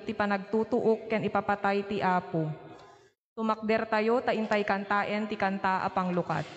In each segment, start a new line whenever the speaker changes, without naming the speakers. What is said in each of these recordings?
iti panagtutuok ken ipapatay ti Apo. Tumakder tayo ta intay kantaen ti kanta a panglukat.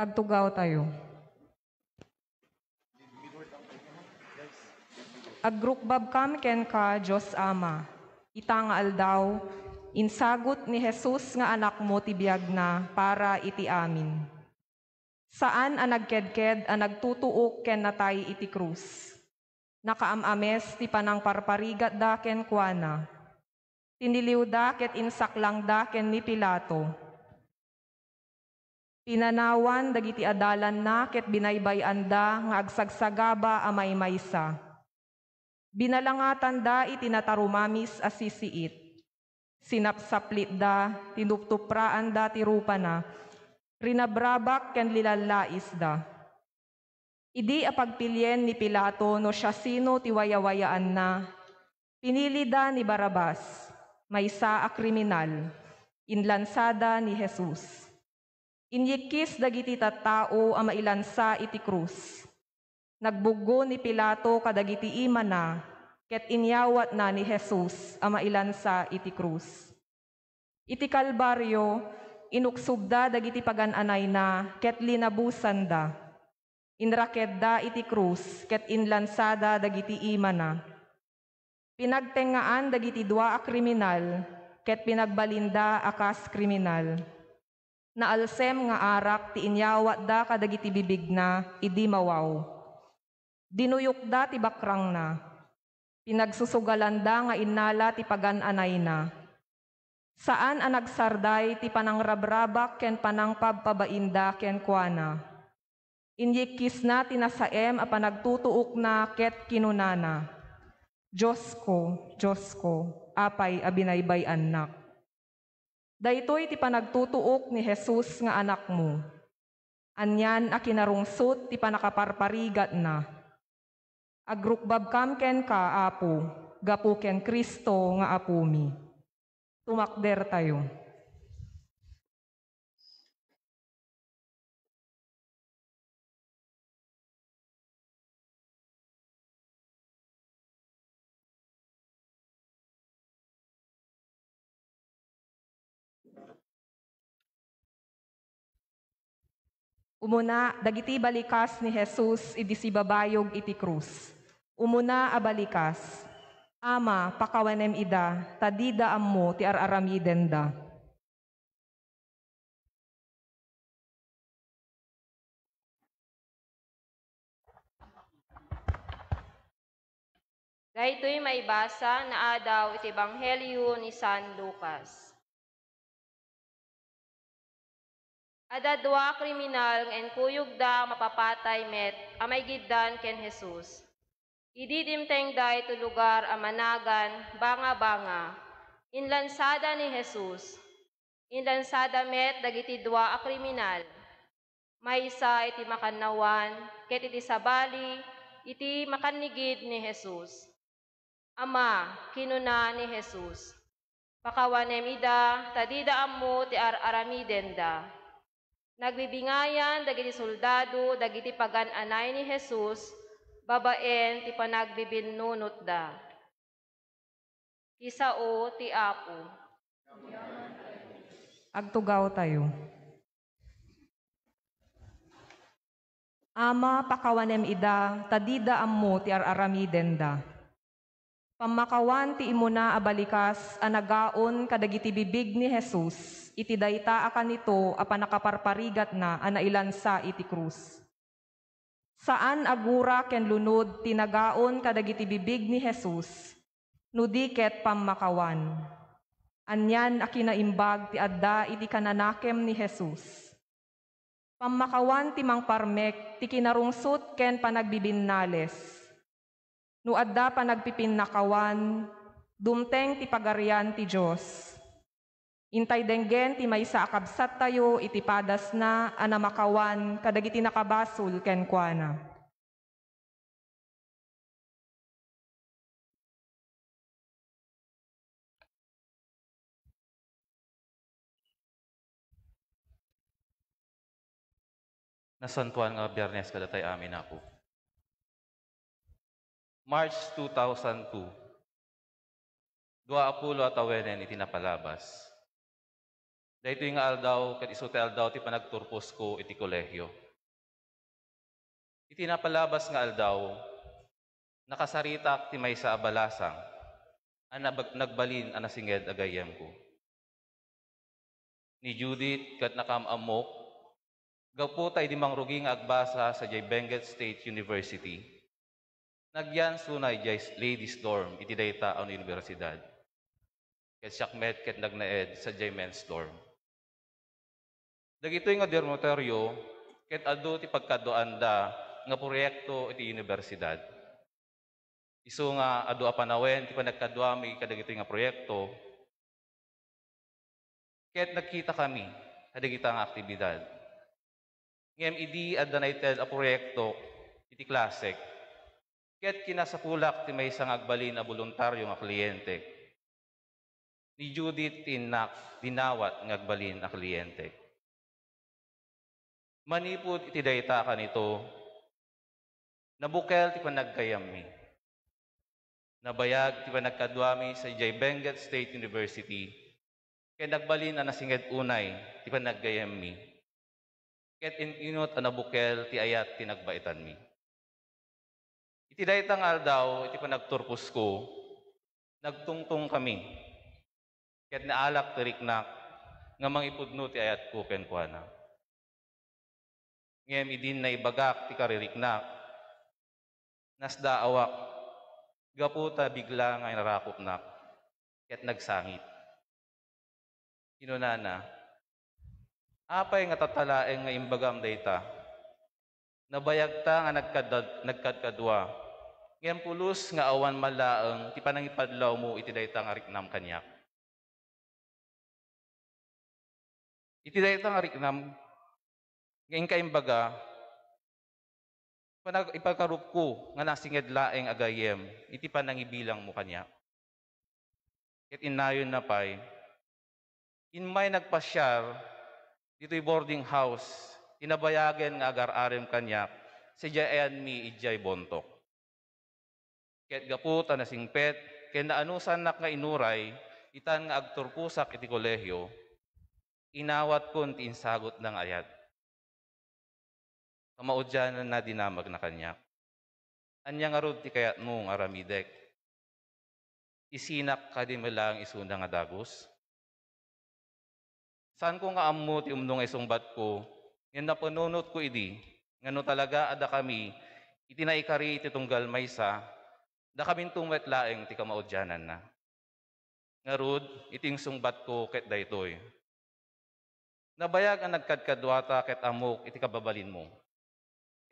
Agtugaw tayo. Agrukbab kam ken ka, Diyos Ama. Ita nga aldaw, insagot ni Jesus nga anak mo ti biag na para iti amin. Saan ang nagkedked ang nagtutuok ken natay iti krus. Nakaamames ti panang parparigat da ken kuana. Tiniliw da ket insaklang da ken ni Pilato. Pinanawan dagiti adalan na ket binaybayan da nga agsagsagaba a maymaysa. Binalangatan da itinatarumamis a sisiit. Sinapsaplit da, tinuptupraan da ti rupa na, rinabrabak ken lilalais da. Idi apagpilyen ni Pilato no siya sino ti wayawayaan na, pinili da ni Barabas, maysa a kriminal, inlansada ni Jesus. Inyikis dagiti tattao a mailansa iti krus. Nagbuggo ni Pilato kadagiti ima na, ket inyawat na ni Jesus a mailansa iti krus. Iti kalbaryo, inuksubda dagiti pagananay na, ket linabusan da. Inraked da iti krus, ket inlansada dagiti ima na. Pinagtengaan dagiti dua a kriminal, ket pinagbalinda akas kriminal. Naalsem nga arak ti inyawat da kadagiti bibig na, idi mawaw. Dinuyok da ti bakrang na. Pinagsusugalan da nga innala ti pagananay na. Saan ang nagsarday ti panangrabrabak ken panangpabpabainda ken kuana. Inyikis na tinasaem a panagtutuok na ket kinunana. Diyos ko, apay a binaybayan nak. Daytoy ti panagtutuok ni Jesus nga anak mo. Anyan a kinarungsot ti panakaparparigat na. Agrukbab kam ken ka, Apo, gapu ken Kristo nga apumi. Tumakder tayo. Umuna, dagiti balikas ni Jesus idi sibabayog iti krus. Umuna a balikas. Ama, pakawanem ida, tadida ammo ti araramiden da.
Daytoy maibasa na adaw iti Ebanghelyo ni San Lucas. Ada dua kriminal nga enkuyog da mapapatay met amay giddan ken Jesus. Idi dimteng da ito lugar a managan banga-banga. Inlansada ni Jesus. Inlansada met dagiti dua a kriminal. Maysa iti makannawan ket iti sabali iti makannigid ni Jesus. Ama, kinuna ni Jesus. Pakawanem ida, tadida ammo ti aramidenda. Nagbibingayan dagiti soldado, dagiti pagan-anay ni Jesus, babaen ti panagbibinunot da. Kisao ti Apo.
Agtugaw tayo. Ama, pakawanem ida, tadida ammo ti aramiden da. Pamakawan ti imuna abalikas, anagaon kadagiti bibig ni Jesus, iti dayta akan nito a panakaparparigat na anailansa iti krus. Saan agura ken lunod tinagaon kadagiti bibig ni Jesus, nudiket pamakawan. Anyan a kinaimbag ti adda iti kananakem ni Jesus. Pamakawan ti mangparmek ti kinarungsot ken panagbibinnales. No adda panagpipinnakawan, dumteng ti pagarian ti Diyos. Intay denggen ti maysa akabsat tayo iti padas na anamakawan kadagiti nakabasul ken kuana.
Nasantuan nga Biyernes kadatay amin ako. March 2002, 20 atawenen iti napalabas. Dahito nga aldaw, kat iso ti aldaw ti panagturpos ko iti kolehyo. Iti napalabas nga aldaw, nakasaritak ti maysa abalasang, nagbalin anasinged agayem ko. Ni Judith kat nakamamok, gapo tay di mangruging agbasa sa Jay Benguet State University. Nagyan sunay Jay Ladies Dorm iti dayta ang universidad. Ket syakmet ket nagnaed sa Jay Men's Dorm. Dagitoy nga dormitoryo ket adu ti pagkaduan da nga proyekto iti universidad. Isu nga adu a panawen ti panagkaduami kadagitoy nga proyekto. Ket nagkita kami kadagita nga aktibidad. Ngem idi adda naited a proyekto iti klasek. Ket kinasapulak ti maysa nga agbalin a voluntaryo nga kliyente. Ni Judith tinak dinawat nga agbalin a kliyente. Manipod iti dayta kanito, nabukel ti panagkayammi. Nabayag ti panagkaduami sa Jay Benguet State University, ket nagbalin a nasinged unay ti panaggayammi. Ket inot a nabukel ti ayat ti nagbaitan mi. Iti daytang aldaw, iti panagturpos ko, nagtungtong kami. Ket naalak ti riknak, nga mangipudno ti ayat ko ken kuana. Ngem idin na ibagak ti kaririknak, nasda awak, gaputa bigla nga narakopnak, ket nagsangit. Kinunana, apay nga tatalaeng nga imbagam dayta, nabayag ta nga nagkadkadwa, ngem pulos nga awan malaeng ti panangipadlaw mo iti dayta nga riknam kanyak. Iti dayta nga riknam, ngayon kaimbaga, ipagkarup ko nga nasinged laeng agayem, iti panangibilang mo kanyak. Ket inayon na pay, inmay nagpasyar, dito'y boarding house, inabayagen nga agar-arem kanyak, si Jayan mi ijay bontok. Ket gaputa na singpet, ken naanusan nak nga inuray, itan nga agturpusak iti kolehyo, inawat kon ti insagot ng ayat. Kamaudyanan na dinamag na kanyak. Anya nga rod ti kayat mong aramidek. Isinak ka di malang isunda nga dagos. Saan ko nga ammo ti umno nga isungbat ko, yan napanunot ko idi, nga no talaga ada kami, itinaikari iti tunggal maysa, da kaming tungwet laeng ti kamaudyanan na. Nga rod, iting sungbat ko ket daytoy. Nabayag ang nagkadkadwata ket amok iti kababalin mo.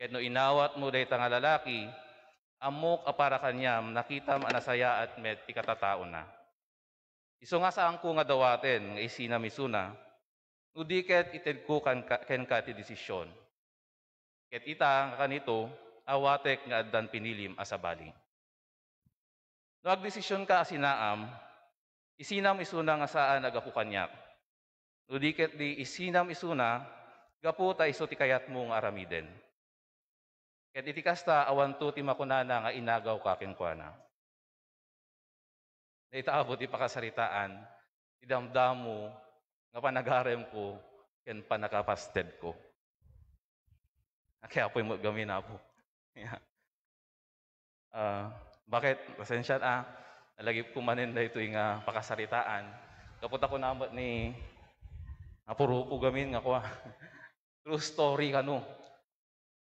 Ket no inawat mo dayta nga lalaki, amok apara kanyam, nakita manasaya at met ti katatao na. Iso nga saan ko nga dawaten, nga isina misuna, udiket ited ko ken ka ti desisyon. Ket ita nga kanito, awatek nga addan pinilim asabali. No agdesisyon ka asinaam, Isinam isuna nga saan agapu kanyak. No di ket di isinam isuna, gapu ta iso ti kayat mo nga aramiden. Ket iti kasta awan to ti makunana nga inagaw ka kenkwana. Naitaabot ti pakasaritaan, ti damdamo nga panagarem ko, ken panakapasted ko. Kaya po mo gamin na po. Yeah. Bakit? Pasensya na. Nalagi po manin na ito yung pakasaritaan. Kapot ako naman ni puro po gamin nga ko. True story ka no.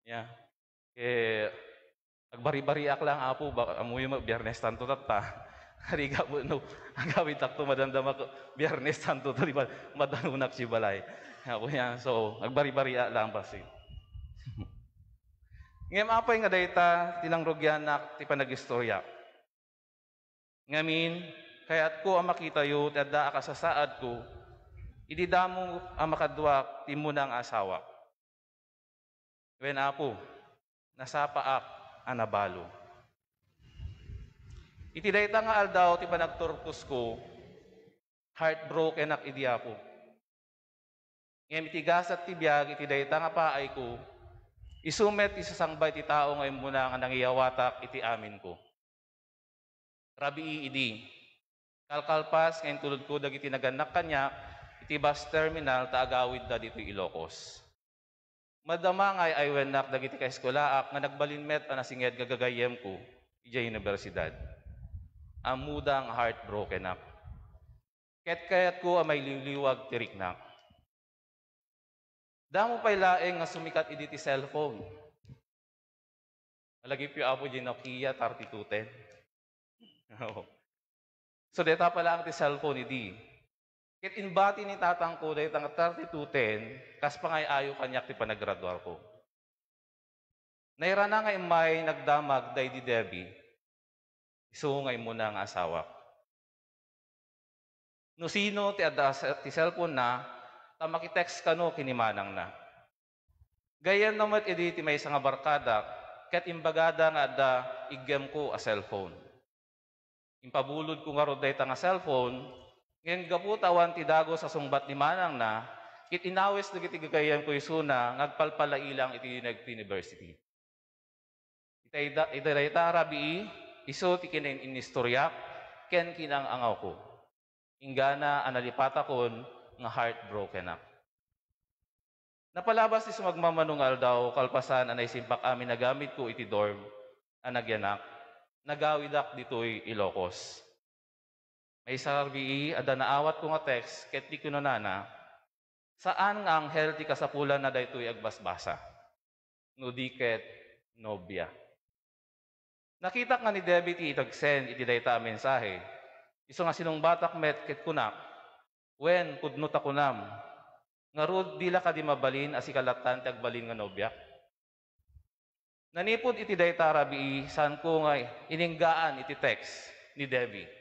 Yeah. Agbari-bariak lang apo, amuyo mo, Biyernes Santo tata. Hariga po no, agawit akto madandama ko, Biyernes Santo to, di ba, madanunak si balay. Ako yan, so, agbari-bariak lang pa si. Ngayon apay nga dayta, tinangrogyan na ti panagistorya. Ngamin, kaya't ko ang makita yu, tada ka sa saad ko, ididamo ang makadwak, ti munang asawa. Ngayon apo, nasapaak anabalo. Iti dayta nga aldaw ti panagturpos ko, heartbroken ak idi apo. Ngem iti gasat ti biag iti dayta nga paay ko, isumet ti sasangbay ti tao ngayon muna nga nangiyawatak iti amin ko. Rabi idi, kalkalpas ngayon tulad ko dagiti naganak kanya, iti bus terminal taagawid da dito Ilocos. Madama nga ay wenak dagiti kaeskolaak nga nagbalinmet na singed gagagayem ko iti universidad. Amudang heartbroken ak. Ket ko may liliwag tiriknak. Damo pa'y laeng nga sumikat iti cellphone. Malagi piyo apo di Nokia 3210. So deta pala ang ti cellphone idi. Ket inbati ni tatang ko dahil tang 3210, kas pa nga'y ayo kanyak ti panagraduar ko. Nairana nga may nagdamag day di Debbie, isungay mo na nga asawa. No sino ti adda ti cellphone na, makitext ka no kinimanang na. Gayan naman edi ti may nga barkada, ket imbagada nga adda igem ko a cellphone. Impabulod ko nga roday nga cellphone, ngayon gaputawan ti dago sa sungbat ni manang na, kit inawis dagiti gagayan ko isuna, ngagpalpalailang iti university. Ita rabi, iso ti kinin inistoryak, ken kinang angaw ko. Ingana analipata kon nga heartbroken ak. Napalabas ti sumagmamanungal daw, kalpasan anay simpak amin nagamit ko iti dorm, anagyanak, nagawidak dito'y Ilocos. May sarbi, ada naawat ko nga text, ket di ko nana, saan nga ang healthy kasapulan na daytoy agbasbasa? No di ket nobya. Nakita nga ni Debbie ti itagsen iti dayta a mensahe. Iso nga sinong batak met ket kunak, wen pudnot akunam, nga rod dila ka di mabalin asikalatan ti agbalin nga nobya. Nanipod iti dayta rabi, saan ko nga ininggaan iti text ni Debbie.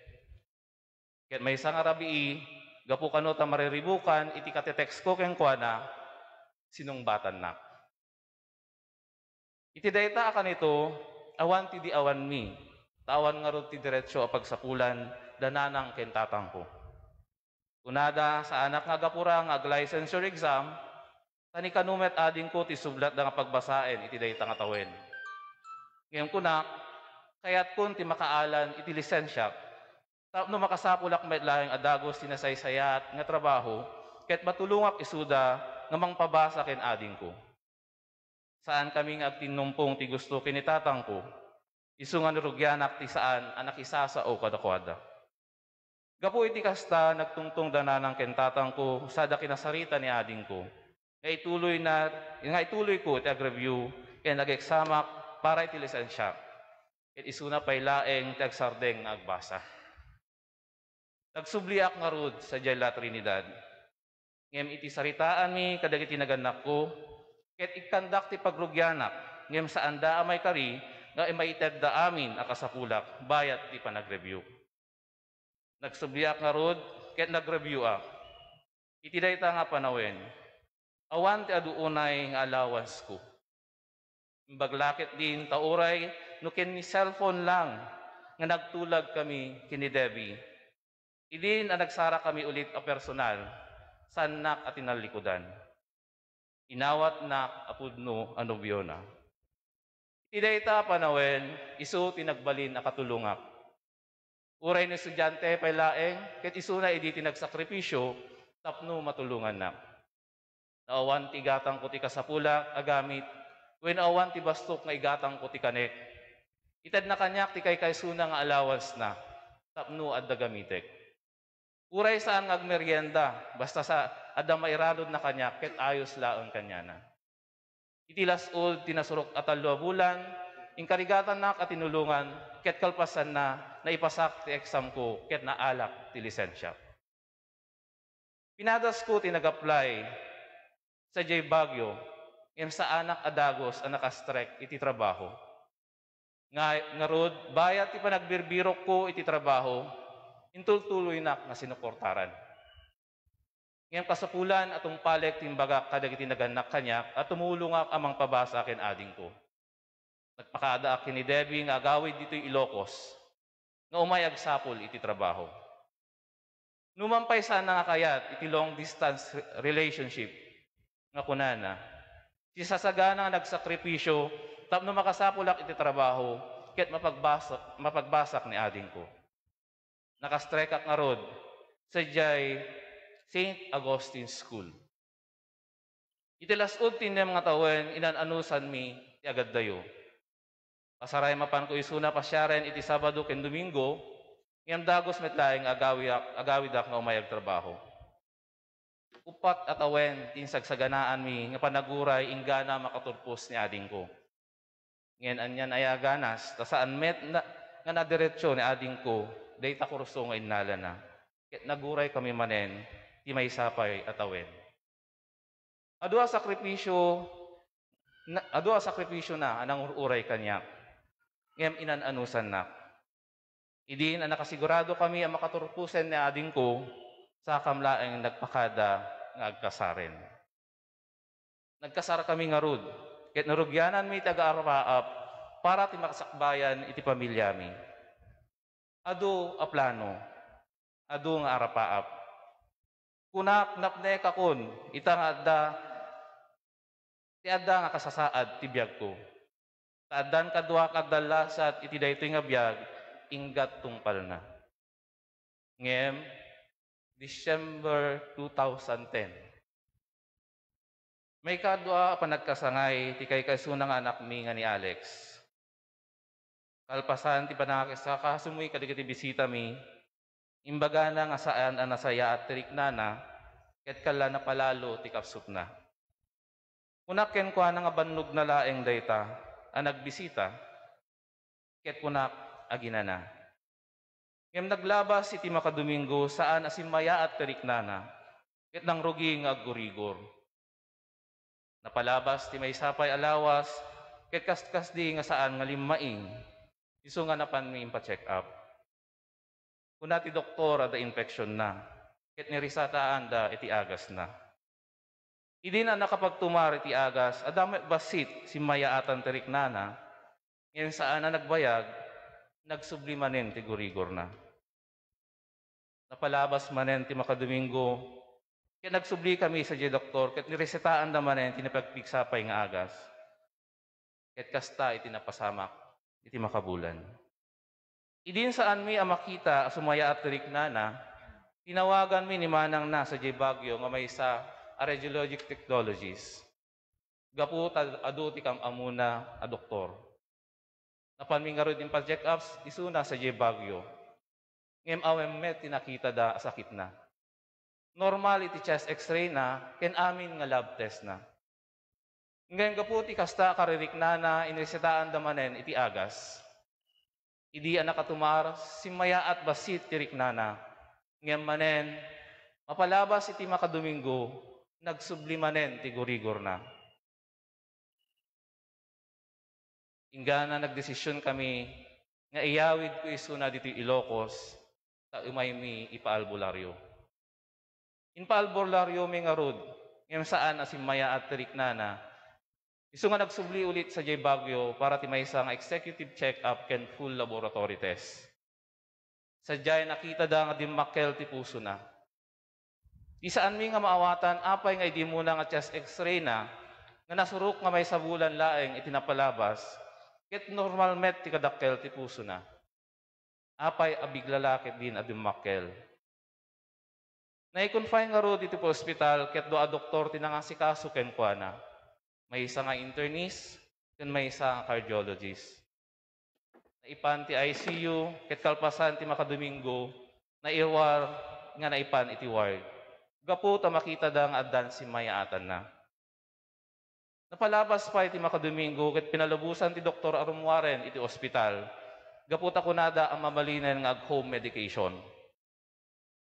Ket may isang arabi, gapu kano ta mariribukan, iti katetext ko ken kuana, sinong batan na. Iti dayta akan ito, awan ti di awan mi, tawan nga rod ti diretsyo a pagsapulan, dananang ken tatang ko. Unada sa anak nga gapura nga ag-licensure exam, tani kanumet ading ko ti sublat da nga pagbasaen iti dayta nga tawen. Ngayon kunak, kayat kun ti makaalan iti lisensya, no makasapulak met laing adagos tinasaysayat nga trabaho, ket matulungak isuda nga mangpabasa ken ading ko. Saan kami nga agtinumpong ti gusto kinitatang ko, isu nga nurugyanak ti saan anak isasa o kadakwada. Gapu iti kasta nagtungtong dananang kentatang ko sada kinasarita ni ading ko. Nga ituloy ko ti ag-review ken nag-examak para iti lisensya. Ket isuna pay laeng ti agsardeng nga agbasa. Nagsubliak nga rod sa Jela Trinidad. Ngem iti saritaan mi kadagiti naganak ko, ket ikandak ti pagrugyanak, ngem saan da amay kari, nga imaited da amin akasapulak, bayat ti panag-review. Nagsubliak nga rod, ket nag-review ak. Iti dayta nga panawen, awan ti aduunay nga allowance ko. Imbaglakit din tauray, no ken ni cellphone lang, nga nagtulag kami kini Debbie. Idin ang nagsara kami ulit a personal, sanak at tinalikudan. Inawat nak apudno anobyo na. Idayta panawen, isu tinagbalin a katulungak. Uray ng estudyante pailaeng, ket isu na idi tinagsakripisyo, tapno matulungan na. Naawan ti gatang ko ti kasapulak, agamit, when awan ti bastok nga igatang ko ti kanek. Itad na kanyak ti kay suna nga allowance na, tapno adda gamitek. Uray saan nga agmeryenda, basta sa adda mairadod na kanyak, ket ayos laon kanya na. Itilas old tinasurok at 2 bulan, inkarigatan na at tinulungan, ket kalpasan na naipasak ti exam ko, ket naalak ti lisensya. Pinadas ko tinag-apply sa J. Baguio, em sa anak adagos ang nakastrek iti trabaho. Nga rod, bayat ti panagbirbirok ko iti trabaho, intultuloy na nga sinuportaran. Ngayon kasapulan atong palek timbaga kadag iti naganak kanyak at tumulong amang pabasa ken ading ko. Nagpakada akin ni Debbie nga agawid dito Ilocos nga umayag sapol iti trabaho. Numampay sana nga kayat iti long distance relationship nga kunana. Si sasagana nga nagsakripisyo tapno makasapulak iti trabaho ket mapagbasak ni ading ko. Nakastrike nga rod sa St. Augustine School. Itilasod tinem nga tawen inananusan mi ti agad dayo. Pasaray mapan ko isuna pasyaren iti Sabado ken Domingo, ngem dagos met laeng agawid ak nga umayag trabaho. Upat at awen tinsagsaganaan mi nga panaguray inggana makaturpos ni ading ko. Ngem anyan ay aganas ta saan met na, nga nadiretsyo ni ading ko, dayta kurso nga innala na. Ket naguray kami manen ti may sapay at awen. Adu a sakripisyo na anang uray kanya. Ngem inananusan na. Idin na nakasigurado kami ang makaturpusen ni ading ko sa kamlaeng nagpakada nga agkasaren. Nagkasara kami nga rod, ket narugyanan mi taga-arapaap para ti makasakbayan iti pamilya mi. Adu a plano, adu nga arapaap. Kunak napne kakon, itang adda nga kasasaad ti biyag ko. Taadan kadwa kagdalasat iti daytoy nga biyag, inggat tungpal na. Ngem, December 2010. May kadwa panagkasangay ti kay kasunang anak mi nga ni Alex. Kalpasan ti panakasaka sumuy kadigiti bisita mi, imbaga na nga saan ang nasaya at triknana, ket kala na palalo ti kapsup na. Kunak ken kwa nga bannog na laeng dayta, ang nagbisita, ket kunak aginana. Ngem naglabas iti makadomingo saan asimaya at triknana, ket nang rugi nga agurigor. Napalabas ti may sapay alawas, ket kaskas di nga saan nga limaing, isu nga napan mi impa-check up. Kuna ti doktor ada infection na, ket nirisataan da iti agas na. Idi na nakapagtumar iti agas, adamay basit si maya atan teriknana, ngayon saan na nagbayag, nagsubli manen ti gurigor na. Napalabas manen ti makadomingo, ket nagsubli kami sa doktor, ket nirisataan da manen ti napagpiksapay nga agas. Ket kasta iti napasamak, iti makabulan. Idin saan mi makita sumaya at teriknana, tinawagan mi ni manang na sa J. Baguio nga may sa Radiologic Technologies. Gapu adu ti kam amuna a doktor. Napan mi nga rod in pa-check ups isuna sa J. Baguio. Ngem awem met tinakita da sakit na. Normal iti chest x-ray na ken amin nga lab test na. Ngem gapu ti kasta kaririknana inisetaan da manen iti agas. Idi anak katumar simaya at basit ti riknana. Ngem manen mapalabas iti makadomingo nagsublimanen ti gurigor na. Ingana nagdesisyon kami nga iyawid ko isuna dito Ilocos ta umay mi ipaalbularyo. Inpaalbularyo mi nga rod, ngem saan asimaya at triknana. Isu nga nagsubli ulit sa J. Baguio para ti maysa nga executive check-up ken full laboratory test. Sadyay nakita da nga dimmakkel ti puso na. Di saan mi nga maawatan, apay nga di muna nga chest x-ray na, nga nasurok nga may sabulan laeng itinapalabas, ket normal met ti kadakkel ti puso na. Apay abig lalaki din a dimmakkel. Nai-confine nga ro dito po ospital, ket do a doktor tinangasikaso ken kuana. May isa nga internist, ken may isa nga cardiologist. Naipan ti ICU, ket kalpasan ti makadomingo, naiwar nga naipan iti ward. Gapu ta makita da nga addan si mayaatan na. Napalabas pa iti makadomingo, ket pinalubusan ti Dr. Arumwaren iti ospital. Gapu ta kunada ang mamalinen nga home medication.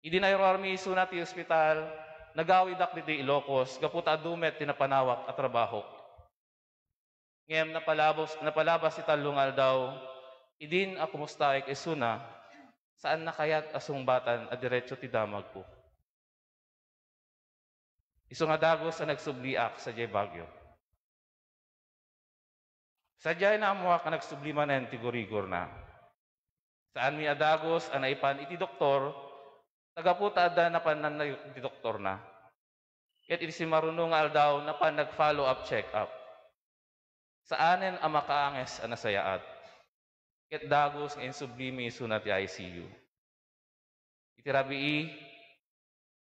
Idi naiwar mi isunat ti ospital, nagawidak diti Ilocos, gapu ta adumet ti napanawak at trabaho. Ngem napalabas ti talungal daw, idin a kumusta isuna, saan nakayat asungbatan a diretso ti damag po. Isu nga dagos a nagsubliak sa jay Bagyo. Sadyay na amuak nga nagsublimanen ti gurigor na. Saan mi adagos a naipan iti doktor, tagaputa ada na panan ti doktor na. Ket iti si marunong nga aldaw na pan nag-follow up check-up. Saanen ang makaanges a nasayaat. Ket dagos nga insublimi isunat ti ICU. Iti rabii,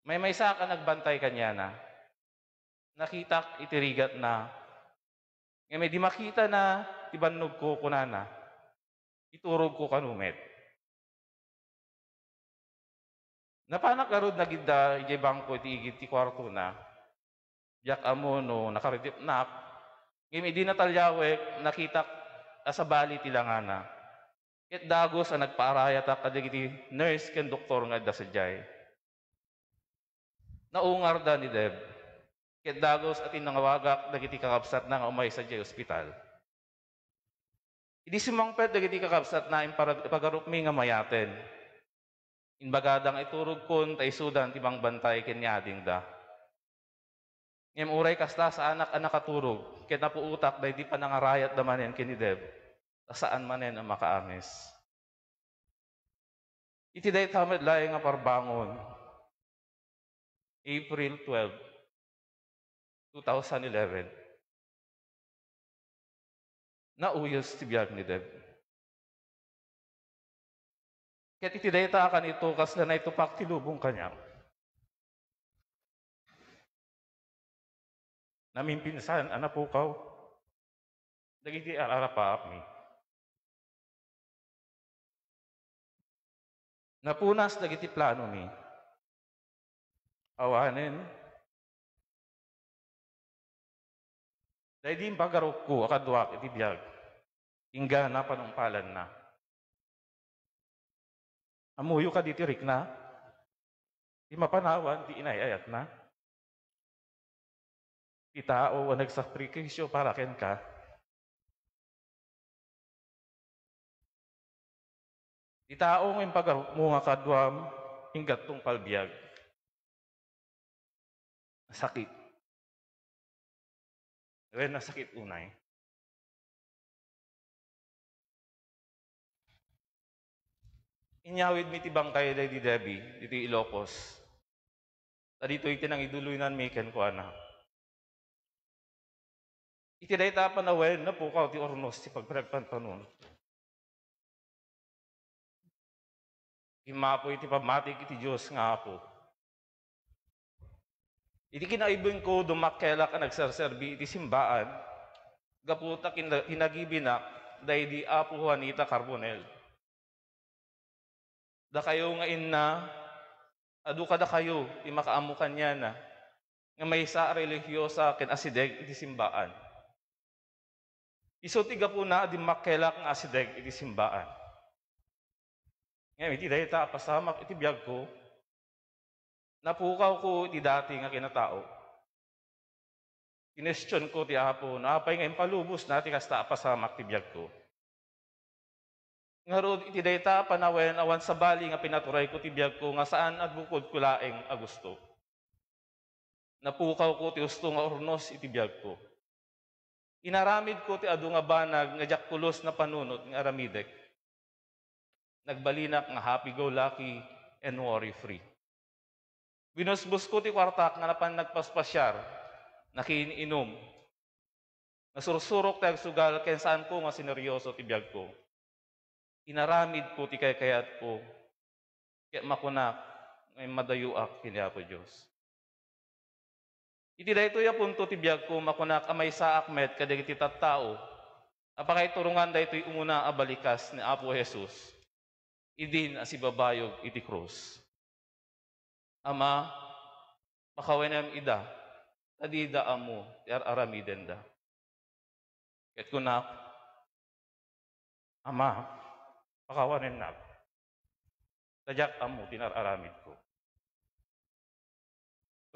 may sa ka nagbantay kanya na. Nakitak itirigat na. Nga may di makita na, tibannog ko kunana. Iturog ko kanumet. Napanak arod na gida, ijay bangko iti igit ti kwarto na. Yak amono, nakaridip nak. Ngayon di natalyawek, nakitak asabali tilangana. Ket dagos ang nagpaarayat ak kadagiti nurse ken doktor nga da sadyay. Naungar da ni Deb. Ket dagos at inangawagak dagiti kakabsat na nga umay sa jay ospital. Idi sumangpet dagiti kakabsat na ipagarupmi nga mayaten. Inbagadang iturog kon ta isudan tibang bantay ken yading da. Ngem uray kasta sa anak ang nakaturog, ket napuutak day di pa nangarayat da manen ken ni Deb. Saan manen ang makaanges. Iti day tamed laeng nga parbangon. April 12, 2011. Nauyos ti biyag ni Deb. Ket iti day ta kan ito kasla na itupak ti lubong kanya. Namimpinsan, anapukaw. Dagiti ararapaap mi. Napunas dagiti plano mi. Awanen. Dahil di pagarok ko, akadwak iti biyag. Ingga na panumpalan na. Amuyo ka diti rik na. Di mapanawan, di inayayat na. Di tao o nagsakripisyo para ken ka. Di tao ng pagarok mo nga kadwam, hinggat tong palbiyag. Sakit. Ren nasakit unay. Inyawid mi ti bangkay day di Debbie, dito Ilocos. Dito iti nang iduluinan mi ken ko anak. Iti day tapan na wen na pukaw ti ornos ti pagpinagpantanon. Imapo iti pamatik iti Diyos nga po. Iti kinaibing ko dumakkelak ang nagserserbi iti simbaan, gaputa kinagibinak, day di Apo Juanita Carbonel. Da kayo nga inna, adu kada kayo, ti makaamukan niya na, nga may sa religyosa ken asideg iti simbaan. Iso ti gapu na di makkelak nga asideg iti simbaan. Ngayon, iti day ta pasamak iti biyag ko, napukaw ko iti dati nga kinatao. Kinestyon ko ti Apo, napay nga impalubos na ti kasta pasamak ti biyag ko. Nga rod iti dayta panawen awan sa bali nga pinaturay ko ti biyag ko nga saan at bukod ko laeng agusto. Napukaw ko ti usto nga ornos iti biyag ko. Inaramid ko ti adu nga banag nga jakpulos na panunot nga aramidek. nagbalinak nga happy-go-lucky and worry-free. Binusbus ko ti kwartak nga napan nagpaspasyar, nakiininom, nasursurok tayag sugal ken saan ko nga sineryoso ti biyag ko. Inaramid ko ti kayat ko, kaya makunak, ngay madayuak kini Apo Diyos. Iti dayto ya punto ti biyag ko makunak amay sa akmet kadagiti tattao. Apakay turungan daytoy umuna abalikas ni Apo Jesus. Idin as ibabayog iti krus. Ama, pakawenam ida, tadida amo, tiar aramiden da. Ket kunak, Ama, pakawanen na. Tadyak amo, tinar aramid ko.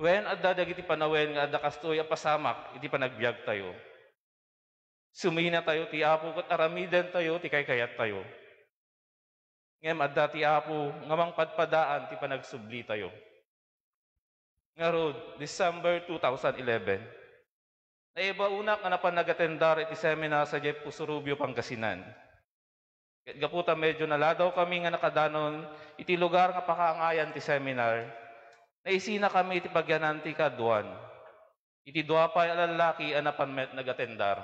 Wen adda dagiti panawen nga adda kastoy pasamak iti panagbiag tayo. Sumina tayo ti Apo ket aramiden tayo ti kaykayat tayo. Ngem adda ti Apo ngamang padpadaan ti panagsubli tayo. Ngarod, December 2011, naiba unak nga napanag-atendar iti seminar sa Jeff Pusurubio, Pangasinan. Ket gaputa medyo naladaw kami nga nakadanon iti lugar nga pakaangayan ti seminar. Naisina kami iti pagyanan ti kaduan. Iti dua pa lalaki anapan met nag-atendar.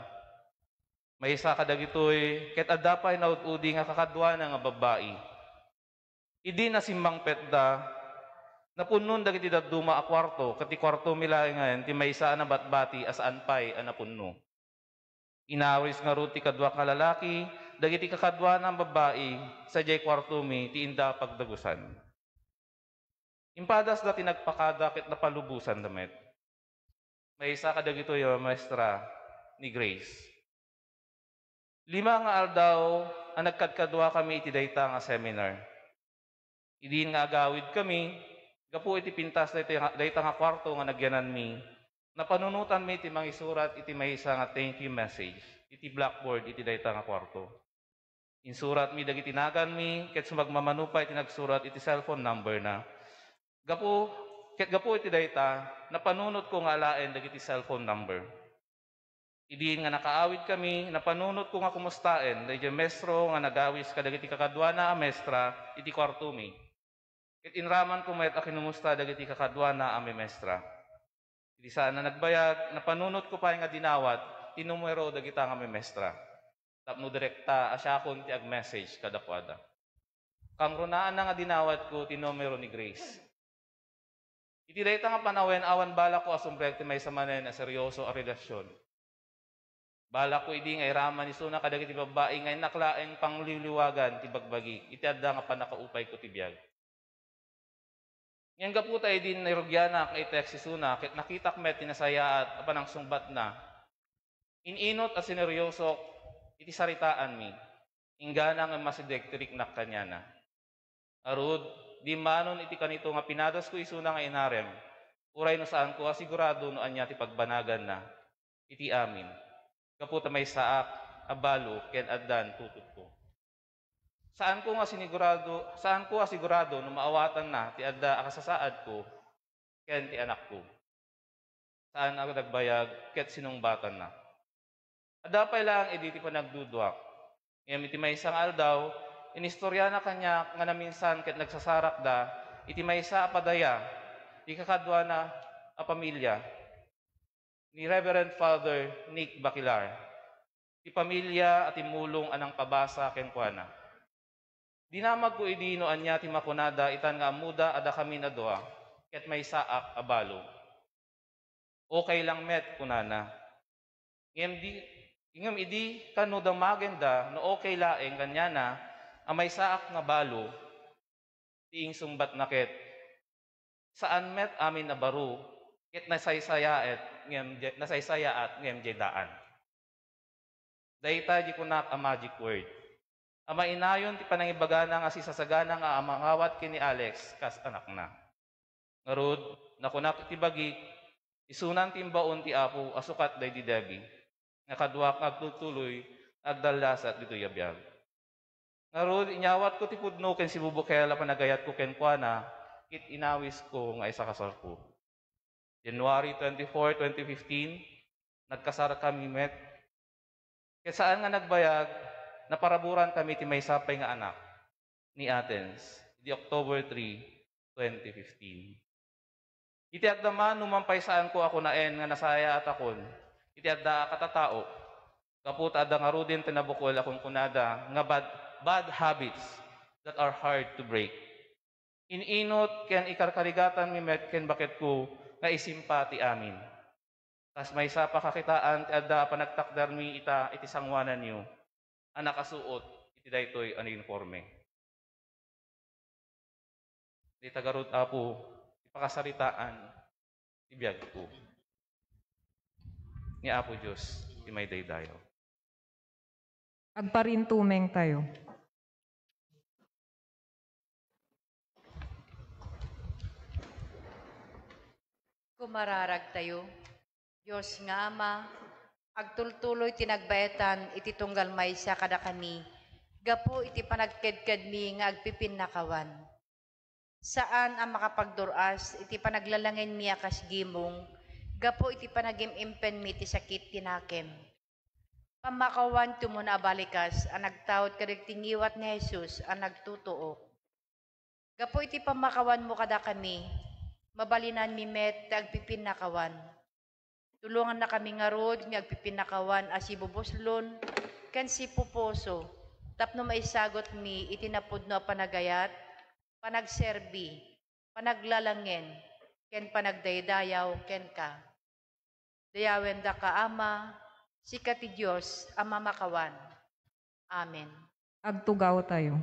May isa kadagitoy ket adda pay naud-udi nga kakadwa nga babae. Idi nasimbang petda napunnon dagiti dadduma a kwarto ket ti kwarto milaengan ti maysa na batbati asaan pay a napunno. Inawis nga ro ti kadwa ka lalaki dagiti kakadwa ng babae sa jay kwarto mi ti inda pagdagusan. Impadas dati nagpakada ket napalubusan damet. Maysa kadagitoy a maestra ni Grace. 5 nga aldaw ang nagkadkadwa kami iti dayta nga seminar. Idin nga agawid kami, gapu iti pintas dayta nga kwarto nga nagyanan mi, napanunutan mi iti mangisurat iti maysa nga thank you message, iti blackboard iti dayta nga kwarto. Insurat mi dagiti nagan mi, ket sumagmamanupay iti nagsurat iti cellphone number na. Gapu iti dayta, napanunot ko nga alaen dagiti cellphone number. Idin nga nakaawid kami, napanunot ko nga kumustaen, dahil mestro nga nagawis kadagiti kakadwa na a mestra, iti kwarto mi. Ket inraman ko met a kinumusta dagiti kakadwa na a mestra. Iti saan na nagbayag, napanunot ko pa nga dinawat, tinumero dagita nga mestra. Tapno direkta asyakon ti ag-message kadakwada. Kang runaan na nga dinawat ko, tinumero ni Grace. Iti dayta nga panawen, awan bala ko asumbrek ti may samanen a seryoso a relasyon. Bala ko idi nga iraman ni suna kadagiti babae nga naklaeng pangliliwagan ti bagbagi. Iti adda nga panakaupay ko ti biag. Ngayon gaputa din nairugyanak kay text si suna ket nakitak met tinasayaat apan ang sungbat na. Ininot at sineryoso iti saritaan mi. Inggana nga masidektirik nak kanya na. Arud, di manon iti kanito nga pinadas ko isuna nga inarem. Uray no saan ko asigurado no anya ti pagbanagan na. Iti amin. Kaputa may saak, abalo, ken addan tutut ko. Saan ko asigurado no maawatan na ti adda akasasaad ko, ken ti anak ko. Saan ako nagbayag, ket sinungbatan na. Adda pa lang iti panagdudwak. Ngem iti maysa nga aldaw, inistorya na kanya nga naminsan ket nagsasarak da, iti maysa apadaya, ti kakadwa na a pamilya, ni Reverend Father Nick Baquilar, ti pamilya at imulong anang pabasa ken kuana. Dinamag ko idino anya ti makunada itan nga amuda ada kami na doa, ket may saak abalo. Okay lang met kunana. Ngem idi kano da magenda no okay laeng kanya na amay saak nga balo tiing sumbat na ket. Saan met amin na baro ket nasaysayaat ngem jedaan. Dayta di kunak a magic word. Ama inayon ti panangibagana nga sisasagana nga amangawat kini Alex kas anak na. Ngarud nakunak iti bagi isunan timbaon ti Apo asukat day di Debbie. Nga kadwak agtutuloy agdalasat dito yabiyag. Ngarud inyawat ko ti pudno ken si Bubukela panagayat ko ken kuana kit inawis ko nga isa kasal ko. January 24, 2015, nagkasara kami met. Kaya saan nga nagbayag, naparaburan kami ti may sapay nga anak. ni Athens, di October 3, 2015. Iti addaman numampay saan ko ako naen nga nasaya at akon, iti adda katatao, kaput adda nga rudin tinabukol akong kunada nga bad habits that are hard to break. Ininot ken ikarkarigatan mi met ken bakit ko nga isimpati amin. Tas may sa pakakitaan ti adda panagtakder mi iti sangwanan niyo, ang nakasuot iti daytoy ang uniforme. Di tagarod apo, ipakasaritaan, ibiyag ko. Ni Apo Diyos, di may daydayo.
Agparintumeng tayo.
Kumararag tayo, Diyos nga Ama, agtultuloy tinagbaetan iti tunggal maysa kada kami, gapo iti panagkedked mi nga agpipinakawan. Saan ang makapagduras iti panaglalangin mi akas gimong, gapo iti panagimimpen mi iti sakit tinakem. Pamakawan tumuna abalikas ang nagtawad kadagtingiwat ni Jesus ang nagtutuo. Gapo iti pamakawan mo kada kami, mabalinan mi met agpipinakawan. Tulungan na kami nga rod nga agpipinakawan as ibubuslon kan si puposo tapno maisagot mi itinapod no panagayat, panagserbi, panaglalangin, ken panagdaydayaw ken ka. Dayawen da ka Ama, sikat ti Diyos ang mamakawan. Amen.
Agtugaw tayo.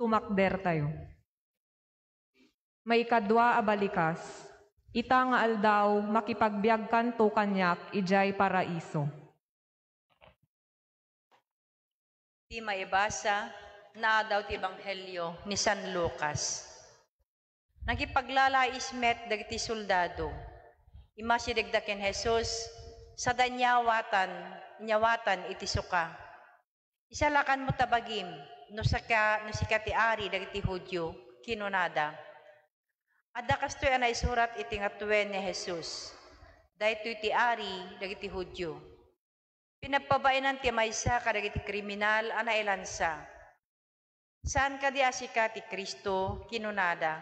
Tumakder tayo. May kadwa a balikas. Ita nga aldaw makipagbiag kanto kanyak ijay paraiso.
Ti maibasa na daw ti Ebanghelyo ni San Lucas. Nagipaglalais met dagiti soldado. Imasidigda ken Jesus sa nyawatan iti suka. Isalakan mo tabagim no sika ti ari dagiti Hudyo kinunada. Adda kastoy anay surat iti ngatwen ni Jesus. Daytoy ti ari dagiti Hudyo. Pinapabainan ti maysa kadagiti kriminal ana ilansa. Saan ka di asika ti Kristo kinunada?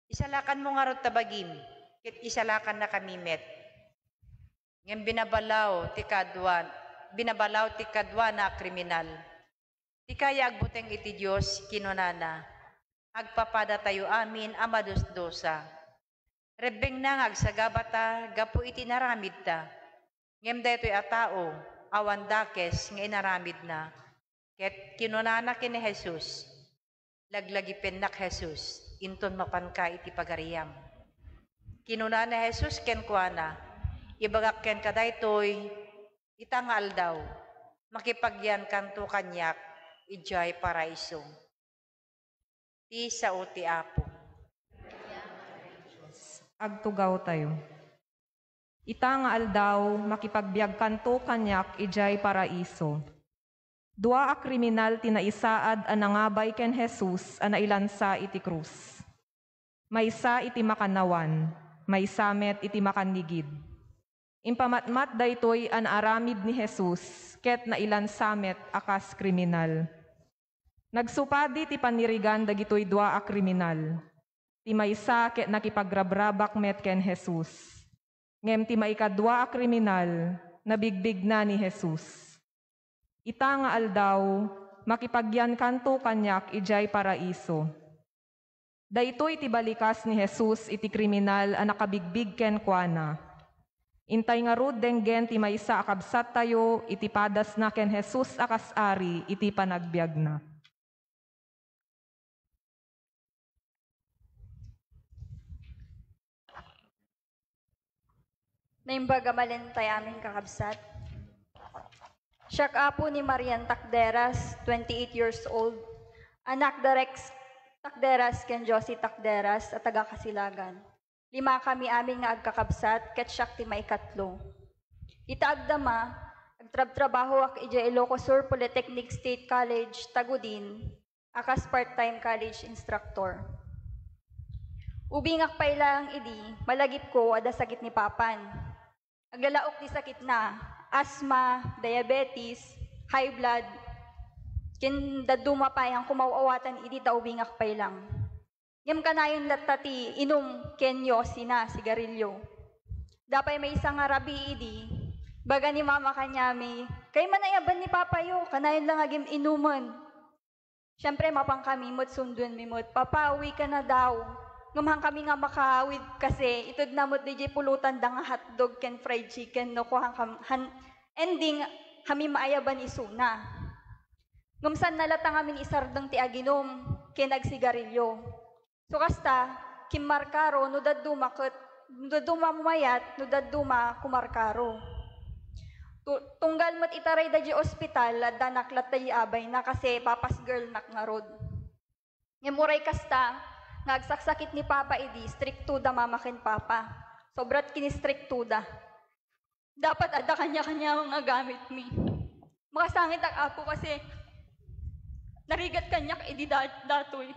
Isalakan mo nga rot tabagim, kit isalakan na kami met. Ngem binabalaw ti kadwa na kriminal. Ti kaya agbuteng iti Dios kinunana. Agpapada tayo amin amadosdosa. Rebeng na agsagabata gapu iti naramid ta. Ngem daytoy a tao awan dakes nga inaramid na. Ket kinunana ken ni Jesus. Laglagi pennak Jesus inton mapanka iti pagariyam. Kinunana ni Jesus ken kuana. Ibagak ken kadaytoy itangal daw. Makipagyan kanto kanyak ijay paraiso. Ti sao ti Apo.
Agtugaw tayo. Ita nga aldaw makipagbiag kanto kanyak ijay paraiso. Dua a kriminal tinaisaad a nangabay ken Jesus a nailansa iti krus. Maysa iti makanawan, maysa met iti makanigid. Impamatmat daytoy an aramid ni Jesus ket nailansa met akas kriminal. Nagsupadi ti panirigan dagitoy dua a kriminal. Ti maysa ket nakipagrabrabak met ken Jesus. Ngem ti maikadwa a kriminal nabigbig na ni Jesus. Ita nga aldaw makipagyan kanto kanyak ijay paraiso. Daytoy ti balikas ni Jesus iti kriminal a nakabigbig ken kuana. Intay nga rod denggen ti maysa akabsat tayo iti padas na ken Jesus akas ari iti panagbiag na.
Naimbaga malentay aming kakabsat. Siyak apo ni Marian Takderas, 28 years old. Anak Rex Takderas ken Josie Takderas at taga Kasilagan. 5 kami amin nga agkakabsat ket siyak ti maikatlo. Itaagdama, agtrabaho ak ija Ilocos Sur Polytechnic State College, Tagudin, akas part-time college instructor. Ubingak pa ilang idi, malagip ko ada sakit ni Papan. Aglalaok di sakit na, asthma, diabetes, high blood, kin daduma pa yung kumawawatan idi ta ubingak pa ilang. Ngem kanayon latati inom kenyo sina sigarilyo. Dapay may isang arabi idi, baga ni mama kanyami, kay manayaban ni papayo, kanayon lang agim inuman. Siyempre mapang kami mo't sundun mi mo't, papa uwi ka na daw. Ngumhang kami nga makawid kasi itod na mo't DJ pulutan da nga hotdog ken fried chicken no kuhang ending kami maayaban isuna. Ngumsan nalatang amin isardang ti aginom ken agsigarilyo. So kasta, kimmarkaro, no daduma mumayat, no daduma kumarkaro. Tunggal mo't itaray da di ospital, da naklat da abay na kasi papas girl nak nga rod. Ngemuray kasta, nagsaksakit ni papa idi, stricto da mama ken papa. Sobrat kini-stricto da. Dapat ada kanya-kanya mga gamit mi. Makasangit ang apo kasi narigat kanyak idi datoy.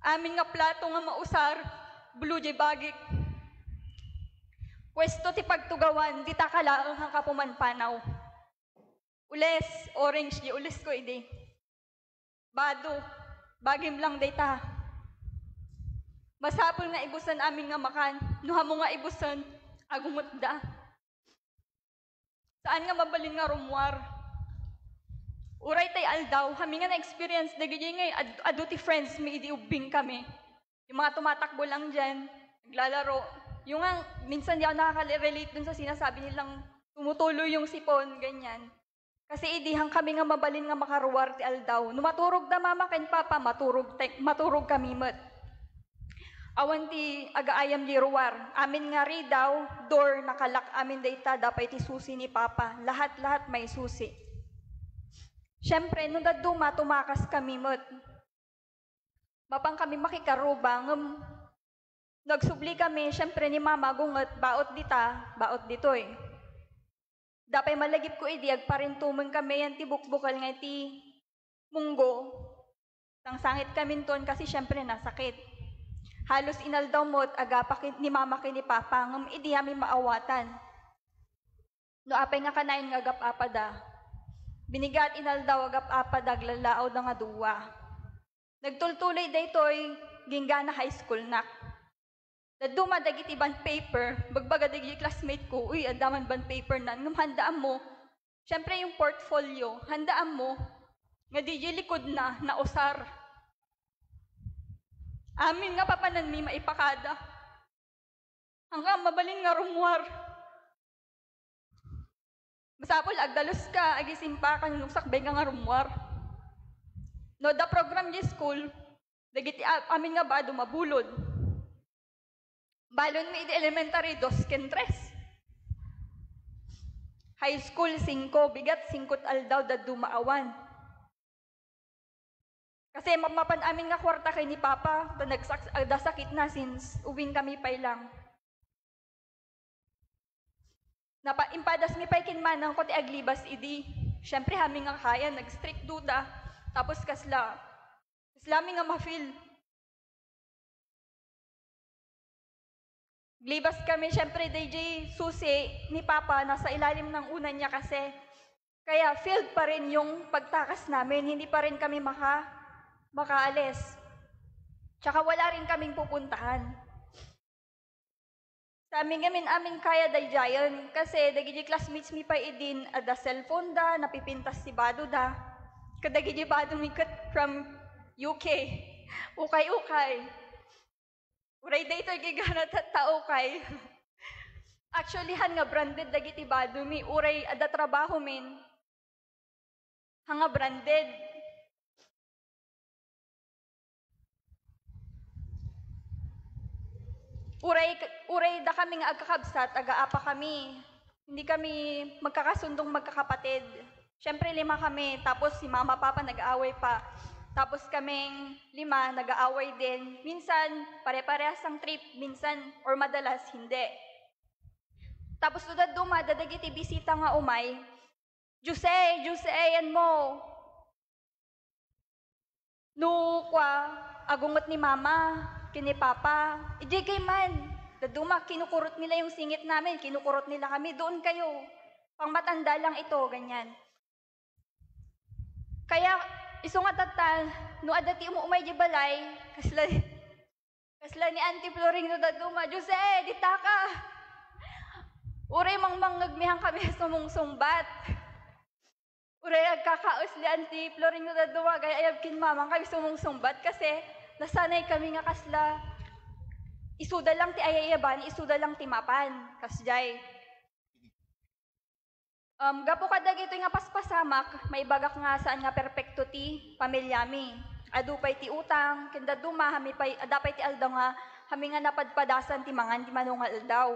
Amin nga plato nga mausar, blue jay bagik. Pwesto ti pagtugawan, di takalaang ang kapumanpanaw. Ules, orange di ules ko idi. Bado, bagim lang data. Masapol nga ibusan amin nga makan, nuha mo nga ibusan, agumot da. Saan nga mabalin nga rumwar? Uray tay aldaw, kami nga na-experience, nagiging ngay aduti friends, may idiubing kami. Yung mga tumatakbo lang dyan, naglalaro. Yung nga, minsan di ako nakaka-relate dun sa sinasabi nilang tumutuloy yung sipon, ganyan. Kasi idihang kami nga mabalin nga makaruwar ti aldaw. No maturog da mama ken papa, maturog kami met. Awan ti agaayam di ruwar. Amin nga ri daw, door nakalak amin dayta, dapay ti susi ni papa. Lahat-lahat may susi. Siyempre, no daduma, tumakas kami met. Mapang kami makikarubang. Nagsubli kami, siyempre ni mama, gunget, baot ditoy. Dapay malagip ko idi, agparintumang kami yan ti bukbukal nga ti munggo. Sangsangit kami ton kasi siyempre nasakit. Halos inaldaw mo't agapak ni mama kini papa, ngam idi kami maawatan. No apay nga kanain nga agap-apada. Binigat inaldaw agap-apada, glalaaw da nga duwa. Nagtultuloy daytoy, ginggana high school nak. Daduma dagiti band paper, bagbaga dagiti classmate ko, uy, andaman band paper nan, ngam handaan mo. Siyempre yung portfolio, handaan mo, nga di likod na, nausar. Amin nga papanan mi maipakada. Hanggang mabalin nga rumwar. Masapol, agdalos ka, agisimpa ka, nuksakbay nga rumwar. No, the program di school, dagiti amin nga ba dumabulod. Balon mi di elementary, 2 ken 3. High school, 5, bigat 5 aldaw da dumaawan. Kasi mapan amin nga kwarta kay ni papa, nagsakit na since uwing kami pay lang. Impadas mi pay kinmanang ko ti aglibas idi. Siyempre hami nga kaya, nag-strict duda. Tapos kaslami nga ma-feel. Glibas kami, siyempre DJ susi ni papa, nasa ilalim ng unan niya kasi. Kaya failed pa rin yung pagtakas namin, hindi pa rin kami makaalis. Tsaka wala rin kaming pupuntahan. Sa amin kaya dayjayan kasi dagiti classmates mi pa idin ada cellphone da, napipintas si Bado da. Kadagiti Bado mi kat from UK. Ukay. Uray dayto giganat at taukay. Actually han nga branded dagiti Bado mi, uray ada trabaho min. Hanga branded. Uray da kami nga agkakabsat, aga-apa kami. Hindi kami magkakasundong magkakapatid. Siyempre 5 kami, tapos si mama papa nag-aaway pa. Tapos kaming 5 nag-aaway din. Minsan pare-parehas ang trip, minsan or madalas hindi. Tapos duma dadagiti bisita nga umay. Jose, yan mo. No agungot ni mama, kini papa, iji kay man, daduma, kinukurot nila yung singit namin, kinukurot nila kami, doon kayo, pang matanda lang ito, ganyan. Kaya, iso nga tatal, no adati umuumay di balay, kasla ni Auntie Floring no daduma, Jose, dita ka! Uray mangmangagmihang kami sumungsumbat. Uray nagkakaos ni Auntie Floring no daduma, kaya ayab kin mamang kami sumungsumbat, kasi nasanay kami nga kasla isuda lang ti ayayaban, isuda lang ti mapan. Kasjay. Gapo kadag ito nga paspasamak, may bagak nga saan nga perpekto ti pamilyami. Adupay ti utang, kenda duma, adapay ti aldaw nga, hami nga napadpadasan ti mangan ti manungal aldaw.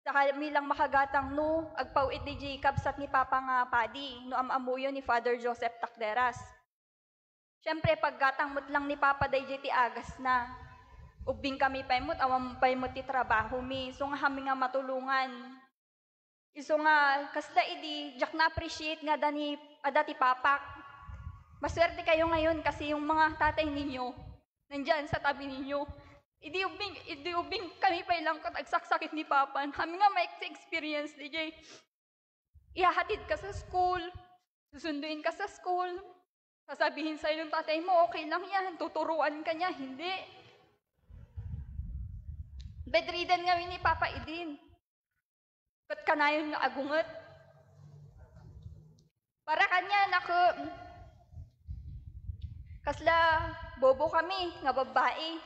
Saka mi lang makagatang no, agpawit di Jacob sat ni Papa nga padi, no amamuyo ni Father Joseph Takderas. Siyempre, paggatang mo't lang ni Papa day ti agas na. Ubing kami paimot, awam paimot ti trabaho mi. So nga kami nga matulungan. Iso nga, kasda idi, jak na-appreciate nga dati papak. Maswerte kayo ngayon kasi yung mga tatay ninyo, nandyan sa tabi ninyo. Idi ubing kami pa ilang katagsakit ni Papa. Kami nga may experience, DJ. Ihahatid ka sa school, susunduin ka sa school, sasabihin sa'yo ng tatay mo, okay lang yan, tuturuan ka niya, hindi. Bedridden nga ni Papa Idin. Kat kanayon nga agungot. Para kanya, kasla, bobo kami, nga babae.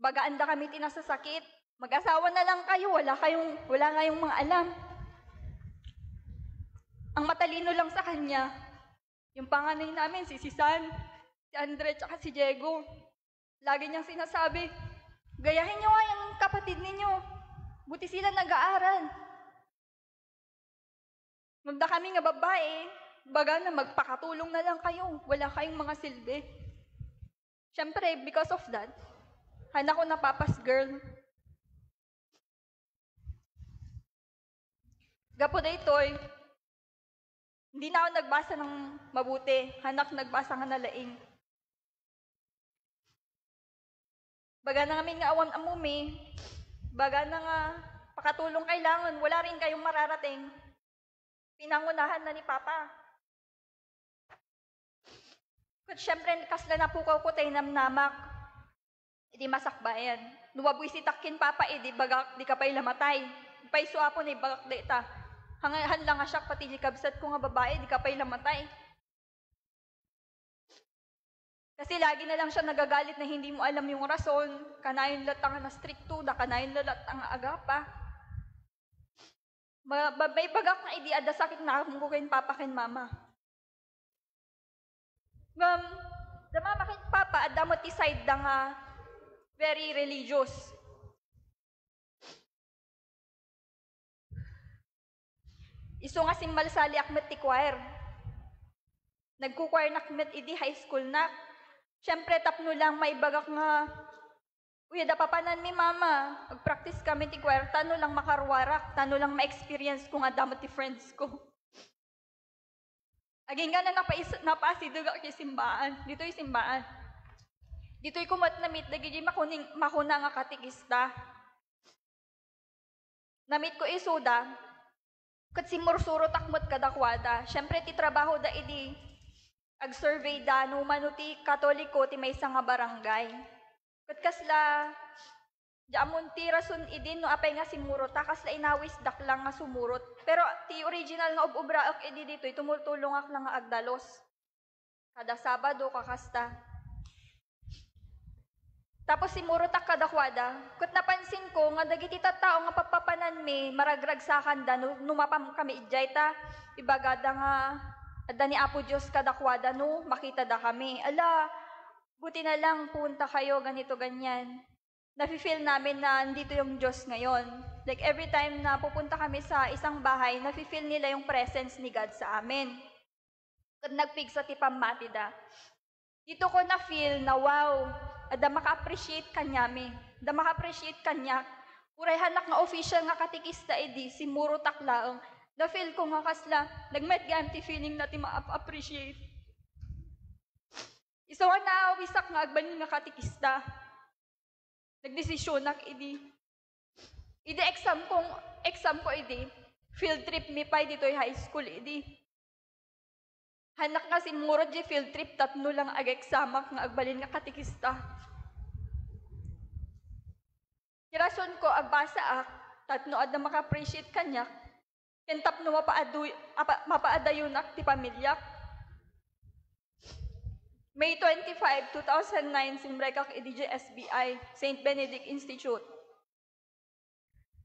Bagaanda kami tinasasakit. Mag-asawa na lang kayo, wala ngayong mga alam. Ang matalino lang sa kanya, yung panganay namin, si Sisan, si Andre, tsaka si Diego. Lagi niyang sinasabi, gayahin niyo nga yung kapatid ninyo. Buti sila nag-aaral. Magda kami nga babae, baga na magpakatulong na lang kayo. Wala kayong mga silbi. Siyempre, because of that, hana ko na papas girl. Gapo na ito'y, hindi na ako nagbasa ng mabuti. Hanak nagbasa nga nalaing. Baga na kami nga awam amumi. Baga na nga pakatulong kailangan. Wala rin kayong mararating. Pinangunahan na ni Papa. Kat syempre, kasla na pukaw ko tayo namnamak. Hindi masakbayan. Nuwaboy si takin Papa, di bagak, di ka pa'y lamatay. Pa'y suapo na bagak da ita. Hangahan lang nga siya, pati kabsat ko nga babae, di ka pa'y lamatay. Kasi lagi na lang siya nagagalit na hindi mo alam yung rason. Kanayon latang na stricto, da kanayon latang agapa. May bagak na idi ada sakit na akong kukain Papa kin Mama. Da Mama kin Papa, ada mo ti side da nga very religious. Iso nga simbal sali akmet ti choir. Nagkukwire na akmet idi high school na. Siyempre tapno lang may bagak nga, uy, da papanan mi Mama. Mag-practice kami ti choir, tano lang makarwarak, tano lang ma-experience ko nga damot ti friends ko. Aging nga na napasidag ako yung simbaan. Dito'y simbaan. Dito'y kumat na meet, dagigi makuna nga katikista. Na-meet ko isuda, kat simursuro takmot kadakwada. Siyempre ti trabaho da idi, ag-survey da, no mano ti katoliko ti may nga barangay. Kat kasla, diamon ti rason idin no apay nga simurot, kasla inawis dak lang nga sumurot. Pero ti original nga ubraak idi dito, tumultulong ak lang nga agdalos. Kada Sabado, kakasta. Tapos simurot ak kadakwada, kat napansin ko nga dagiti tattao nga papapanan mi, maragragsakan da, numapam kami idjay ta, ibagada nga, ada ni Apo Diyos kadakwada no, makita da kami. Ala, buti na lang punta kayo, ganito, ganyan. Nafe-feel namin na nandito yung Diyos ngayon. Like every time na pupunta kami sa isang bahay, nafe-feel nila yung presence ni God sa amin. At nagpig sa tipamatida. Dito ko na-feel na wow, ada maka-appreciate kanyami. Da maka-appreciate kanya. Uray hanak nga official nga katikista edi, si Muro Taklaang. Na-feel ko nga kasla, nag-met ganti feeling na ti ma-appreciate. Iso nga naawisak nga agbalin nga katikista. Nagdesisyon nak idi. Idi exam ko idi. Field trip mi pa dito'y high school idi. Hanak nga si Muro di field trip, tatno lang ag-examak nga agbalin nga katikista. Kirason ko agbasa ak, tatno ad na maka-appreciate kanya, kentap no mapaadayon ak ti pamilyak. May 25, 2009, simrekak idi SBI, St. Benedict Institute.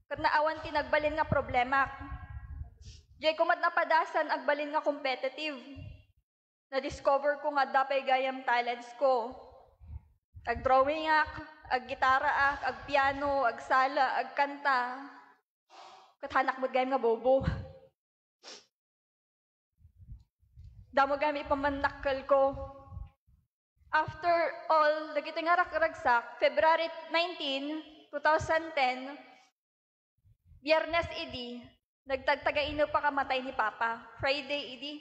Kat naawan tinagbalin nga problema. Jay kumat napadasan agbalin nga competitive. Na-discover ko nga dapay gayam talents ko. Ag-drawing ak, ag-gitara ak, ag-piano, ag-sala, ag-kanta. Kat hanak mo gayam nga bobo. Damo gayam ipamanakal ko. After all, dagiti nga ragsak, February 19, 2010, Biyernes idi, nagtagtagaino pa kamatay ni Papa. Friday idi.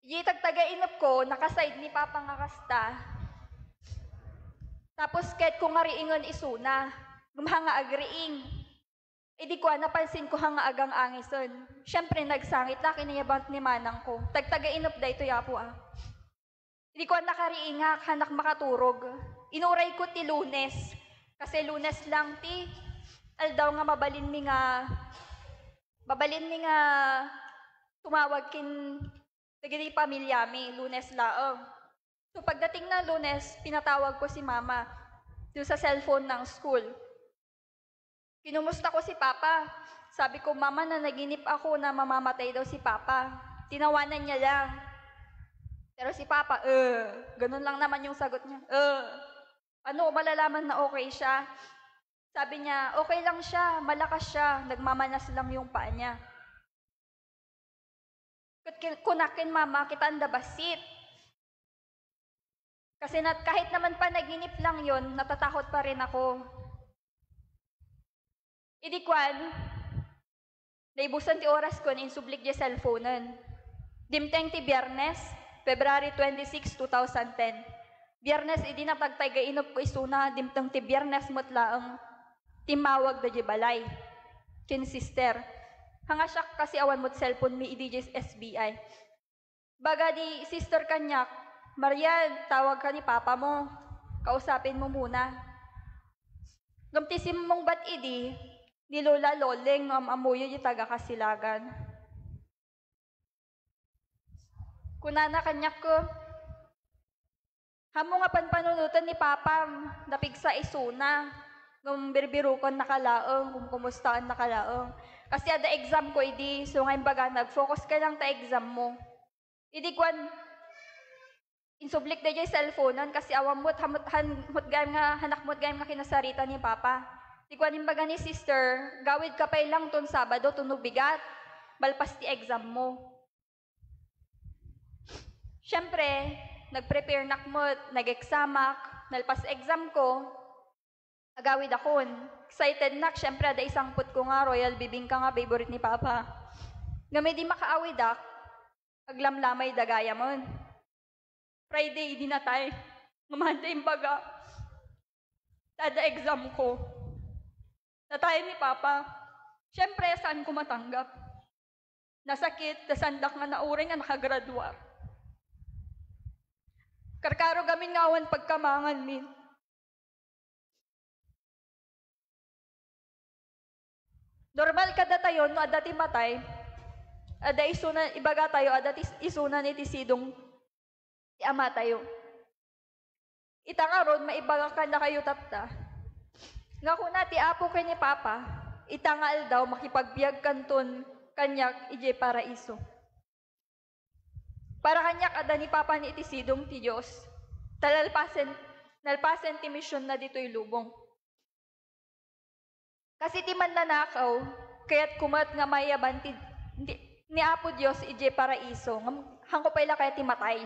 Iyi tagtagainop ko, nakaside ni Papa nga kasta. Tapos ket ko nga riingon isuna, gumhanga agriing. Idi ko napansin ko hanga agang angison. Siyempre nagsangit la kinayabant ni manang ko. Tagtagainop da ito yapo ah. Idi ko nakariingak, hanak makaturog. Inuray ko ti Lunes. Kasi Lunes lang ti aldaw nga mabalin mi nga tumawag kin dagiti pamilya mi, Lunes laong. So pagdating na Lunes, pinatawag ko si Mama doon sa cellphone ng school. Kinumusta ko si Papa. Sabi ko, Mama, nanaginip ako na mamamatay daw si Papa. Tinawanan niya lang. Pero si Papa, ganun lang naman yung sagot niya. Ano, malalaman na okay siya? Sabi niya, okay lang siya, malakas siya, nagmamanas lang yung paa niya. Kunakin, Mama, kita ang dabasit. Kasi kahit naman panaginip lang yon, natatakot pa rin ako. Idikwan, naibusan ti oras ko na insublik di cellphone-an. Dimteng ti Biyernes, February 26, 2010. Biyernes, idi na pagtay inop ko isuna, dimteng ti Biyernes mutlaang timawag da di balay. Kin sister. Hanga siya kasi awan mo't cellphone mi idi di SBI. Baga di sister kanyak, Marian, tawag ka ni Papa mo. Kausapin mo muna. Gamtisim mong bat idi, ni Lola Loleng, amuyo di taga Kasilagan. Kunana kanyak ko, hamo nga panpanunutan ni Papa, napigsa isuna, ng birbirukon nakalaong, kung kumustaan nakalaong. Kasi ada exam ko idi, so ngayon baga, nag-focus ka lang ta exam mo. Idi kwan, insublik na dyan cellphone kasi awam mo't gayam nga, hanak mo't gayam nga kinasarita ni Papa. Di kwan imbaga ni sister, gawid ka pa lang ton Sabado, tunog bigat, malpas ti exam mo. Siyempre, nag-prepare nakmot, nag-examak, nalpas exam ko, agawid akon. Excited nak, siyempre, ada isang put ko nga, royal bibingka nga, favorite ni Papa. Gamay di makaawid ak, aglamlamay dagaya mon. Friday, di na tayo. Mamantay imbaga. Tada exam ko. Natay ni Papa. Siyempre, saan ko matanggap? Nasakit, nasandak nga nauring nga nakagraduar. Karkaro gamin ngawan pagkamangan min. Normal kada tayo, no adati matay, ada isuna, ibaga tayo, adati isuna ni tisidong ama tayo. Itangaron, maibaga ka na kayo tapta. Nga kung nati apo kay ni Papa, itangal daw makipagbiag kanton kanyak ije paraiso. Para kanyak ada ni Papa ni itisidong ti Diyos, nalpasen ti misyon na dito'y lubong. Kasi ti man nanakaw, kaya't kumat nga mayaban ni Apo Diyos ije paraiso, hangko pa ila kaya ti matay.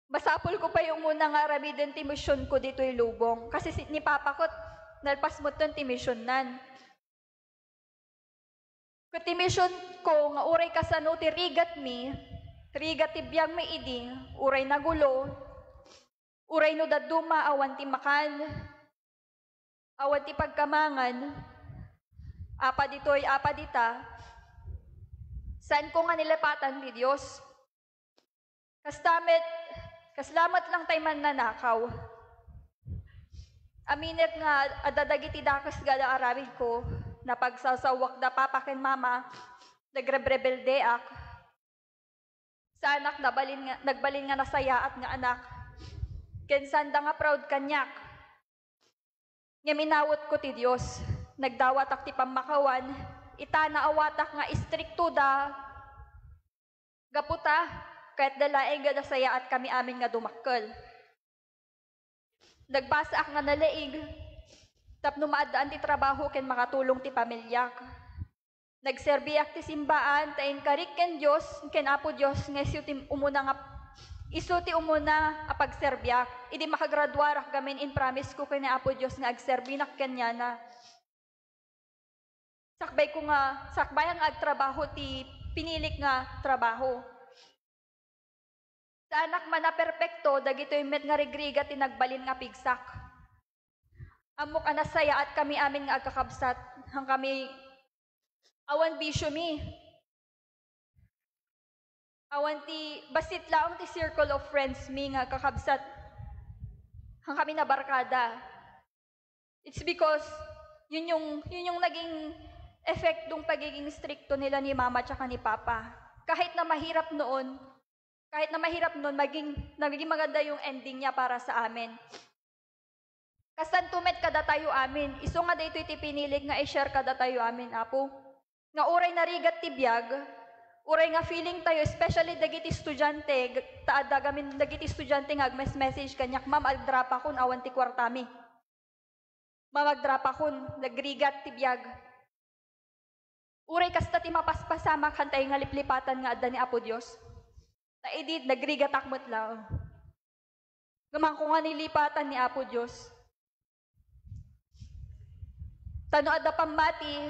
Basapol ko pa yung muna nga ramiden ti misyon ko dito'y lubong, kasi ni Papa ko, nalpas mo ton ti misyon nan. Kung ti misyon ko, nga uray kasano ti rigat ti biyag mi idi, uray nagulo, uray no daduma awan ti makan, awan ti pagkamangan, apa dito'y apa dita, saan ko nga nilapatan ni Diyos? Kaslamat lang tayo man nanakaw. Aminet nga, adadagiti dakas gala arawid ko, na pagsasawak da Papa ken Mama, nagrebrebelde ak. Sa anak, nagbalin nga nasayaat nga anak. Ken sanda nga proud kanyak. Nga minawot ko ti Diyos, nagdawatak ti pamakawan, itana awatak nga istrikto da, gaputa, kahit dalaeng nga nasaya at kami amin nga dumakkel. Nagbasa ak nga nalaig, tapno maadaan ti trabaho ken makatulong ti pamilyak. Nagserbiak ti simbaan, tain karik ken Diyos, ken Apo Diyos, nga isu ti umuna apagserbiak. Idi makagraduarak gamin in promise ko ken Apo Diyos nga agserbinak kanya na. Sakbay ang agtrabaho ti pinilik nga trabaho. Sa anak man na perpekto, dagito'y met nga rigriga tinagbalin nga pigsak. Amok anasaya at kami amin nga agkakabsat, hang kami awan bisyo mi. Awan ti, basit laong ti circle of friends mi nga kakabsat, hang kami na barkada. It's because, yun yung naging effect ng pagiging stricto nila ni Mama tsaka ni Papa. Kahit na mahirap noon, naging maganda yung ending niya para sa amin. Kasan tumet kada tayo amin. Iso nga dayto iti pinilig nga i-share kada tayo amin, Apo. Nga uray narigat ti biyag, uray nga feeling tayo, especially dagiti estudyante, taada gamin dagiti estudyante nga message kanyak, ma'am, agdrap akon awan ti kwartami. Ma'am, agdrap akon, nagrigat ti biyag. Uray kasta ti mapaspasama kantay nga liplipatan nga adda ni Apo Dios. Taidid, nagrigat akmat lao. Gamang ko nga nilipatan ni Apo Dios. Tano adda pamati,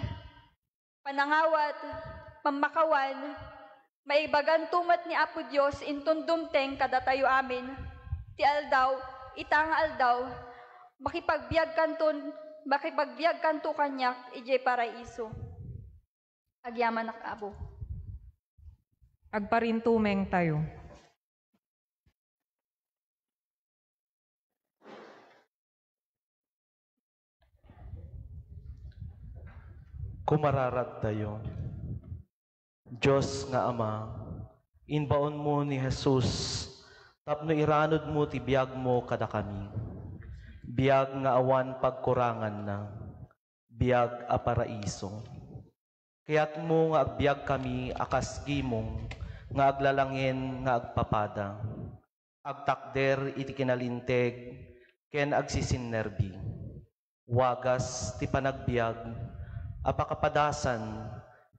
panangawat, pamakawan, maibagan tumat ni Apo Dios inton dumteng kada tayo amin. Ti aldaw, itang aldaw, makipagbiag kanto kanyak, ije paraiso. Agyaman nak Apo.
Agparintumeng tayo.
Kumararag tayo. Diyos nga Ama, inbaon mo ni Jesus, tapno iranod mo ti biyag mo kada kami. Biyag nga awan pagkurangan na, biyag a paraiso. Kaya't mo nga agbyag kami akas gimong, nga aglalangin nga agpapada. Agtakder iti kinalinteg, ken agsisinnerbi. Wagas ti panagbiag, apakapadasan,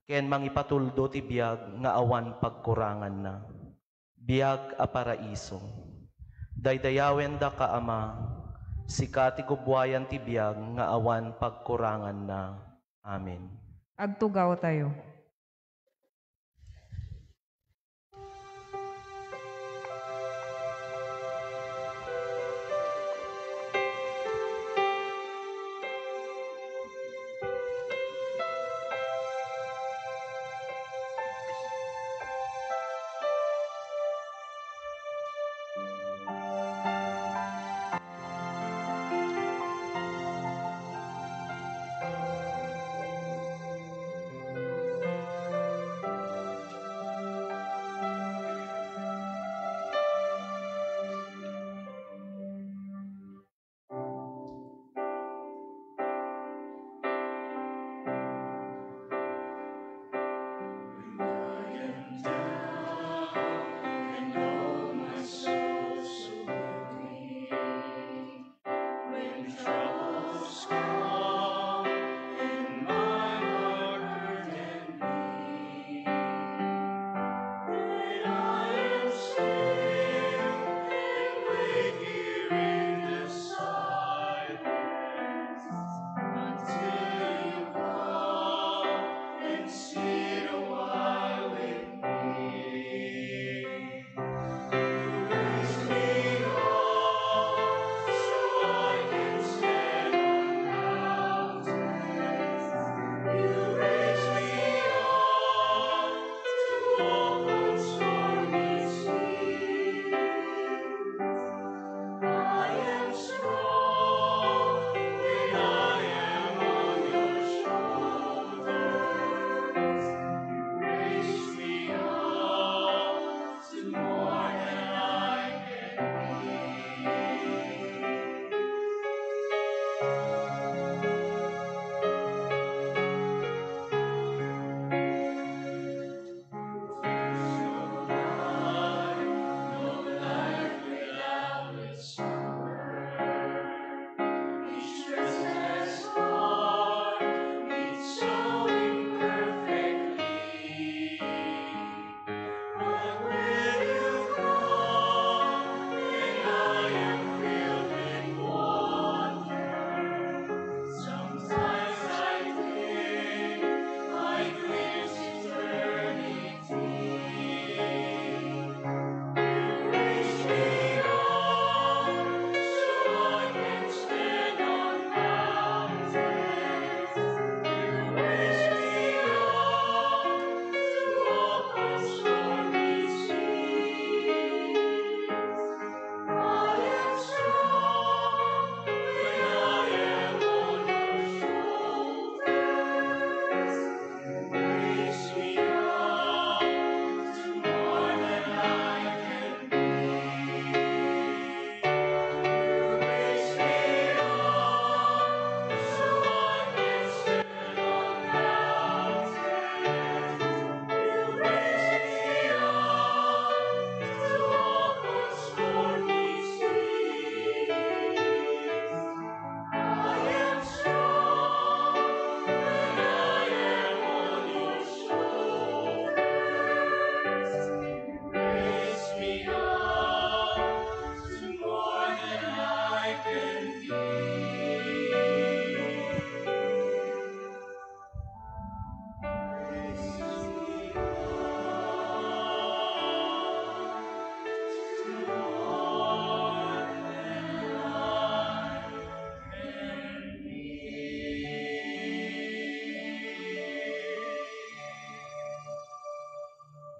ken mangipatuldo ti biyag nga awan pagkurangan na. Biyag a paraiso. Daydayawen da ka Ama, sika ti gubwayan ti biyag nga awan pagkurangan na. Amen.
Agtugaw tayo.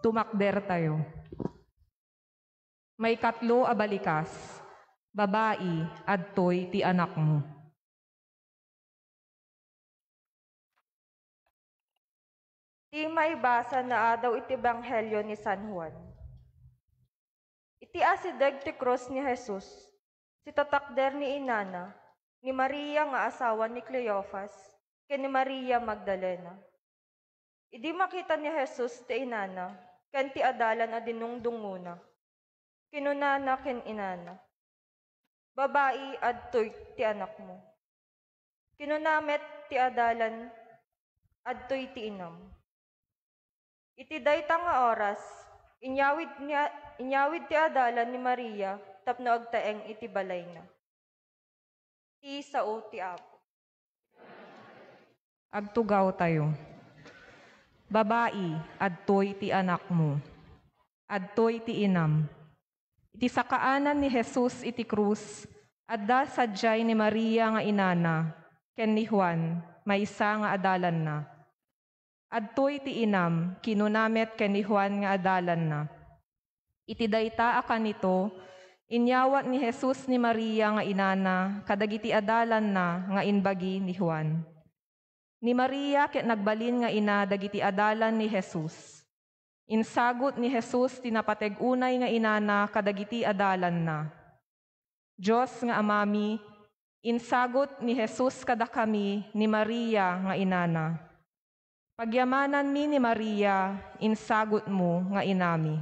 Tumakder tayo. May katlo a balikas, babae adtoy ti anak mo.
Ti maibasa na adaw iti Ebanghelyo ni San Juan. Iti asideg ti krus ni Jesus, si tatakder ni inana, ni Maria nga asawa ni Cleophas, ken ni Maria Magdalena. Idi makita ni Jesus ti inana, ken ti adalan a dinungdunguna. Kinunana ken inana, babae adtoy ti anak mo. Kinunamet ti adalan adtoy ti inam. Iti dayta nga oras, inyawid ti adalan ni Maria tapno agtaeng iti balay na. Ti sao ti Apo.
Agtugaw tayo. Babae adtoy ti anak mo. Adtoy ti inam. Iti sakaanan ni Jesus iti krus, adda sadyay ni Maria nga inana, ken ni Juan, maysa nga adalan na. Adtoy ti inam, kinunamet ken ni Juan nga adalan na. Iti dayta a kanito, inyawat ni Jesus ni Maria nga inana, kadagiti adalan na nga inbagi ni Juan. Ni Maria ket nagbalin nga ina dagiti adalan ni Jesus. Insagot ni Jesus tinapateg unay nga inana kadagiti adalan na. Diyos nga amami, insagot ni Jesus kada kami ni Maria nga inana. Pagyamanan mi ni Maria, insagot mo nga inami.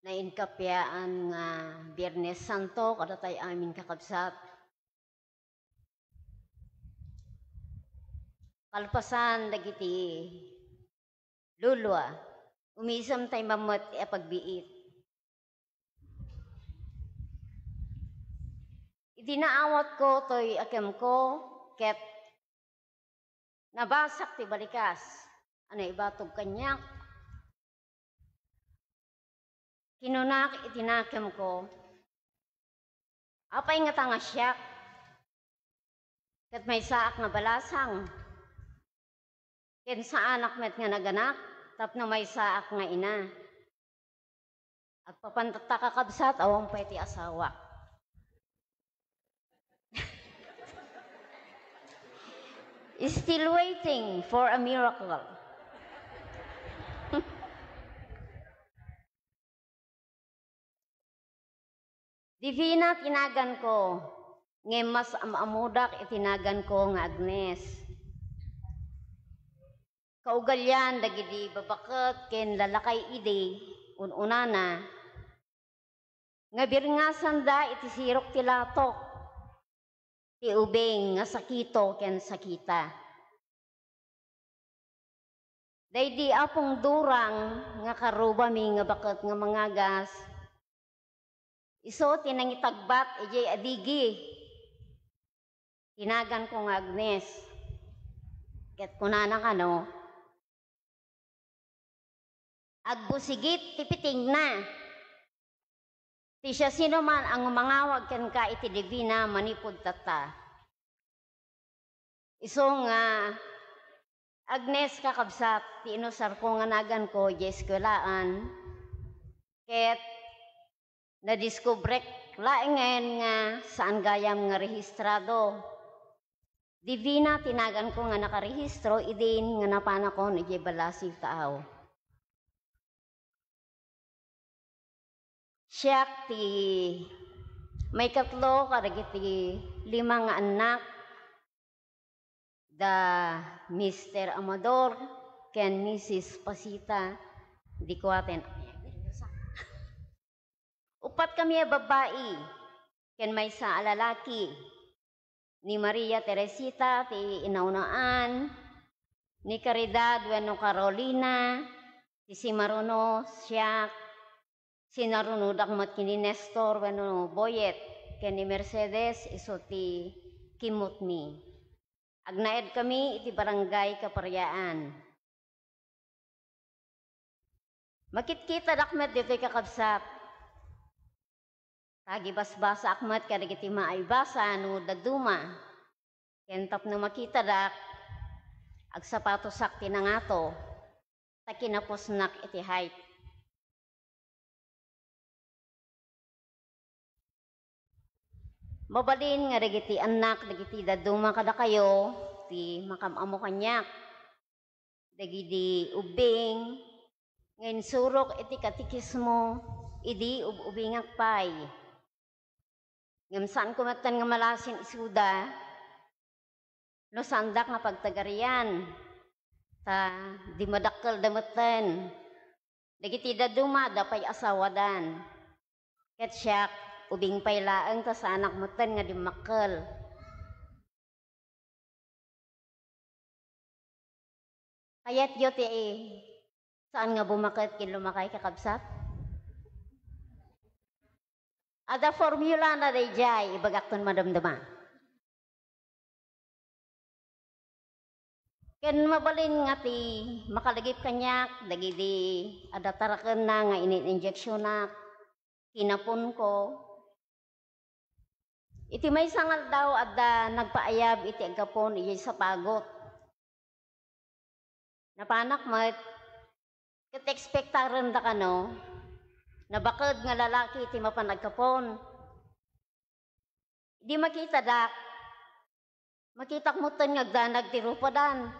Nainkapyaan nga Biyernes Santo kada tay amin kakabsat. Kalpasan dagiti lulwa, umisam tay mamot e pagbiit. Itinaawat ko toy akem ko ket nabasak ti balikas. Ano ibatog kanyak? Kinunak itinakem ko. Apay nga tanga siyak. Ket may saak nga balasang. Ken sa anak met nga naganak, tapno may saak nga ina. Agpapantata kakabsat, awang pwede asawa. Still waiting for a miracle. Divina tinagan ko, ngemas amamudak itinagan ko nga Agnes. Kaugalyan dagidi babaket ken lalakay ide ununana. Nga birngasan da iti sirok ti latok. Ti ubeng nga sakito ken sakita. Daydi apong durang nga karuba mi nga baket nga mangagas. Iso tinangitagbat ejay adigi. Tinagan ko nga Agnes. Ket kunana kano. Agbusigit tipiting na. Ti siya sino man ang mangawag ken ka iti divina manipod tata. Iso nga Agnes kakabsat ti inusar ko nga nagan ko jeskulaan. Ket nadiskubrek laengen nga saan gayam nga rehistrado. Divina tinagan ko nga nakarehistro idin nga napanakon iti balasiw taaw. Siyak ti may katlo kadagiti 5 nga anak. Da Mr. Amador ken Mrs. Pasita di kuaten. Upat kami babae, ken may sa lalaki, ni Maria Teresita, ti inaunaan, ni Caridad, wenno Carolina, ti si Maruno, siyak, si Naruno dakmat kini Nestor, wenno Boyet, ken ni Mercedes, iso ti Kimutmi. Agnaed kami iti barangay Kaparyaan. Makitkita dakmet dito'y kakabsat. Tagi basbasa akmat kadagiti maaybasa no daduma. Kentap na makita dak, agsapato sakti na nga to, takinapos iti height. Mabalin nga dagiti anak, dagiti daduma kada kayo, ti makamamo kanyak, dagiti ubing, ngayon surok iti katikismo, idi ubingak pay. Ngam saan kumatan nga malasin isuda, no sandak nga pagtagarian, ta di madakkel dameten, dagiti daduma dapay asawadan, ket siyak, ubing pay laeng ta sa anak meten nga di makkel. Kayat yo ti saan nga bumaket kin lumakay kakabsat? Ada formula na dayjay ibagakton madamdama. Ken mabalin nga ti makalagip kanyak dagiti ada taraken na nga ini-injection na kinapon ko. Iti may sangal daw ada nagpaayab iti agapon iyay sa pagot. Napanak mat ket ekspektaren da kano nabaked nga lalaki iti mapanagkapon. Di makita dak. Makitak mo ten nga agdanag ti rupadan.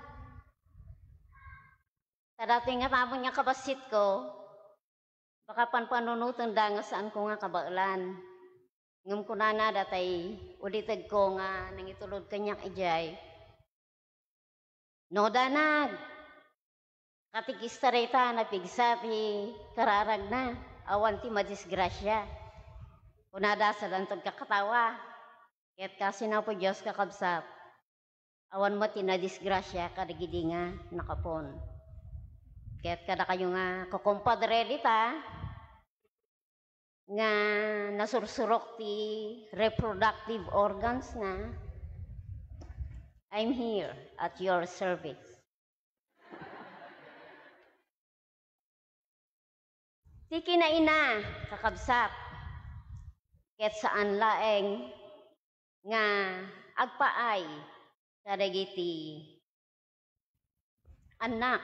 Kadati nga tamang nga kabasit ko, baka panpanunutan da nga saan ko nga kabailan. Ngam ko na datay ulited ko nga nangitulod kanyak ijay. No danag, katikistareta na pigsa ti kararag na, awan ti madisgrasya. Kunada sa lantog kakatawa, ket kasi na po Diyos kakabsat, awan mo ti nadisgrasya kadagidi nga nakapon. Ket kada kayo nga kukumpadre dita, nga nasursurok ti reproductive organs na, I'm here at your service. Ti kinaina kakabsat, ket saan laeng nga agpaay kadagiti anak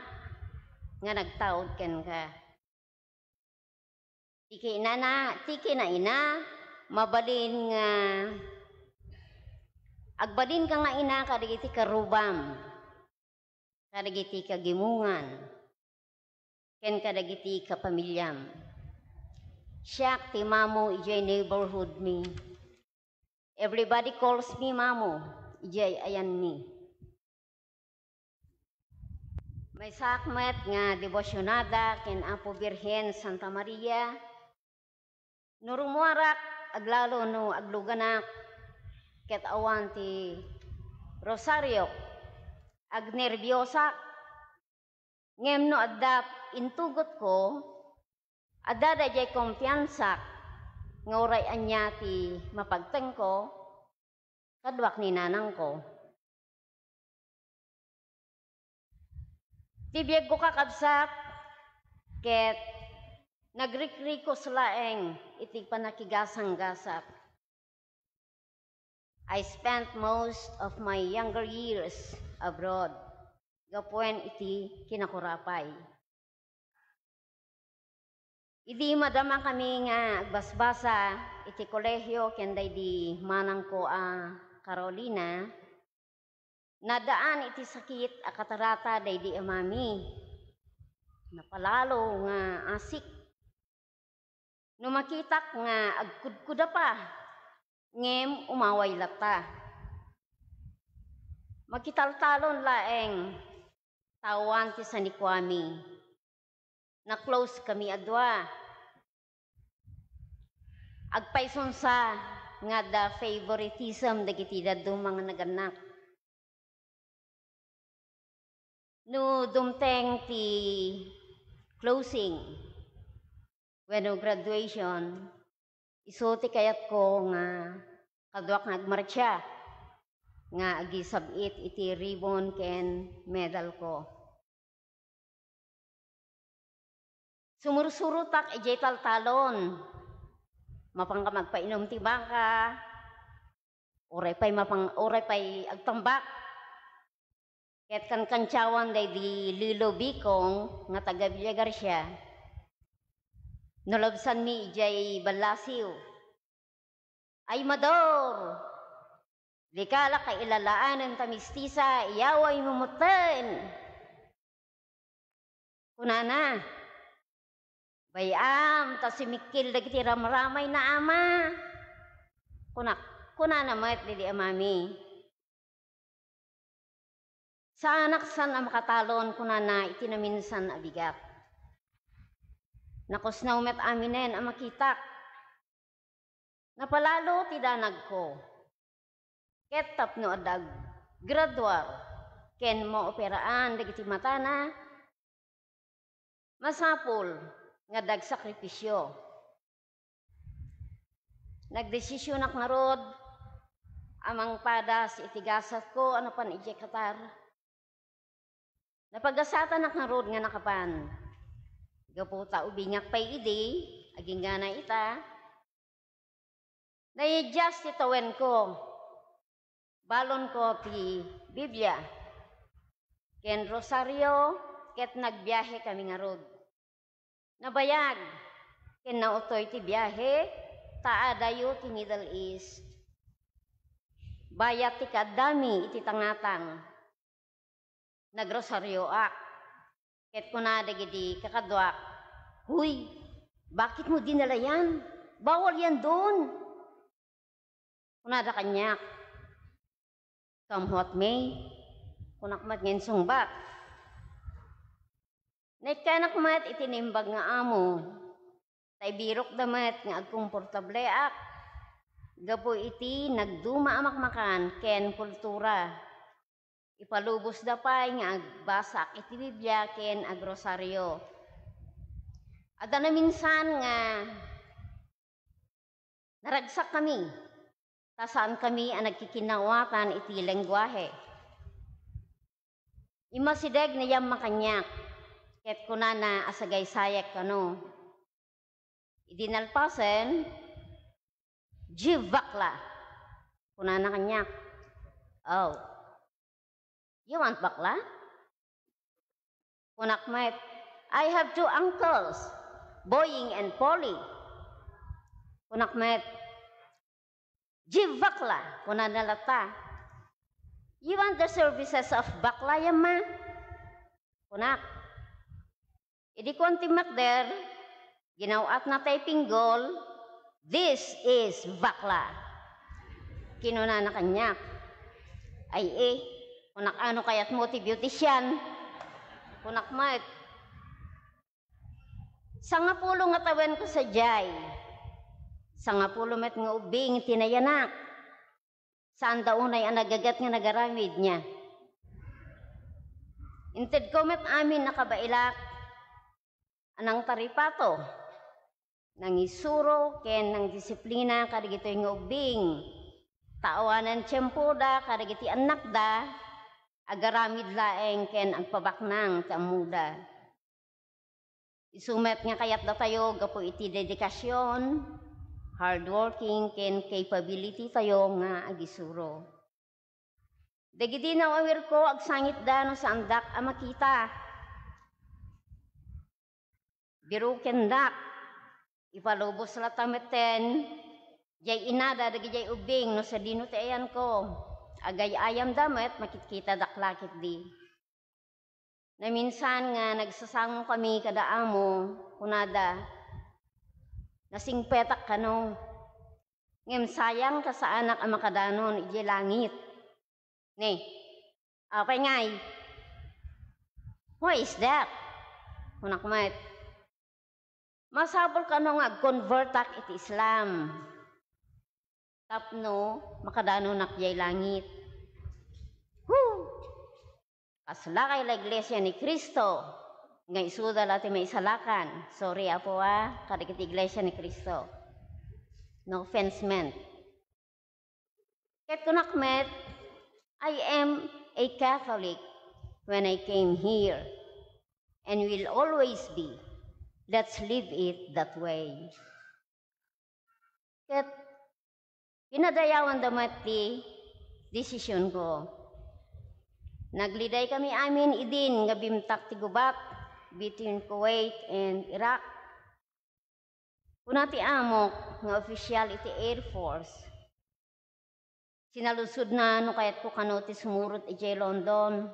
nga nagtaod ken ka. Ti kinaina mabalin nga agbalin ka nga ina kadagiti karubam, kadagiti kagimungan, ken kadagiti kapamilyam. Siyak ti mamo ijay neighborhood mi. Everybody calls me mamo, ijay ayan ni. May sakmet nga devosyonada ken Apo Birhen Santa Maria. Nurumuarak aglalo no agluganak ket awan ti Rosario agnerbiosa. Ngem no adda intugot ko, adda dayjay kumpiyansa nga uray anya ti mapagteng ko, kadwak ni nanang ko. Tibiyag ko kakabsat, ket nagrikrikos laeng iti panakigasang-gasat. I spent most of my younger years abroad, gapuen iti kinakurapay. Idi madama kami nga agbasbasa iti kolehyo kenday di manang ko Carolina, nadaan iti sakit a katarata day di amami. Napalalo nga asik. No makitak nga agkudkuda pa, ngem umaway lata. Makitaltalon laeng tawan ti sanikwami. Na close kami adwa. Agpaisonsa nga da favoritism dagiti daddo mga naganak. No dumteng ti closing, when graduation, iso ti kayat ko nga kadwak nga agmarcha. nga agisabit iti ribbon ken medal ko. Sumursurutak ijay taltalon. Mapangka magpainom ti baka. Oray pay agtambak. Ket kan kancyawan day di Lilo Bicong nga taga Villa Garcia. Nalabsan mi ijay balasiw. Ay mador! Likala kay ilalaanan tamistisa, iyaway mumutan. Kunana, bayam, ta simikil dagiti ramramay na ama. Kunana mat didi amami. Sa anak san ang makatalon kunana itinaminsan abigat. Nakosnaw met aminen ang makitak. Napalalo tidanag ko. Ket tapno adag graduar ken mo operaan dagiti matana. Masapul nga dag sakripisyo. Nagdesisyonak nga rod amang padas itigasat ko ano pan ije katar. Napagasatan nga rod nga nakapan. Gaputa ubingak pay idi aging gana ita. Na-adjust itawen ko. Balon ko ti Biblia. Ken Rosario ket nagbiyahe kami nga rod. Nabayag ken nautoy ti biyahe taadayo ti Middle East. Bayat ti kadami iti tangatang. Nagrosaryo ak. Ket kuna dagiti kakadwak. Huy, bakit mo dinala yan? Bawal yan doon. Kuna da kanyak. Kamhot may. Kunakmat ngayon sungbat. Naikanak mat itinimbag nga amo. Tay birok damat nga agkomportable ak. Gapo iti nagduma amakmakan ken kultura. Ipalubos da pay nga agbasak iti Biblia ken agrosaryo. Ada na minsan nga naragsak kami. Tasaan kami ang nagkikinawatan iti lengguwahe. Imasideg na yam makanyak. Ket kunana asagay sayak kano. Idinalpasen, jivakla. Kunana kanyak. Oh. You want bakla? Kunakmet, I have 2 uncles, Boying and Polly. Kunakmet, jivakla. Kunana lata. You want the services of bakla yama? Kunak. Idi konti makder, ginawat na tay pinggol, this is bakla. Kinuna na kanyak. Ay kunak ano kayat mo ti beautician. Kunak mat. Sangapulo nga tawen ko sa jay. Sangapulo met nga ubing tinayanak. Saan daunay ang nagagat nga nagaramid niya. Inted ko met amin nakabailak. Anang taripato. Nang isuro ken nang disiplina kadigito nga ubing. Taawanan tiyempoda kadigiti anak da. Agaramid laeng ken agpabaknang tamuda. Isumet nga kayat da tayo gapo iti dedikasyon, hardworking ken capability tayo nga agisuro. Dagiti na awir ko agsangit da no sa andak a makita. Biru ken dak ipalubos la tameten jay inada dagi jay ubing no sa dino ti ayan ko. Agay ayam damet makikita daklakit di. Na minsan nga nagsasango kami kada amo kunada nasingpetak kano. Ngem sayang ka sa anak ang makadanon ije langit. Ne. Apay ngay. What is that? Kunakmat. Masabol ka no nga convertak iti Islam. Tapno makadanon nakjay langit. Kaslakay la iglesia ni Cristo. Nga isuda lati may isalakan. Sorry apo kadikit iglesia ni Cristo. No offense meant. Ket kunakmet, I am a Catholic when I came here and will always be. Let's live it that way. Ket pinadayawan damat ti desisyon ko. Nagliday kami amin idin nga bimtak ti gubat between Kuwait and Iraq. Kuna ti amok nga opisyal iti Air Force. Sinalusod na no kayat ko kano ti sumurot iti London.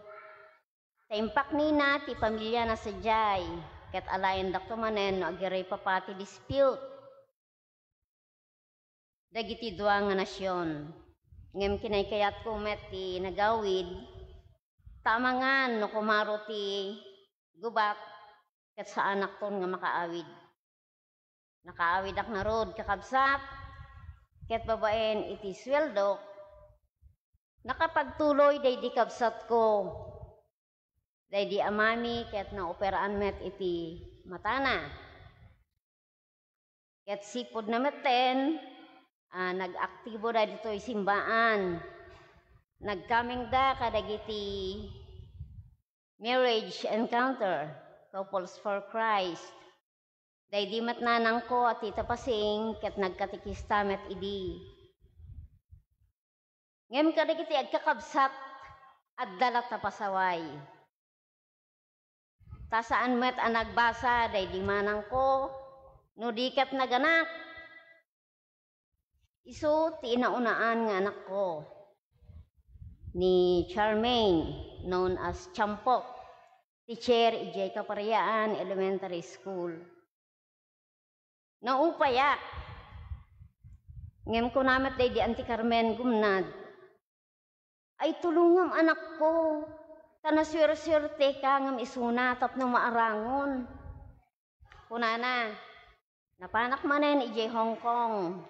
Sa impak nina ti pamilya na sadyay ket alayan dakto manen no agiray papati dispute. Dagiti dua nga nasyon. Ngem kinaykayat ko met ti nagawid. Tamangan no kumaro ti gubat ket sa anak ton nga makaawid. Nakaawid ak narod kakabsat ket babaen iti sweldo. Nakapagtuloy day di kabsat ko. Day di amami ket na operaan met iti matana. Ket sipod na meten nag-aktibo da dito'y simbaan. Nagkaming da kadagiti marriage encounter, Couples for Christ. Day di matnanang ko at itapasing ket nagkatikista met idi. Ngem kadagiti agkakabsat at dalat na pasaway. Tasaan met ang nagbasa day di manang ko no dikat naganak. Isu ti inaunaan nga anak ko ni Charmaine known as Champok, teacher ijay Kaparayaan Elementary School. Naupayak. Ngem ko namet day di Auntie Carmen gumnad. Ay tulungam anak ko. Tanaswerte ka ngam isuna tapno maarangon. Kunana, napanak manen ijay Hong Kong.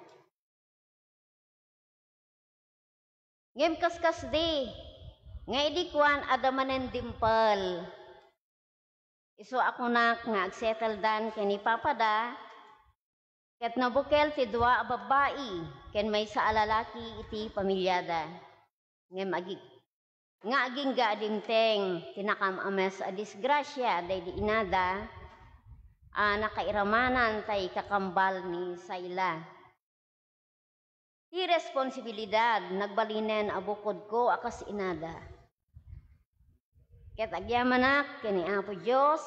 Ngem kaskas di. Nga idikwan adamanen Dimple. Isu ako nak nga agsettle dan kani papada. Ket nabukel ti dua a babae ken may sa alalaki iti pamilyada. Ngem aging gaadimteng tinakam ames a disgrasya day di inada nakairamanan tay kakambal ni Sayla. Ti responsibilidad nagbalinen abukod ko akas inada. Ket agyamanak kini Apo Dios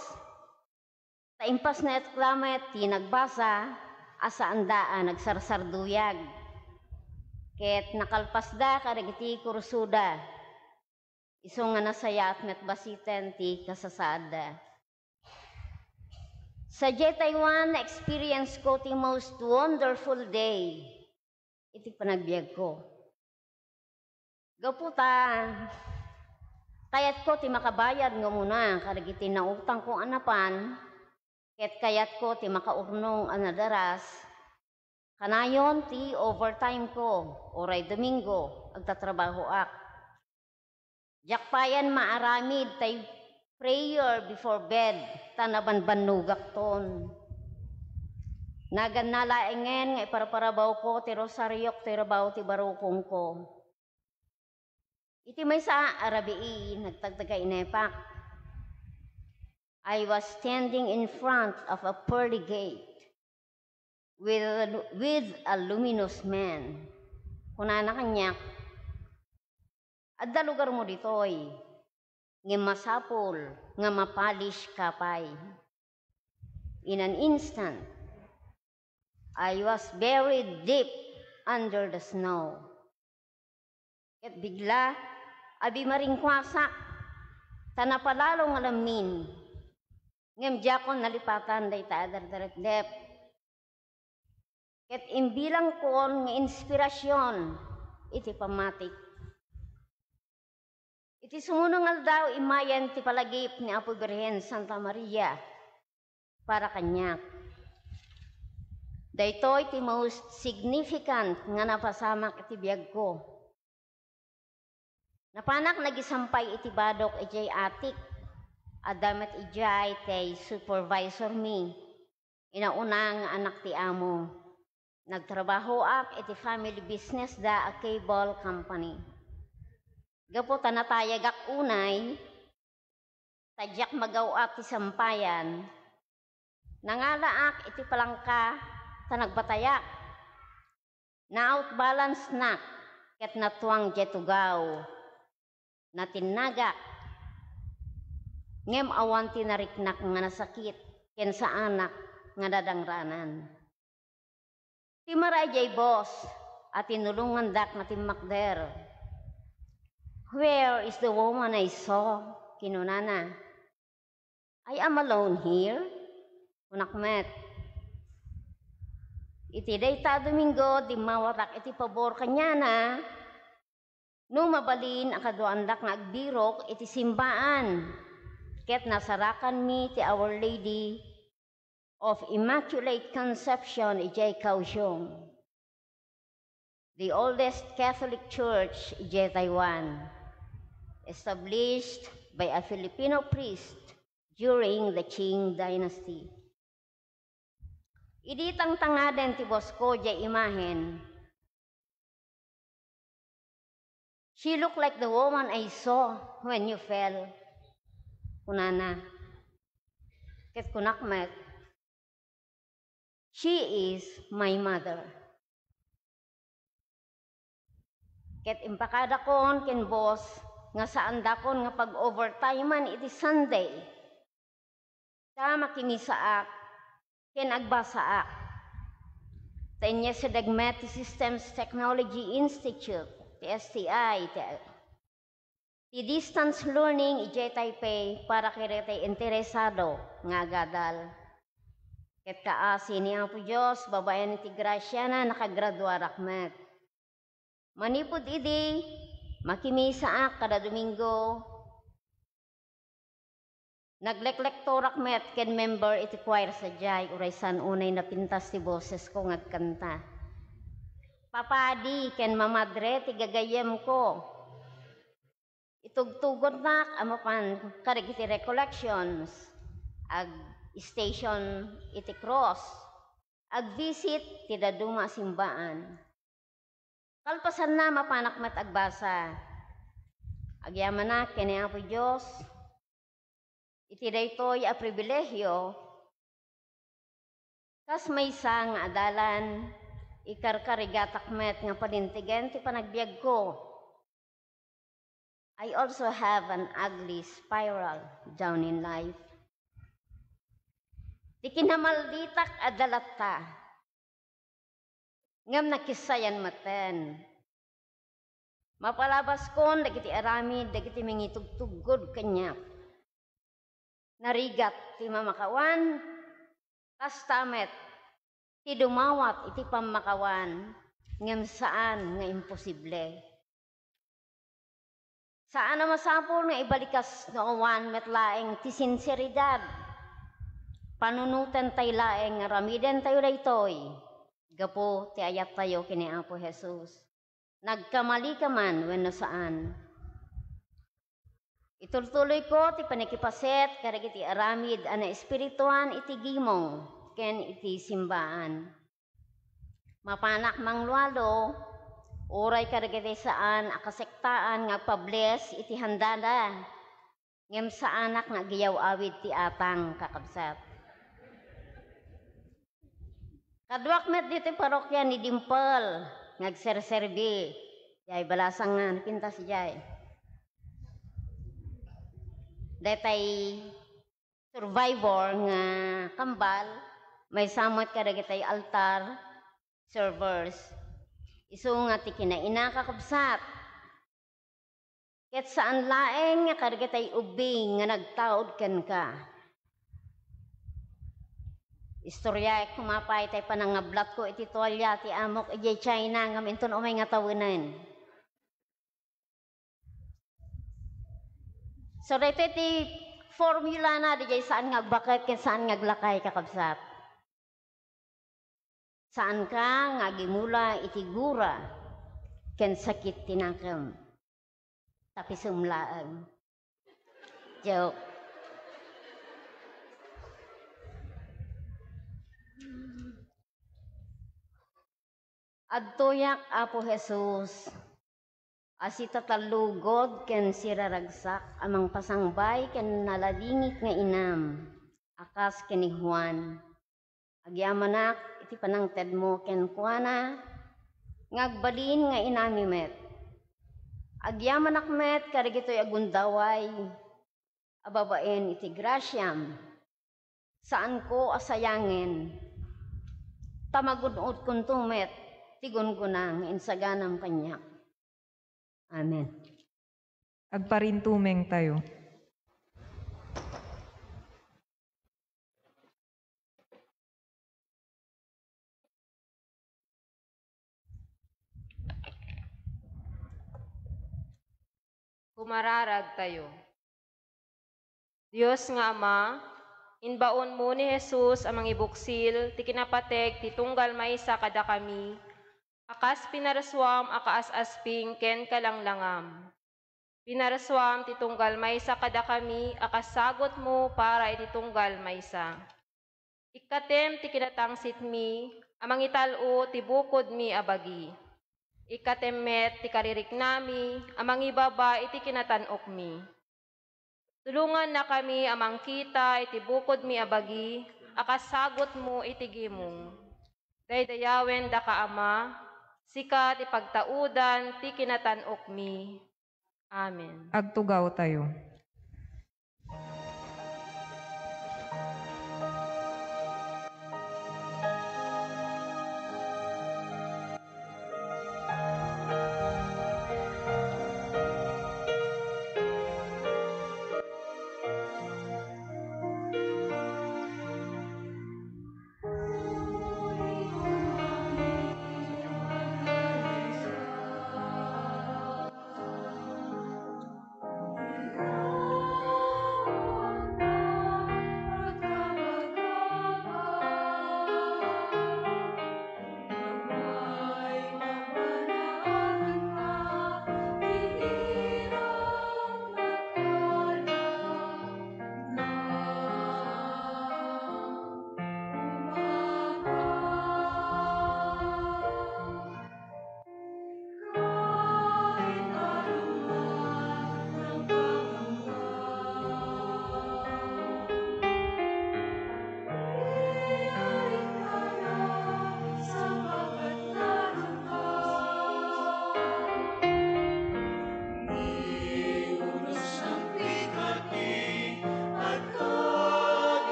taimpas na etklamet ti nagbasa asa andaan nagsarsarduyag. Ket nakalpas da kadagiti kursuda. Isu nga nasaya at met basiten ti kasasada. Sa Taiwan na experience ko ti most wonderful day. Iti panagbiag ko. Gaputa, kayat ko ti makabayad nga muna kadagiti nautang kong anapan. Ket kayat ko ti makaurnong anadaras. Kanayon ti overtime ko, oray Domingo, agtatrabaho ak. Jakpayan maaramid tay prayer before bed, tanaban-banugak ton. Nagan nalaengen nga iparaparabaw ko ti rosaryok ti rabaw ti barukong ko. Iti may sa arabii, nagtagtaga inepak. I was standing in front of a pearly gate with a luminous man. Kunana kanyak, adda lugar mo ditoy, nga masapol, nga mapalish kapay. In an instant, I was buried deep under the snow. At bigla, abi maringkwasak, tanapalalong alamin, ngem jakon nalipatan day taadar-daratlep. Ket imbilang kon nga inspirasyon iti pamatik. Iti sumunong aldaw imayan ti palagip ni Apo Birhen Santa Maria para kanyak. Daytoy ti most significant nga napasamak iti biag ko. Napanak nagisampay iti badok ijay atik. Adamat ijay tay supervisor mi. Inauna nga anak ti amo. Nagtrabaho ak iti family business da a cable company. Gapo tanatayagak unay, tadyak magawat ti sampayan, nangalaak iti palangka tanagbataya, na outbalance na, ket natuang jetugaw, na tinagak, ngem awan tinariknak nga nasakit, ken sa anak nga dadangranan. Ti maray jay boss, at tinulungan dak na timakder. Where is the woman I saw? Kinunana. I am alone here. Unakmet. Iti dayta Domingo, di mawatak iti pabor kanya na, no mabalin ang kaduandak nga agbirok iti simbaan, ket nasarakan mi ti Our Lady of Immaculate Conception ijay Kaohsiung, the oldest Catholic Church ijay Taiwan, established by a Filipino priest during the Qing Dynasty. Iditang tangaden ti Bosco jay imahen. She looked like the woman I saw when you fell. Kunana. Ket kunakmet. She is my mother. Ket impakada kon ken boss nga saan dakon nga pag-overtimean iti Sunday. Ta makinisaak ken agbasaak. Tanya sa Dagmati Systems Technology Institute, ti STI, ti distance learning ijay Taipei para kiretay interesado nga gadal. Ket kaasi ni Apo Diyos, babayan ti Gracia na nakagradua rakmet. Manipod idi, makimisaak kada Domingo, nagleklektorak met ken member iti choir sa jay, uraysan unay napintas ti boses ko ngagkanta. Papadi ken mamadre ti gagayem ko. Itugtugon nak amapan karig iti recollections, ag station iti cross, ag visit ti daduma simbaan. Kalpasan na mapanak met agbasa. Agyaman na ken ni Apo Diyos, iti daytoy a pribilehyo, kas may sang adalan, ikarkarigatakmet nga panintigen ti panagbiag ko. I also have an ugly spiral down in life. Ti kinamalditak adalata, ngam nakisayan maten. Mapalabas kon, dagiti aramid, dagiti mingitugtugod kanyak. Narigat ti mamakawan, kastamet, ti dumawat iti pamakawan, ngem saan nga imposible. Saan na masapol nga ibalikas noowan met laeng ti sinseridad, panunutan tay laeng nga ramiden tayo daytoy, gapo ti ayat tayo kini Apo Jesus. Nagkamali ka man wenno saan. Itultuloy ko ti panikipaset karag iti aramid ana espirituan iti gimong ken iti simbaan. Mapanak manglualo, uray karag iti saan akasektaan nga pables iti handada, ngem sa anak nga giyaw awid ti atang kakabsat. Kaduak met dito parokya ni Dimple, ngagserserbi, jay balasang nga napintas jay. Datay survivor nga kambal, may samot kadagitay altar servers. Isu nga ti kinaina kakabsat. Ket saan laeng nga kadagitay ubing nga nagtaod ken ka. Istorya kumapay tay panangablat ko iti tuwalya ti amok ijay China nga minton umay nga tawenan. So dito iti formula na di saan nga agbaket ken saan nga aglakay kakabsat. Saan ka nga gimula iti gura ken sakit tinakam. Tapi sumlaan. Joke. Adtoyak Apo Jesus, Asita talugod ken siraragsak amang pasangbay ken naladingit nga inam. Akas ken ni Juan. Agyamanak iti panangted mo ken kuana ngagbalin nga inami met. Agyamanak met karigitoy agundaway ababaen iti grasyam. Saan ko asayangin? Tamagunod kuntung met tigun gunang insaganam kanyak. Amen.
Agparintumeng tayo.
Kumararag tayo. Diyos nga Ama, inbaon mo ni Jesus amang ibuksil, ti kinapateg, ti tunggal maysa kada kami, akas pinaraswam akaas-asping ken kalanglangam. Pinaraswam ti tunggal maysa kada kami, akas sagot mo para iti tunggal maysa. Ikatem ti kinatangsit mi, amang italo ti bukod mi abagi. Ikatemet ti karirik nami, amang ibaba iti kinatanok mi. Tulungan na kami amang kita iti bukod mi abagi, akas sagot mo iti gimong. Daydayawen da ka Ama, sikat ipagtaudan ti kinatanok mi. Amen.
Agtugaw tayo.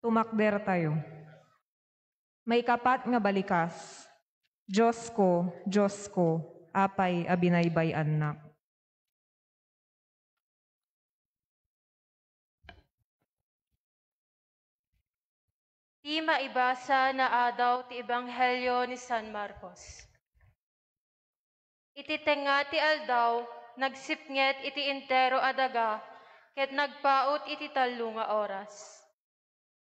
Tumakder tayo. May kapat nga balikas. Diyos ko, apay abinaybay anak.
Ti maibasa na adaw ti Ebanghelyo ni San Marcos. Iti tenga ti aldaw, nagsipnget iti entero adaga, ket nagpaot iti 3 nga oras.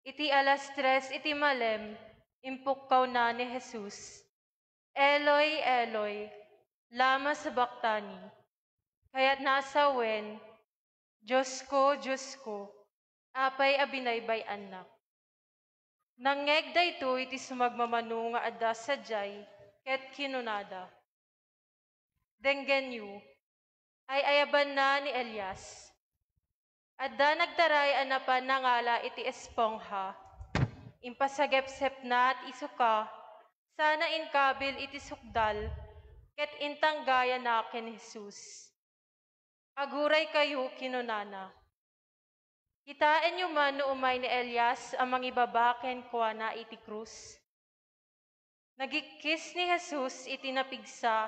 Iti alas 3 iti malem, impukkaw na ni Jesus. Eloi, Eloi, lama sabachthani. Kaya't nasa wen, Diyos ko, apay abinaybay anak. Nangeg dayto iti sumagmamano nga adda sadyay, ket kinunada. Denggenyo, ay ayaban na ni Elias. Adda nagtaray anapan nangala iti espongha. Impasagepsep na at isuka, sana inkabil iti sukdal, ket intanggaya na ken Jesus. Aguray kayo kinunana. Kitain nyo man no umay ni Elias ang mangibabaken kuha na iti krus. Nagikis ni Jesus iti napigsa,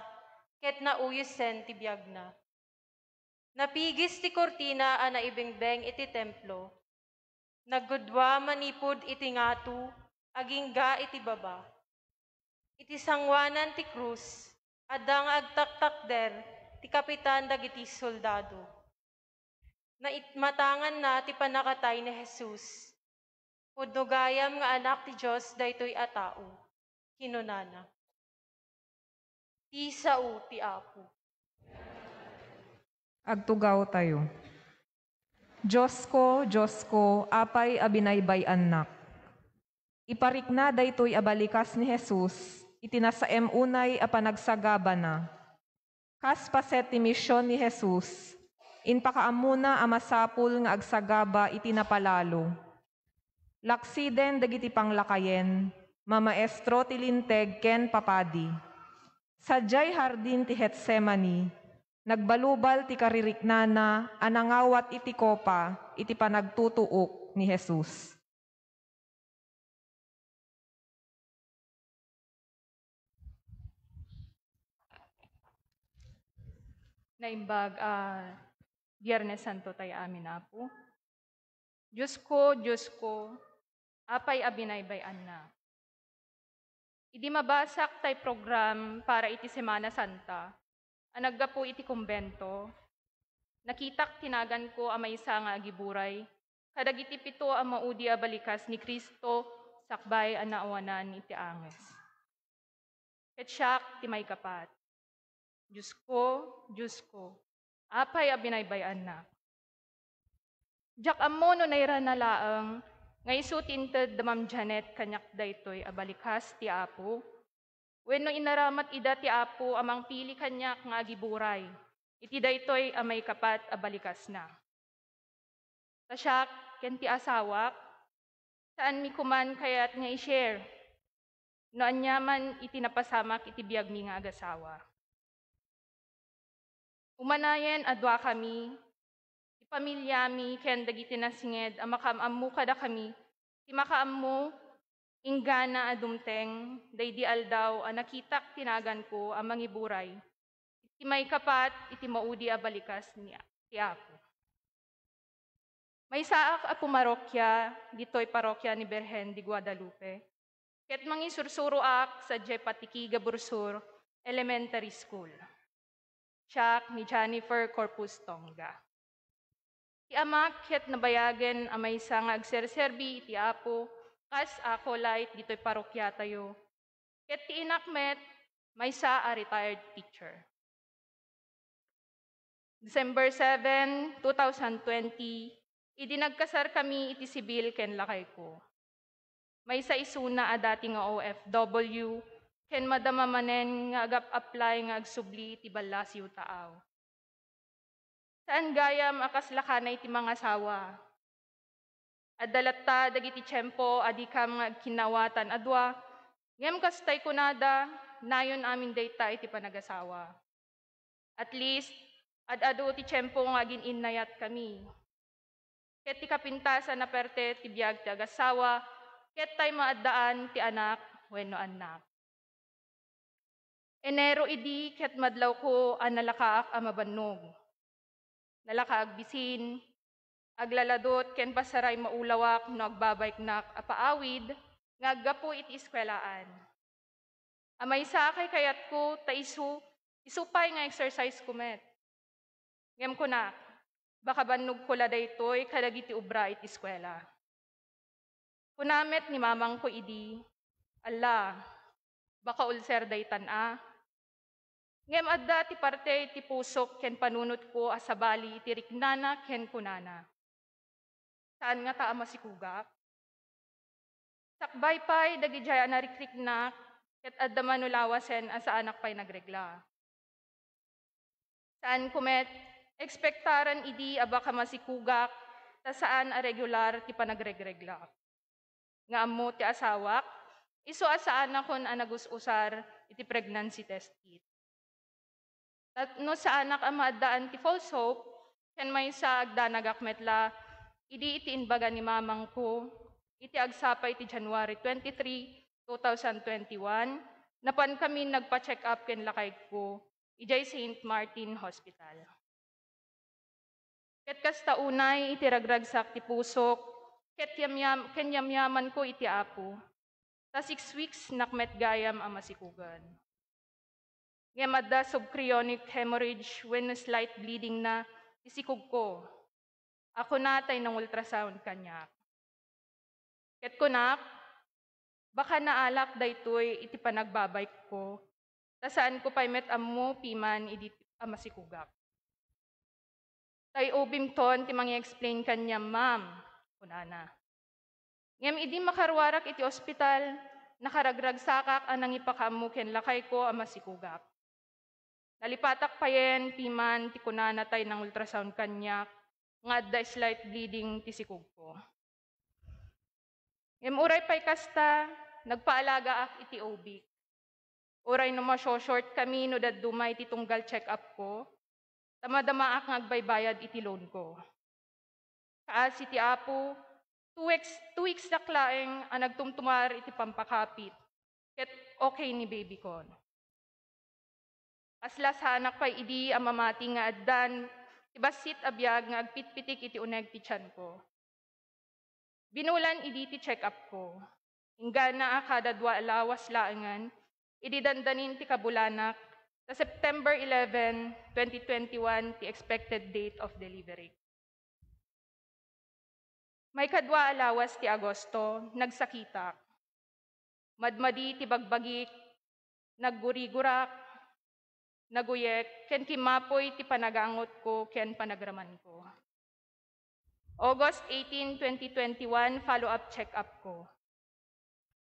ket nauyusen ti biyag na. Napigis ti kortina a naibingbeng iti templo. Naggudwa manipod iti ngatu, agingga iti baba. Iti sangwanan ti krus, adda nga agtaktakder, ti kapitan dagiti soldado. Naitmatangan na ti panakatay ni Jesus. Pudno gayam nga anak ti Diyos daytoy a tao. Kinunana. Ti sao ti Apo.
Agtugaw tayo. Diyos ko, apay abinaybay anak. Iparikna daytoy abalikas ni Jesus, itinasaem unay a panagsagaba na. Kas paset ti misyon ni Jesus, inpakaamuna a masapul nga agsagaba iti napalalo. Laksiden dagiti panglakayen, mamaestro ti linteg ken papadi. Sadyay hardin ti Getsemani, nagbalubal ti kaririknana anangawat iti kopa iti panagtutuok ni Jesus.
Naimbag Biyernes Santo tayo amin na po. Diyos ko, apay abinaybayan na. Idi mabasak tay program para iti Semana Santa. Anagga po iti kumbento. Nakitak tinagan ko amay isa nga agiburay. Kadagiti 7 ang maudi a balikas ni Kristo sakbay anaawanan iti anges. Ketsak ti may kapat. Diyos ko, apay abinaybayan na. Jak ammo no naira na laang, nga isutinted damam Janet kanyak daytoy abalikas ti Apo. Wenno inaramat ida ti Apo amang pili kanyak nga agiburay. Iti daytoy amay kapat abalikas na. Tasyak ken ti asawak, saan mi kuman kayat nga i-share. No anyaman iti napasamak iti biag mi nga agasawa. Umanayen adwa kami, ti pamilyami ken dagiti nasinged a makaammu kada kami, ti makaammu inggana adumteng, daydi aldaw a nakitak tinagan ko a mangiburay. Iti may kapat, iti maudi a balikas ni ti Apo. May saak a pumarokya, ditoy parokya ni Birhen di Guadalupe. Ket mangisursuro ak sa Jepatiki Gabursur Elementary School. Siyak ni Jennifer Corpus Tonga. Ti amak ket nabayagen amay sa nga agserserbi iti Apo, kas ako light dito'y parokya tayo. Ket ti inakmet, may sa a retired teacher. December 7, 2020, idinagkasar kami iti sibil ken lakay ko. May sa isuna a dati nga OFW, ken madamamanen nga agap-apply nga agsubli ti balas yu taaw. Saan gayam akas lakanay ti mga sawa? Adalata dagiti tiyempo adi kam nga kinawatan adwa, ngem kastay kunada, nayon amin dayta iti panagasawa. At least, ad-ado ti tiyempo nga gininayat kami. Ket ti kapintasan na perte ti biag ti agasawa, ket tay maadaan ti anak wenno anak. Enero idi ket madlaw ko nalakaak a mabannog. Nalakaag bisin, aglaladot ken pasaray maulawak no agbabayknak a paawid nga aggapo iti eskwelaan. Amay sakay kayat ko ta isupay nga exercise ko met. Ngem ko na, baka bannog ko la daytoy kadagiti ubra iti eskwela. Kunamet ni mamang ko idi, ala, baka ulcer daytan a. Ngem adda ti parte ti pusok ken panunot ko asabali iti riknana ken kunana. Saan nga ta masikugak? Sakbay pay dagijay anarikriknak ket adda manulawasen asa anak pay nagregla. Saan kumet ekspektaran idi abaka masikugak ta saan a regular ti panagregregla. Nga ammo ti asawak, isu asaan akon anagus-usar iti pregnancy test kit. No sa anak ang maadaan ti false hope, ken may sa agdanagak metla, idi iti inbaga ni mamang ko, iti agsapay ti January 23, 2021, napan kami nagpa-check up ken lakay ko, ijay St. Martin Hospital. Ket kasta unay iti ragragsak ti pusok, ken yamyaman ko iti apo, ta 6 weeks nakmet gayam ang masikugan. Ngem adda subchorionic hemorrhage when slight bleeding na isikog ko. Ako natay ng ultrasound kanya. Ket kunak, baka naalak daytoy iti panagbabay ko, ta saan ko pay met ammo piman idi masikugak. Tay ubim ton ti mangi-explain kanya, ma'am, kunana. Ngem idi makarwarak iti ospital, nakaragragsakak anang ipakamu ken lakay ko masikugak. Nalipatak payen piman ti kunana tay ng ultrasound kanya, nga adda slight bleeding ti sikog ko. Ngem uray pay kasta, nagpaalaga ak iti OB. Uray no short kami no daddumay ti tunggal check-up ko, tamadama ak ngagbaybayad iti loan ko. Kaas iti apo, 2 weeks naklaeng ang nagtumtumar iti pampakapit, ket okay ni baby ko. Asla sa anak pay idi ang mamati nga addan, tibasit abiyag nga agpitpitik iti uneg ti tiyan ko. Binulan idi ti check-up ko. Ingga na kada 2 alawas laangan, idi dandanin ti kabulanak, sa September 11, 2021, ti expected date of delivery. May kadwa alawas ti Agosto, nagsakitak. Madmadi ti bagbagik, naggurigurak, naguyek, ken kimapoy ti panagangot ko, ken panagraman ko. August 18, 2021, follow-up check-up ko.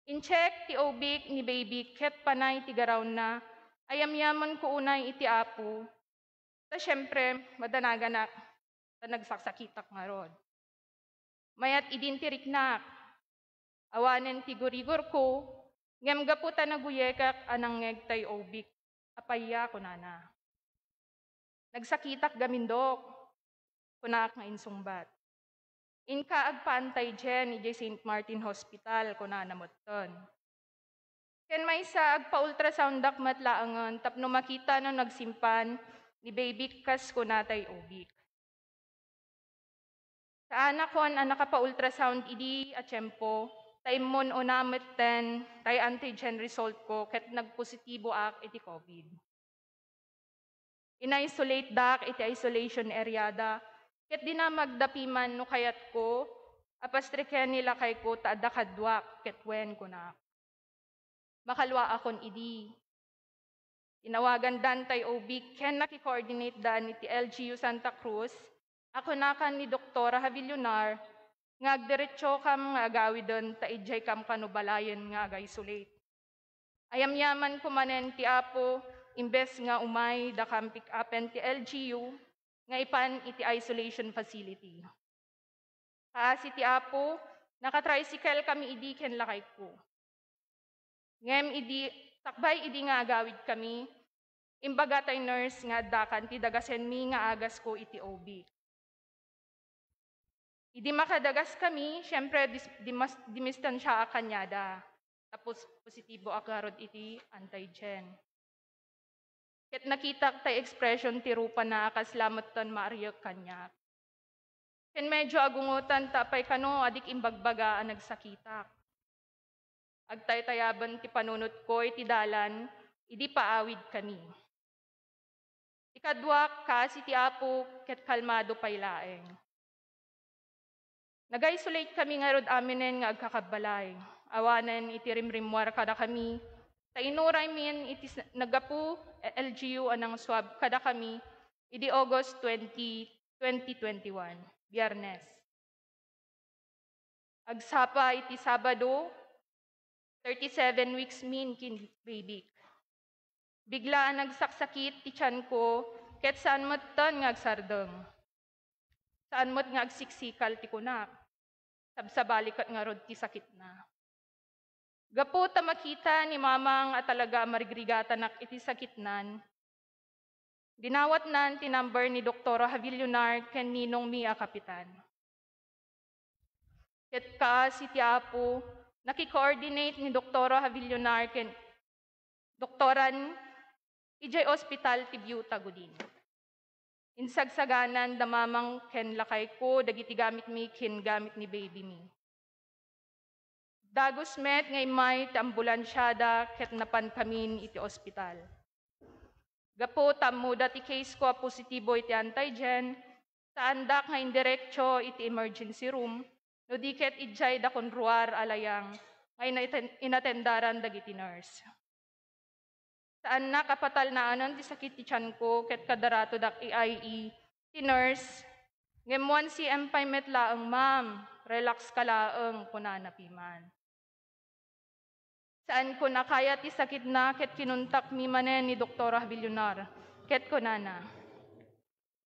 In-check ti OB ni baby, ket panay ti garaw na, ayamyaman ko unay iti apo. Ta syempre, madanagan ta nagsaksakitak nga rod. Mayat idintiriknak, awanen ti gurigor ko, ngem gaputa naguyekak anang ngegtay OB. Apaya kunana. Nagsakitak gamindok, kunak nga insungbat. Inka agpantay dyan, ijay St. Martin Hospital, kunana moton. Ken may sa agpa-ultrasound dakmat laangan, tapno makita no nagsimpan, ni baby kas kunatay ubik. Sa anak ko, ang nakapa-ultrasound idi at tiyempo, taimon o namit ten, tay antigen result ko, ket nagpositibo ak iti COVID. Ina-isolate dak iti isolation area da, ket di na magdapiman no kayat ko, apastriken nila kay ko taada kadwak, ket wen ko na. Makalwa akon idi. Tinawagan dan tay OB, ken naki-coordinate dan iti LGU Santa Cruz, ako nakan ni Dr. Havillonar, nga agdiretso kam nga agawi doon, ta ijay kam kanubalayan nga aga-isolate. Ayamyaman ko manen ti apo, imbes nga umay da kam pick upen ti LGU, nga ipan iti isolation facility. Kaasi ti apo, nakatricycle kami idi ken lakay ko. Ngem idi, takbay idi nga agawid kami, imbaga tay nurse nga dakan ti dagasen mi nga agas ko iti OB. Idi makadagas kami, syempre dimistansya kanyada. Tapos positibo akarod iti antigen. Ket nakita tay expression ti rupa na akas ton maariyak kanyak. Ken medyo agungutan tapay kano adik imbagbaga ang nagsakitak. Agtaytayaban ti panunot ko iti dalan, idi paawid kami. Ikadwa kasi ti apo ket kalmado pay laeng. Nag-isolate kami nga rod aminen nga agkakabalay. Awanen iti rimrimwar kada kami. Ta inuray min iti nagapu LGU anang swab kada kami idi August 20, 2021, Biyernes. Agsapa iti Sabado, 37 weeks min kin baby. Biglaan nagsaksakit ti tiyan ko, ket saan mo't ton nga agsardeng. Saan mo't nga agsiksikal ti kunak. Sabsabalikat nga rod ti sakit na. Gapo ta makita ni mamang at talaga marigrigatan nak iti sakitnan. Dinawat nan ti number ni Dr. Havillonar ken Ninong Mia Kapitan. Ket ka si ti apo, nakikoordinate ni Dr. Havillonar ken doktoran ijay ospital ti Biuta Gudin. Insagsaganan damamang ken lakay ko, dagiti gamit mi ken gamit ni baby mi. Dagos met ngay may ti ambulansyada ket napan kamin iti ospital. Gapo tamuda ti case ko positibo iti antigen, sa andak nga indiretso iti emergency room, no di ket ijay da konruar alayang ngay inatendaran dagiti nurse. Saan na kapatal na anon ti sakit ti tiyan ko ket kadarato dak IE ti nurse, ngemuan si M5 met laeng ma'am, relax ka laeng kunana piman. Saan ko nakaya ti sakit na ket kinuntak mi manen ni Dr. Havillonar, ket kunana.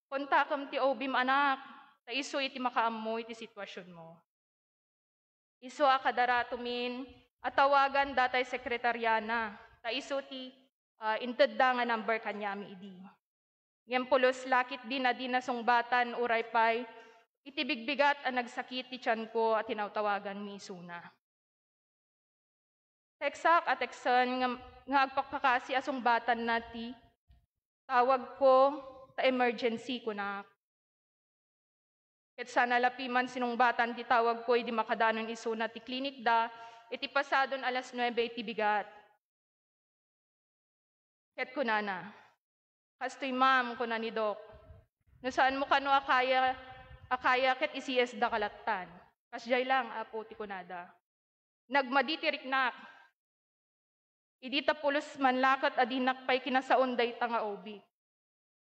Kontakem ti OB anak, ta iso iti makaammo iti sitwasyon mo. Iso a kadarato min, atawagan datay sekretaryana, ta iso ti inted da nga number kanyami idi. Ngem pulos lakit din na sungbatan uray pay, iti bigbigat ang nagsakit ti tiyan ko at tinawtawagan mi isuna. Teksak at teksan nga agpakpakasi asong batan nati, tawag ko ta emergency ko na. Ket sana lapiman sinungbatan ti tawag ko idi makadanon isuna ti klinik da, iti pasadon alas 9 iti bigat. Ket kunana, kastoy ma'am kuna ni Doc, no saan mo kano akaya ket ICS da kalatan. Kasjay lang apo ti kunada. Nagmaditiriknak, idi tapulos manlakat adinak pay kinasaon day tanga OB.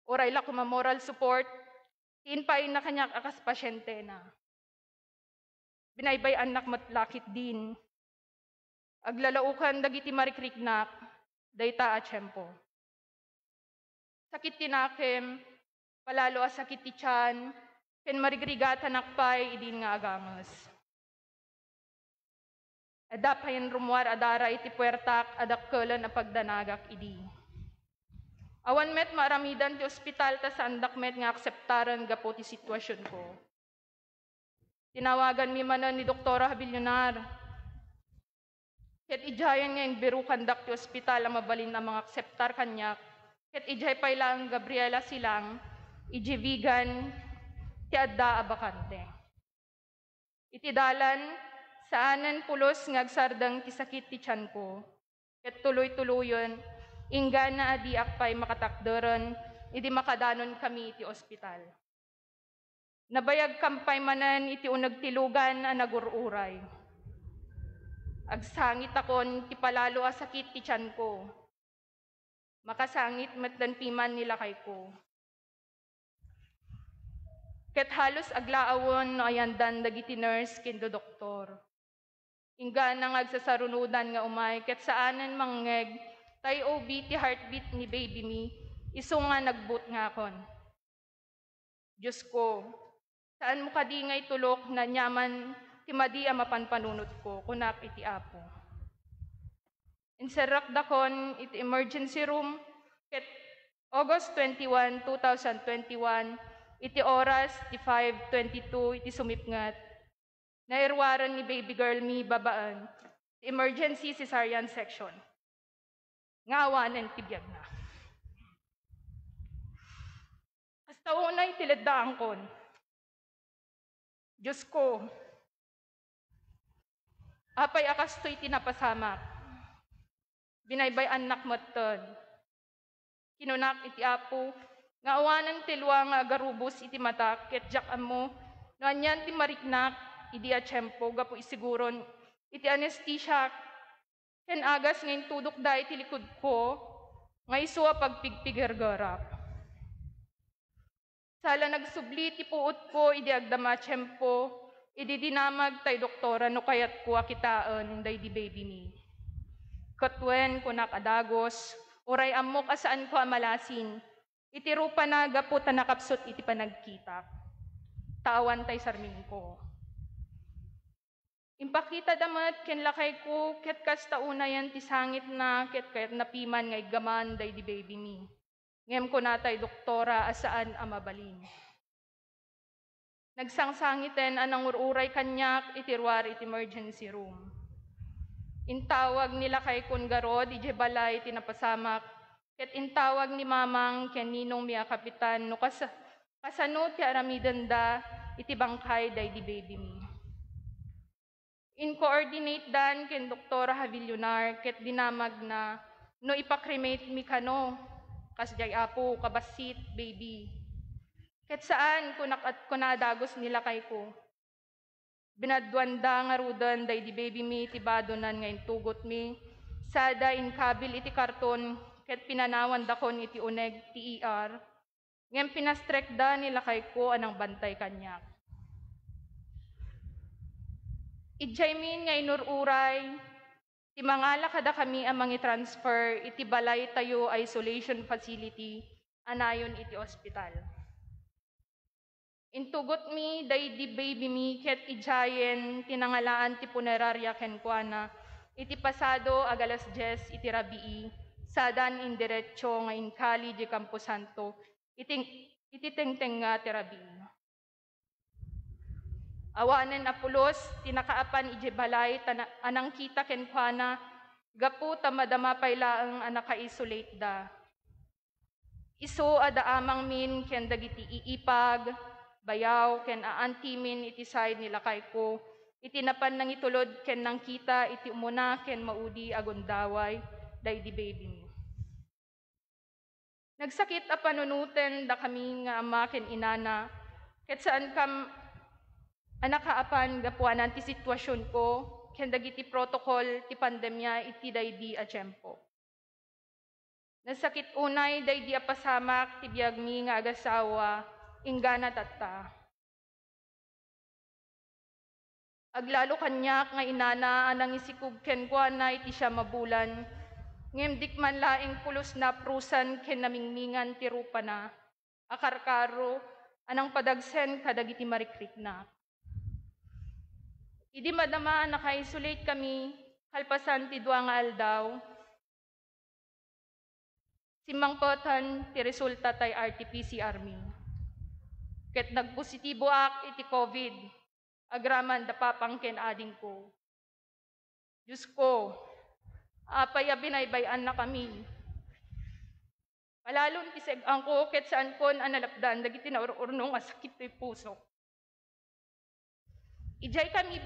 Oray la kuma moral support, tiin pay na kanyak akas pasyente na. Binaybay anak matlakit din. Aglalaukan dagiti marikriknak, dayta a tiyempo. Sakit tinakem, palalo a sakit ti tiyan, ken marigrigatan akpay idin nga agamos. Adapayan rumwar adara iti puertak adakkelan a pagdanagak idi. Awan met maramidan ti ospital ta sandak met nga akseptaran gapo ti sitwasyon ko. Tinawagan mi manen ni Dr. Havillonar. Ket ijayan nga biru kandak ti ospital ang mabalin ang mga akseptar kanyak. Ket ijay pay lang Gabriela silang, ijivigan ti adda abakante. Iti dalan, saanan pulos ngagsardang ti sakit ti tiyan ko. Ket tuloy-tuloyon, inggan na adi akpay makatakderan, idi makadanon kami iti ospital. Nabayag kampay manan iti unag tilugan a nagururay. Agsangit akon ti palalo a sakit ti tiyan ko. Makasangit matdan piman nila kay ko. Ket halos aglaawon no ayandan dagiti nurse ken doktor. Ingga nang agsasarunudan nga umay ket saanen mangngeg tay OB ti heartbeat ni baby mi iso nga nagbut nga kon. Diyos ko, saan mo kadi ngay tulok na nyaman ti madi a mapanpanunot ko kunak iti apo. Inserak dakon iti emergency room ket August 21, 2021 iti oras ti 5:22 iti sumipngat. Nairwaran ni baby girl mi babaan ti emergency cesarean section. Ngawanan ti biag na. tiladaan kon. Diyos ko, apay akas to'y tinapasamak. Binaybay anak matod. Kinunak iti apo, nga awanan tilwa nga garubos iti matak, ket jak amo, no anyan ti mariknak, idi a tiyempo, gapo isiguron, iti anesthesia, ken agas ngayon tudok da iti likod ko, nga iso a pagpigpigergarak. Sala nagsubli ti puot ko, idi agdama tiyempo, idi dinamag tay doktora no kayat ko akitaan, day di baby ni. Katwen ko nakadagos, uray amok asaan ko amalasin, iti rupa na gapo tanakapsot iti panagkitak. Tawan tay sarming ko. Impakita damat ken lakay ko, ket kasta unayan ti sangit na, ket kayat napiman nga igaman day di baby ni. Ngem ko natay doktora asaan amabalin. Nagsangsangiten anang ururay kanyak itirwar iti emergency room. Intawag nila kay kun garod, ije balay tinapasamak, ket intawag ni mamang ken ninong miya kapitan, no kasano ti aramidan da iti bangkay day di baby mi. In coordinate dan ken Dr. Havillonar, ket dinamag na, no ipakremate mi kano, kasjay apo, kabasit, baby. Ket saan kunadagos nila kay ko. Binadwanda nga rudan day di baby mi, tibadonan nga intugot mi, sada inkabil iti karton, ket pinanawan dakon iti uneg ti ER, ngem pinastrek da nila kay ko anang bantay kanyak. Ijay min nga inururay, ti mangala kada kami amang i-transfer iti balay tayo isolation facility, anayon iti ospital. Intugot mi, day di baby mi, ket ijayen, tinangalaan ti punerarya ken kuana, iti pasado agalas 10 iti rabii, sadan indiretso nga inkali di Camposanto, iti tengteng nga ti rabii. Awanen apulos, tinakaapan ije balay, anang kita ken kuana, gapu tamadama paylaang anaka-isolate da. Iso ada amang min ken dagiti iipag, bayaw ken aantimin iti side nila kay ko, iti napan nang itulod ken nang kita iti umuna ken maudi agundaway, day di baby mi. Nagsakit a panunuten da kami nga ama ken inana, ket saan kam anakaapan gapuanan ti sitwasyon ko, ken dagiti protocol ti pandemya iti daydi a tiyempo. Nasakit unay daydi a pasamak ti biag mi nga agasawa, inggana tatta. Aglalo kanyak nga inana anang isikug ken kuana iti siya mabulan, ngem dikman laing pulos na prusan ken namingmingan ti rupa na, akarkaro anang padagsen kadagiti marikrik na. Idi madama naka-isolate kami, kalpasan ti dua nga aldaw. Simangpotan ti resulta tay RT-PCR mi. Ket nagpositibo ak iti COVID, agraman da papangken ading ko. Diyos ko, apay a binaybayan na kami. Palalon ti seg-ang ko, ket saan kon analapdan, dagiti naururnong nga sakit ti puso. Ijay kami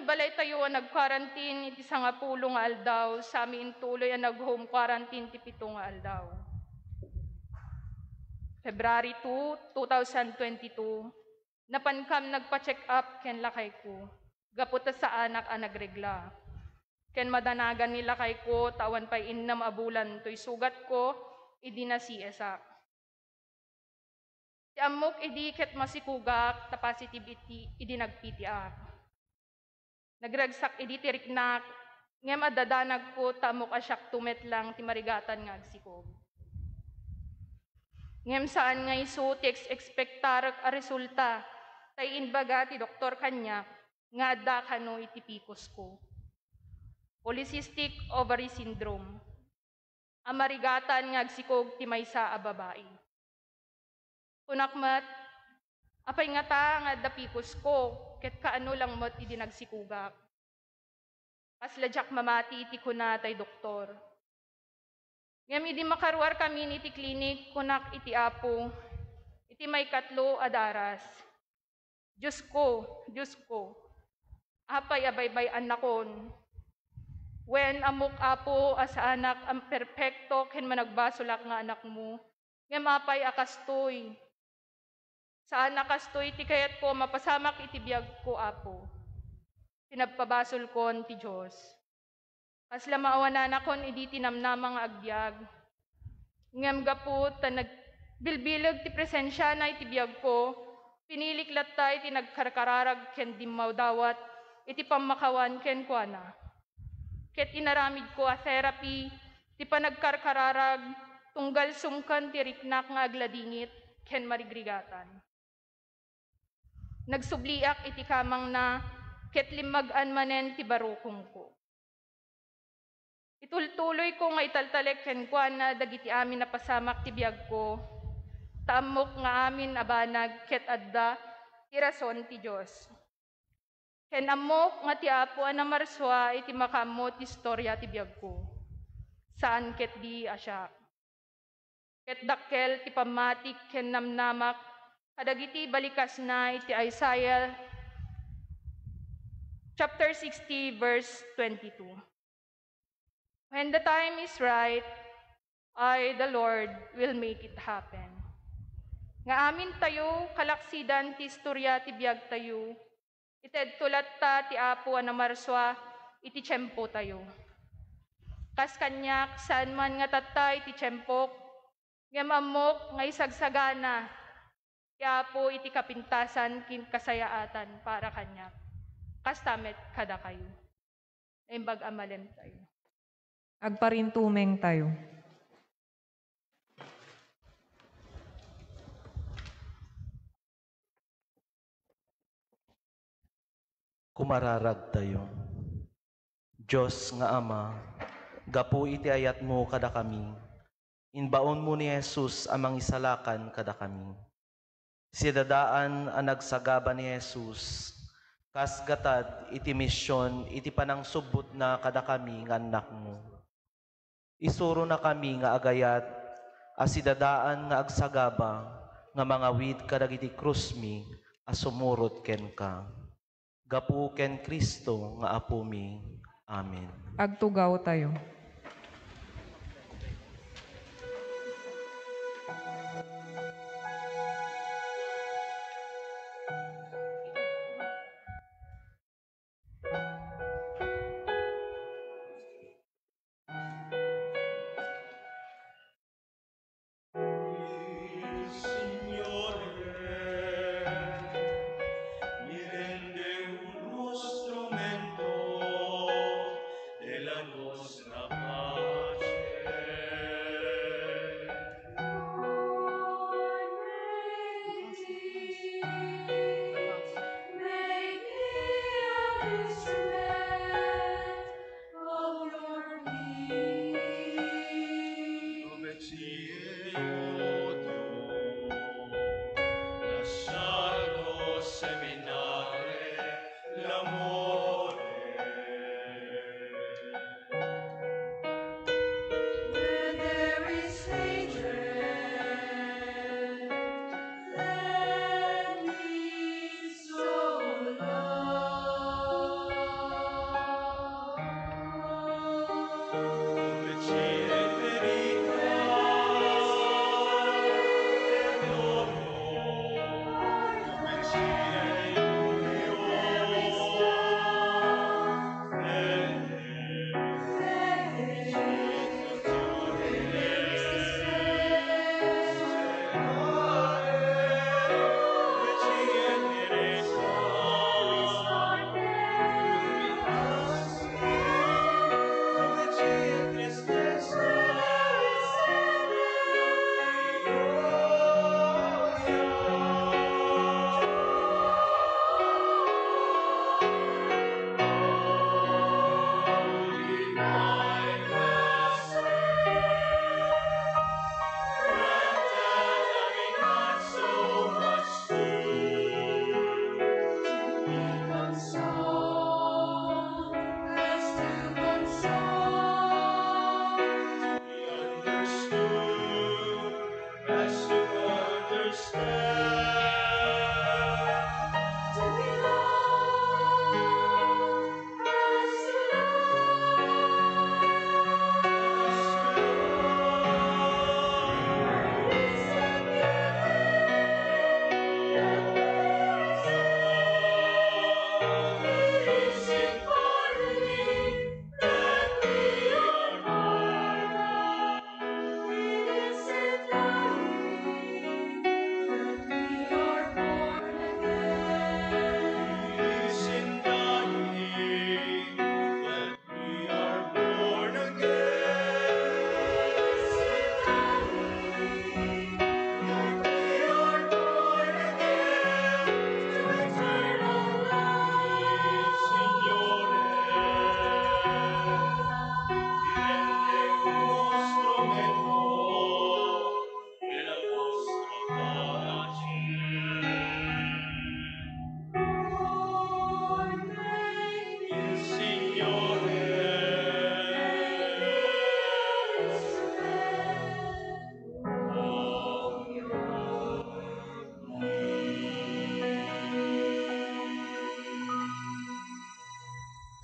balay tayo ang nag-quarantine iti sangapulo nga aldaw, sa amin tuloy ang nag-home quarantine ti 7 nga aldaw. February 2, 2022, napankam nagpa-check up ken lakay ko, gaputa sa anak ang nagregla. Ken madanagan nila kay ko, tawan pa'y innam abulan to'y sugat ko, idi na CSA. Ti amok idi ket masikugak, ta positive idi nag-PTR. Nagragsak idi ti riknak, ngem adadanag ko, ta amok asyak tumet lang ti marigatan nga agsikog. Ngem saan nga iso ti expectar a resulta, tay inbaga ti doktor kanya, nga adda kano iti pikos ko. Polycystic ovary syndrome. Amarigatan nga agsikog ti maysa a babae. Kunakmat, apay nga ta nga dapikos ko, ket kaano lang mo't idi nagsikugak. Pasladyak mamati iti kuna tay doktor. Ngem idi makaruar kami iti klinik kunak iti apo, iti may katlo adaras. Diyos ko, apay abaybay anakon. When amok apo asa anak ang perpekto ken managbasolak nga anak mo, ngem apay akastoy. Sa anak kastoy ti kayat ko mapasamak iti biyag ko apo. Pinagpabasol kon ti Diyos. Kasla maawanan akon idi tinamnamang agbyag. Ngem gapu ta nagbilbilag ti presensya na iti biyag ko, piniliklat ta iti nagkarkararag ken dimmaw dawat iti pamakawan ken kuana. Ket inaramid ko a therapy ti panagkarkararag tunggal sumkan ti riknak nga agladingit ken marigrigatan. Nagsubliak iti kamang na ket limag-an manen ti barukong ko. Itultuloy ko nga italtalek ken kuana dagiti amin na pasamak ti biag ko. Taamok nga amin abanag ket adda ti rason ti Dios. Ken amok nga ti apo ana marswa iti makammo ti istorya ti biag ko. Saan ket di asyak. Ket dakkel ti pamatik ken namnamak kadagiti balikas na iti Isaiah chapter 60 verse 22. When the time is right, I, the Lord, will make it happen. Nga amin tayo, kalaksidan ti istorya ti biag tayo, ited tulat ta ti apo ana marswa, iti tiyempo tayo. Kas kanyak, saan man nga tatay ti tiyempok, nga mamok nga isagsagana, ti apo iti kapintasan kin kasayaatan para kanyak. Kastamet kada kayo. Imbag amalem tayo.
Agparintumeng tayo.
Kumararag tayo. Diyos nga Ama, gapu iti ayat mo kada kami. Inbaon mo ni Jesus amang isalakan kada kami. Sidadaan ang nagsagaba ni Jesus, kas gatad iti misyon iti panang subot na kada kami nga anak mo. Isuro na kami nga agayat, asidadaan nga agsagaba, nga mga wid kadagiti krusmi, asumurot ken ka. Gapu ken Kristo nga apo mi. Amen.
Agtugaw tayo.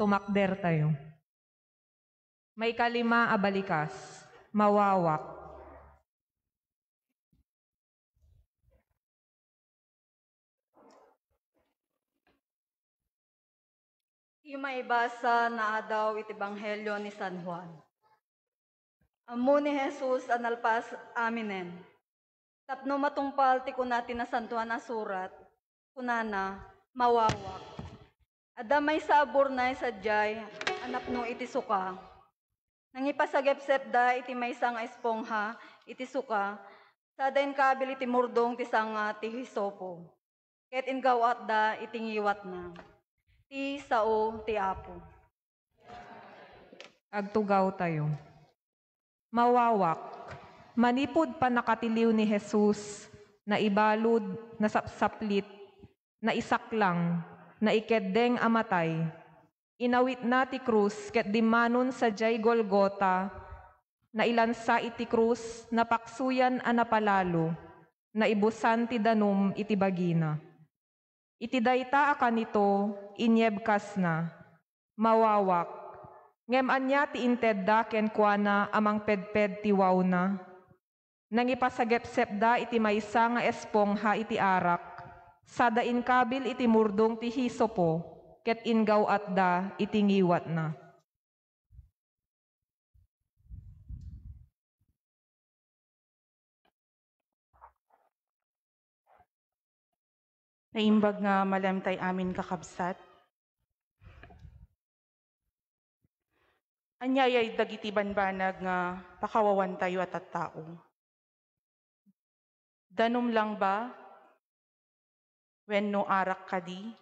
Tumakder tayo. May kalima a balikas. Mawawak.
Yung maibasa na adaw iti Ebanghelyo ni San Juan. Amo ni Jesus analpas aminen. Tapno matungpal ti kunati na santuan na surat, kunana, mawawak. Adamay sa aburnay sadyay, anak no iti suka. Nangipasagepsep da iti may sang espongha, iti suka, sa dain kabil iti murdong ti sanga ti hisopo. Ket ingawat da iti ngiwat na. Ti sao ti apo.
Agtugaw tayo. Mawawak. Manipod pa nakatiliw ni Jesus na ibalod, na sapsaplit, na isaklang, na ikeddeng amatay. Inawit na ti krus ket dimanon sa jay Golgota, na ilansa iti krus, na paksuyan a napalalo, na ibusan ti danum iti bagina. Iti dayta akan ito, inyebkas na, mawawak. Ngem anya ti intedda ken kuana amang pedped ti waw na. Nangipasagepsep da iti maysa nga espongha iti arak, sada inkabil iti murdong ti hisopo, ket ingaw at da iti ngiwat na.
Naimbag nga malamtay amin kakabsat. Anyayay dagiti banbanag nga pakawawan tayo at tao. Danom lang ba? Wenno arak kadi?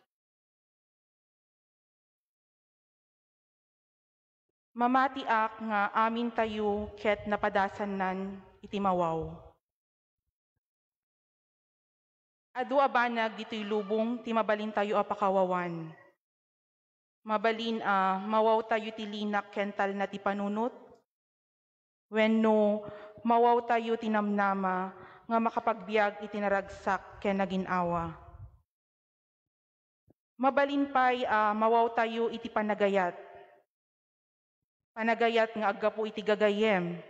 Mamatiak nga amin tayo ket napadasan nan iti mawaw. Adu abanag dito'y lubong ti mabalin tayo apakawawan. Mabalin mawaw tayo ti linak kental na ti panunot. Wenno mawaw tayo ti namnama nga makapagbiag iti naragsak ken naginawa. Mabalin pa'y mawaw tayo iti panagayat. Panagayat nga aggapo iti gagayem.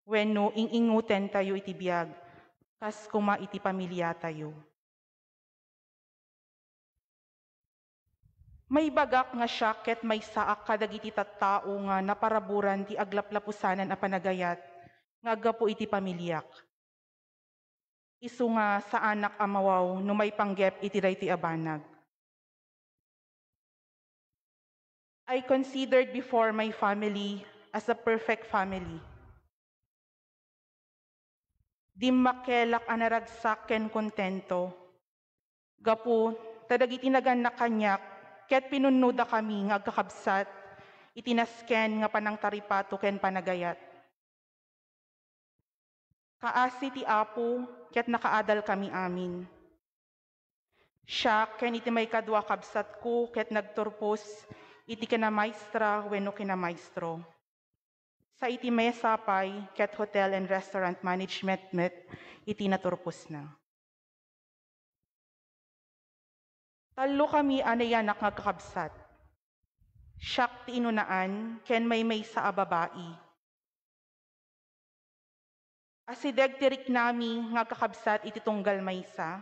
Wenno inginguten tayo iti biag. Kas kuma iti pamilya tayo. May bagak nga siya ket may saak kadagiti tattao nga naparaburan ti aglaplapusanan a panagayat nga aggapo iti pamilyak. Isu nga sa anak amawaw no may panggep iti dayti abanag. I considered before my family as a perfect family. Di makelak anaragsak ken kontento. Gapu tadagiti naganak kanyak ket pinunuda kami nga agkakabsat, itinasken nga panang taripato ken panagayat. Kaasi ti Apo, ket nakaadal kami amin. Siya ken iti may kadwa kabsat ko, ket nagturpos, iti kinamaestra wenno kinamaestro. Sa iti may sapay, ket hotel and restaurant management met, iti naturpos na. Talo kami anayanak nga kakabsat. Siyak ti inunaan, ken may sa ababai. Asideg tirik nami nga kakabsat iti tunggal maysa.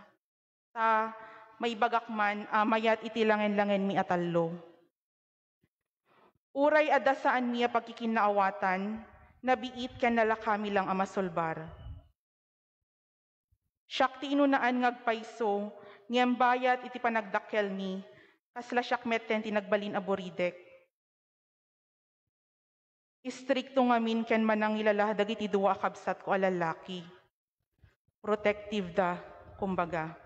Ta may bagakman mayat iti langen-langen mi atallo. Uray adasaan miya pagkikinaawatan, nabiit ken nalakami lang amasolbar. Siyak ti inunaan ngagpayso, ngem bayat iti panagdakkel mi, kasla siyak metten ti nagbalin aboridek. Istrikto ngamin ken manang ilalah dagiti duwa kabsat ko alalaki. Protective da, kumbaga.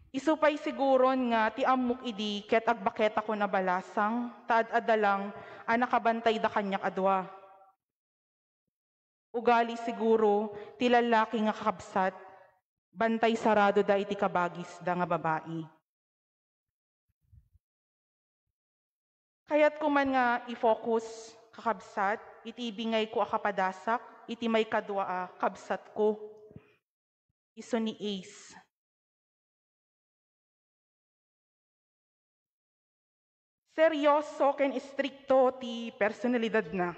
Isupay siguron nga ti ammok idi ket agbaket ako na balasang, taad adalang anakabantay da kanyak adwa. Ugali siguro ti lalaki nga kakabsat, bantay sarado da iti kabagis da nga babae. Kaya't kuman nga i-focus kakabsat, iti ibingay ko akapadasak, iti may kadwa kabsat ko. Iso ni Ace. seryoso ken istrikto ti personalidad na.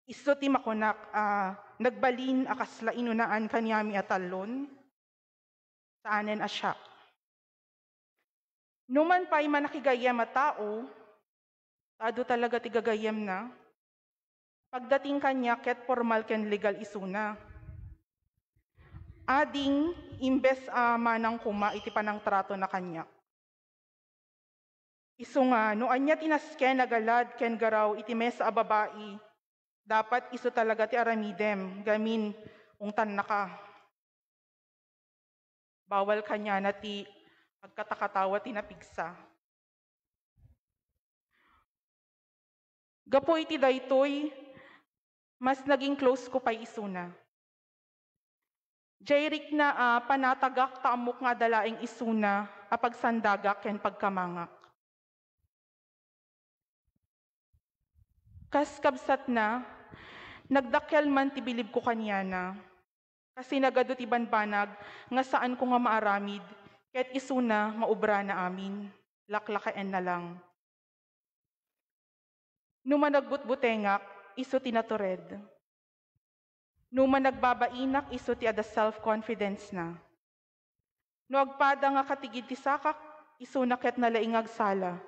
Iso ti makunak, nagbalin akas la inunaan kanyami atalon, saanen asya. Numan pa'y manakigayam a tao, tado talaga ti gagayam na, pagdating kanya ket formal ken legal isuna. Ading imbes manang kuma iti panang trato na kanya. Isu nga, no anya tinasken nagalad ken garaw iti mesa a babae, dapat iso talaga ti aramidem, gamin ungtan na ka. Bawal kanya na ti pagkatakatawa ti napigsa. Gapo iti daytoy, mas naging close ko pa'y isuna. Jairik na panatagak taamok nga dalaing isuna, apagsandagak ken pagkamangak. Kas kabsat na, nagdakkel man ti bilib ko kanyana, kasi nagado ti banbanag nga saan ko nga maaramid, ket isuna maubra na amin, laklakaen na lang. Numa nagbutbutengak, iso tinatured. Numa nagbabainak, iso ti ada self-confidence na. No agpada nga katigid ti sakak, iso na ket nalaingag sala.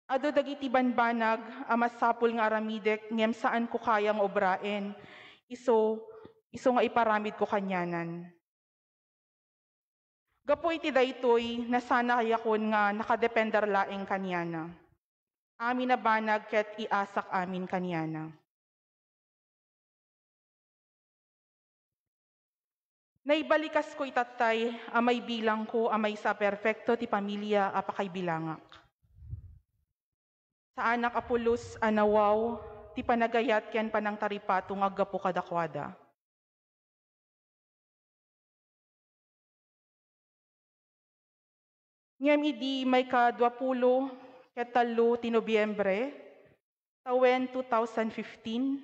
Ado dagiti banbanag, amasapul nga aramidek, ngem saan ko kayang obraen, iso nga iparamid ko kanyanan. Gapo iti daytoy, nasana kayakon nga nakadepender laeng kanyana. Amin na banag ket iasak amin kanyana. Naibalikas ko itatay, amay bilang ko, amay sa perfecto ti pamilya, apakay bilangak. Sa anak apulos, anawaw, ti panagayat ken panang taripato nga aggapo kadakwada. Ngem idi may ka-20 ket 3 ti Nobyembre, tawen 2015,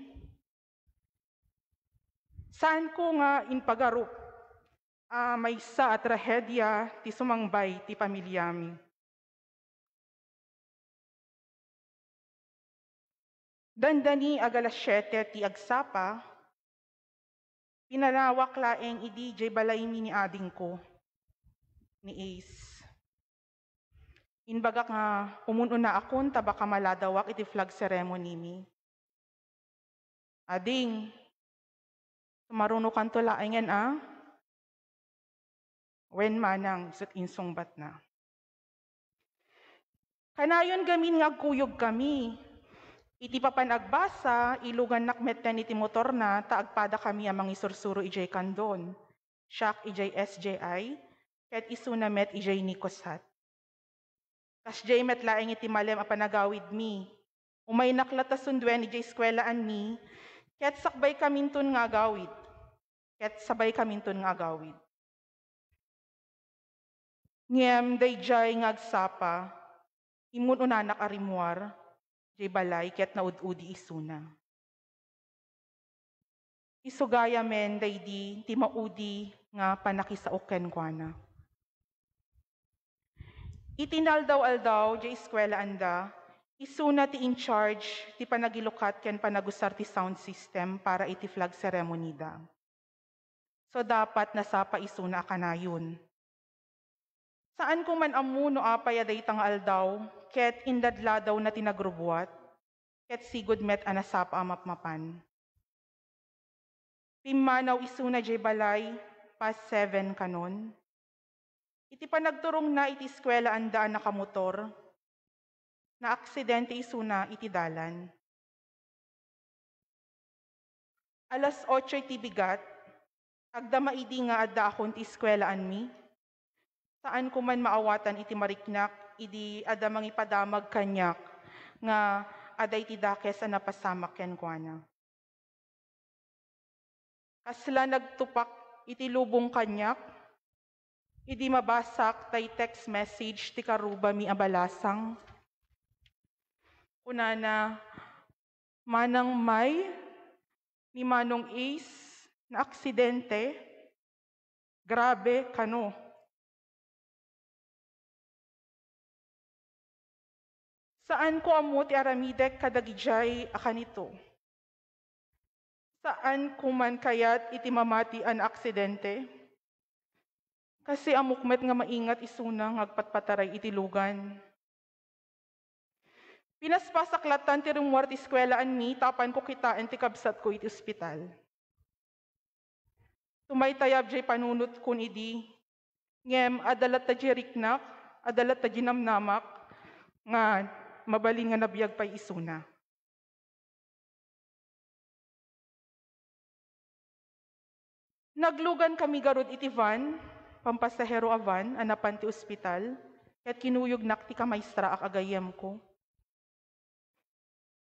saan ko nga inpagarup, may sa trahedya ti sumangbay ti pamilyami. Dandani agalas 7 ti agsapa, pinalawak laeng idi jay balaymi ni ading ko, ni Ace. Inbagak nga umununa akon tabaka maladawak iti flag ceremony mi. Ading, sumaruno kanto laengen wen manang isut insungbat na. Kanayon gamin nga agkuyog kami. Iti papanagbasa, ilugan nakmet na iti motor na, taagpada kami amang isursuro ijay kandon. Siak ijay SJI, ket isuna met ijay Nikosat. Kas jay met laeng iti malem a panagawid mi. Umay naklata sundwen ijay eskwelaan mi, ket sakbay kamintun nga agawid. Ket sabay kamintun nga agawid. Ngem dayjay nga agsapa, imun unanak arimuar, jay balay ket naud-udi isuna. Isugaya men daydi ti maudi nga panakisaok ken kuana. Itinaldaw-aldaw jay eskwela anda, isuna ti in charge ti panagilukat ken panagusar ti sound system para iti flag ceremony da. So dapat nasapa isuna kanayon. Saan ko man amuno apay aday tang aldaw, ket indadla daw na tinagrubuat, ket sigud met anasapa amapmapan. Pimmanaw isuna jay balay, past 7 kanon. Iti panagturong na iti eskwela andaan nakamotor, na aksidente isuna iti dalan. Alas 8 iti bigat, agdama idi nga adda akon ti eskwelaan mi, saan ko man maawatan iti mariknak, idi adda mangipadamag kanyak, nga aday ti dakes a napasamak ken kuana. Kasla nagtupak iti lubong kanyak, idi mabasak tay text message ti karuba mi abalasang. Kunana, manang may ni Manong Ace na aksidente, grabe kano. Saan ko amo ti aramidek kadagijay akanito? Saan ko man kayat iti mamati an aksidente? Kasi amukmet nga maingat isuna ngagpatpataray iti lugan. Pinaspasaklatan ti rumwar ti eskwelaan mi, tapan ko kitaan ti kabsat ko iti ospital. Tumaytayab jay panunot kun idi, ngem adalat ta jeriknak, adalat ta jinamnamak, nga mabalin nga nabiyag pa'y isuna. Naglugan kami garod iti van, pampasahero a van, anapan ti ospital, ket kinuyog nak ti kamaystra ak agayem ko.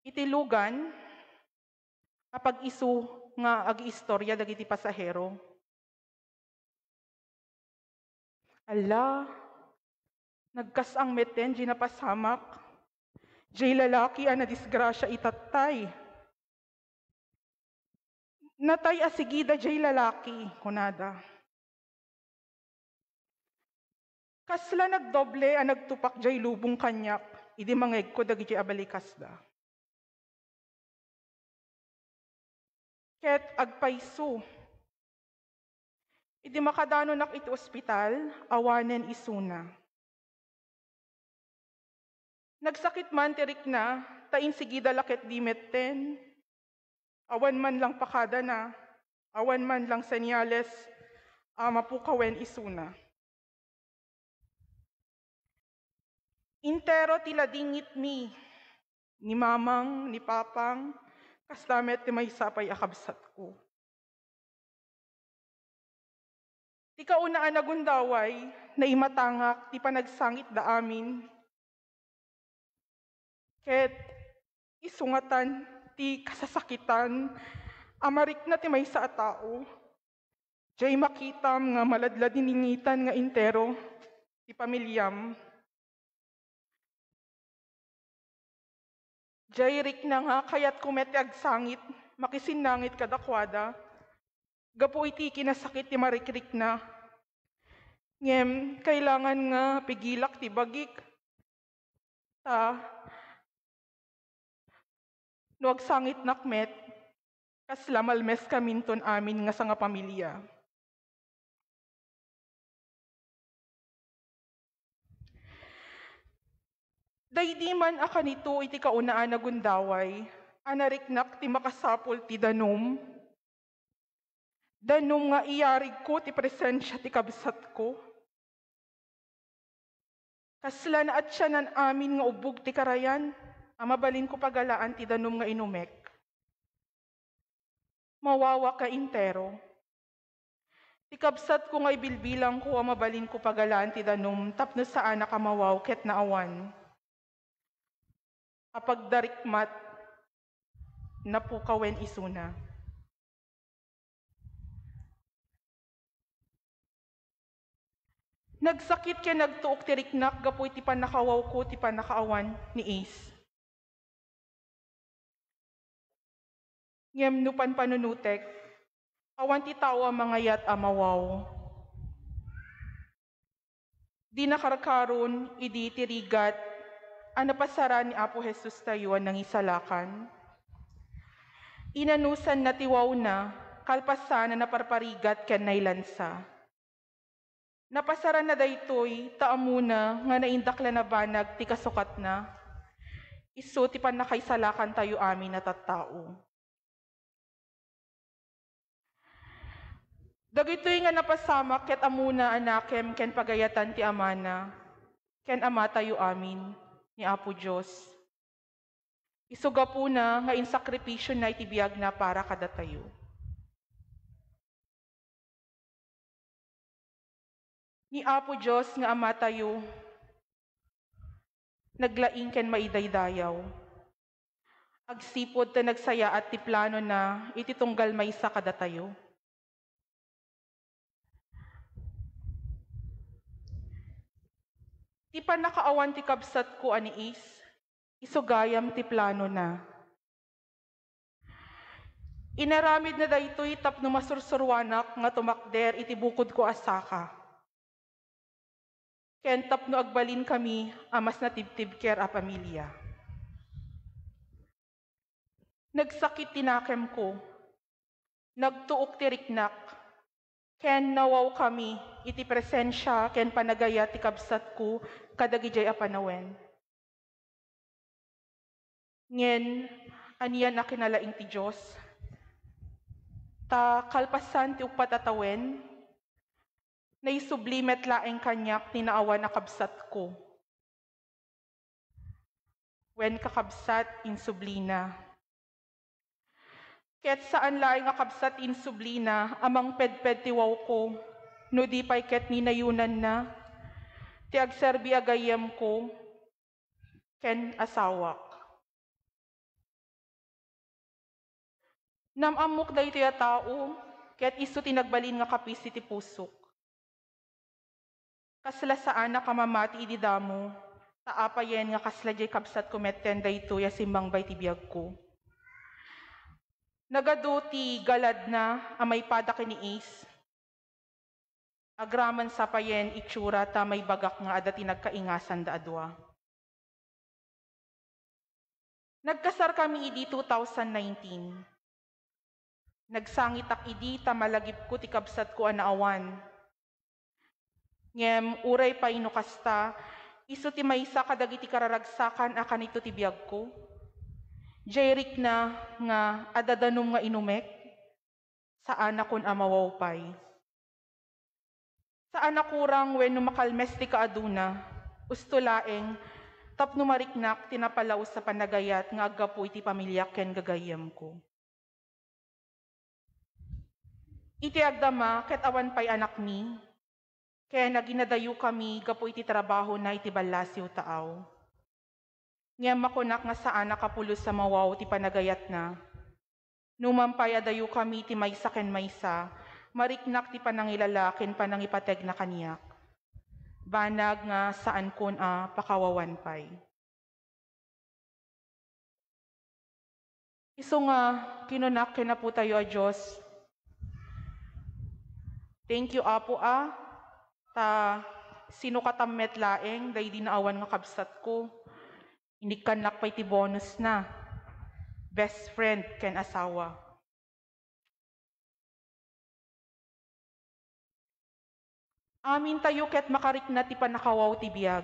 Iti lugan, kapag isu nga ag-istorya dagiti pasahero. Ala, nagkasang meten, di napasamak. Jay lalaki na disgrasya itatay. Natay asigida jay lalaki, kunada. Kasla nagdoble ang nagtupak jay lubong kanyak, idi mangeg ko dagiti abalikasda. Ket agpaiso. Idi makadano nak iti ospital, awanen isuna. Nagsakit man tirik na, tain sigida laket di metten. Awan man lang pakada na, awan man lang senyales, mapukawen isuna. Intero tila dingit mi, ni mamang, ni papang, kastamet ti may sapay akabsat ko. Ti kaunaan nagundaway, na imatangak, ti panagsangit da amin. Ket isungatan, ti kasasakitan, amarik na ti may sa tao. Diyay makitam nga maladlad niningitan nga intero, ti pamilyam. Diyay rik na nga kayat kumete agsangit, makisinangit kadakwada. Gapo iti kinasakit ti marikrik na. Ngem, kailangan nga pigilak ti bagik. No agsangit nakmet, kasla malmes kaminton amin nga sa nga pamilya. Daydi man akanito iti kaunaan na gundaway, anariknak ti makasapol ti danom. Danom nga iyarig ko ti presensya ti kabsat ko. Kasla na at siya nan amin nga ubog ti karayan, mabalin ko pagalaan ti danom nga inumek. Mawawa ka intero. Ti kabsat ko nga ibilbilang ko, mabalin ko pagalaan ti danom, tapno saan nakamawaw ket naawan. Apag darikmat, napukawen isuna. Nagsakit kaya nagtuok ti riknak, gapoy ti panakawaw ko, ti panakaawan ni Ace. Ngem nupan panunutek, awan ti tao ang mga yat amawaw. Di nakarkaron, idi tirigat, napasara ni Apo Jesus tayo ang nangisalakan. Inanusan na tiwaw na, kalpasan na naparparigat ken nailansa. Napasara na daytoy, taamuna nga naindakla na banag ti kasukat na. Isu ti panakaisalakan tayo amin na tattao. Dagitoy nga napasamak ket amuna anakem ken pagayatan ti amana, ken ama tayo amin ni Apo Diyos. Isuga po na nga insakripisyo na itibiyag na para kada tayo. Ni Apo Diyos nga ama tayo, naglaing ken maidaydayaw. Agsipod ta nagsaya at ti plano na ititunggal maysa kada tayo. Ti panakaawan ti kabsat ko ani Ace, isugayam ti plano na. Inaramid na daytoy tapno masursurwanak nga tumakder iti bukod ko asaka. Ken tapno agbalin kami amas natibtib ker a pamilya. Nagsakit tinakem ko, nagtuok tiriknak, ken nawaw kami, iti presensya, ken panagaya ti kabsat ko, kadagijay a panawen. Ngem, aniyan na kinalaing ti Diyos, ta kalpasan ti upatatawen, na isublimet laeng kanyak tinaawan na kabsat ko. Wen kakabsat in sublina. Ket saan laeng akabsat in sublina, amang pedped ti waw ko, no di pa'y ket ninayunan na, ti agserbi agayem ko, ken asawak. Namamok da iti a tao, ket iso tinagbalin nga kapis iti pusok. Kasla saan na kamamati idi damo, taapayen nga kasla jay kabsat kumetten da ito yasimbang bay ti biyag ko. Nagado ti galad na amay pada kiniis. Agraman sa payen itsura ta may bagak nga ada tinagkaingasan da adwa. Nagkasar kami idi 2019. Nagsangitak idi ta malagip ko ti kabsat ko anaawan. Ngem uray pa inukasta, iso ti maysa kadagiti kararagsakan akan ito ti biyag ko. Jairik na nga adadanom nga inumek, saan akon amawaw pay. Saan akurang wenno makalmes ti kaaduna, ustulaeng tapno mariknak tinapalaw sa panagayat nga agapu iti pamilyak ken gagayem ko. Iti agdama ket awan pay anak mi, ken naginadayo kami gapu iti trabaho na iti ballasyo taaw. Ngem makunak nga saan nakapulos sa mawaw ti panagayat na. Numampay adayo kami ti maysa ken maysa, mariknak ti panangilala ken panangipateg na kaniyak. Banag nga saan kun pakawawan pay. Iso nga kinunak ken na po tayo a Diyos. Thank you Apo ta sino katammet laeng day dinaawan nga kabsat ko. Hindi kanak pa iti bonus na. Best friend ken asawa. Amin tayo ket makarikna ti panakawaw ti biyag.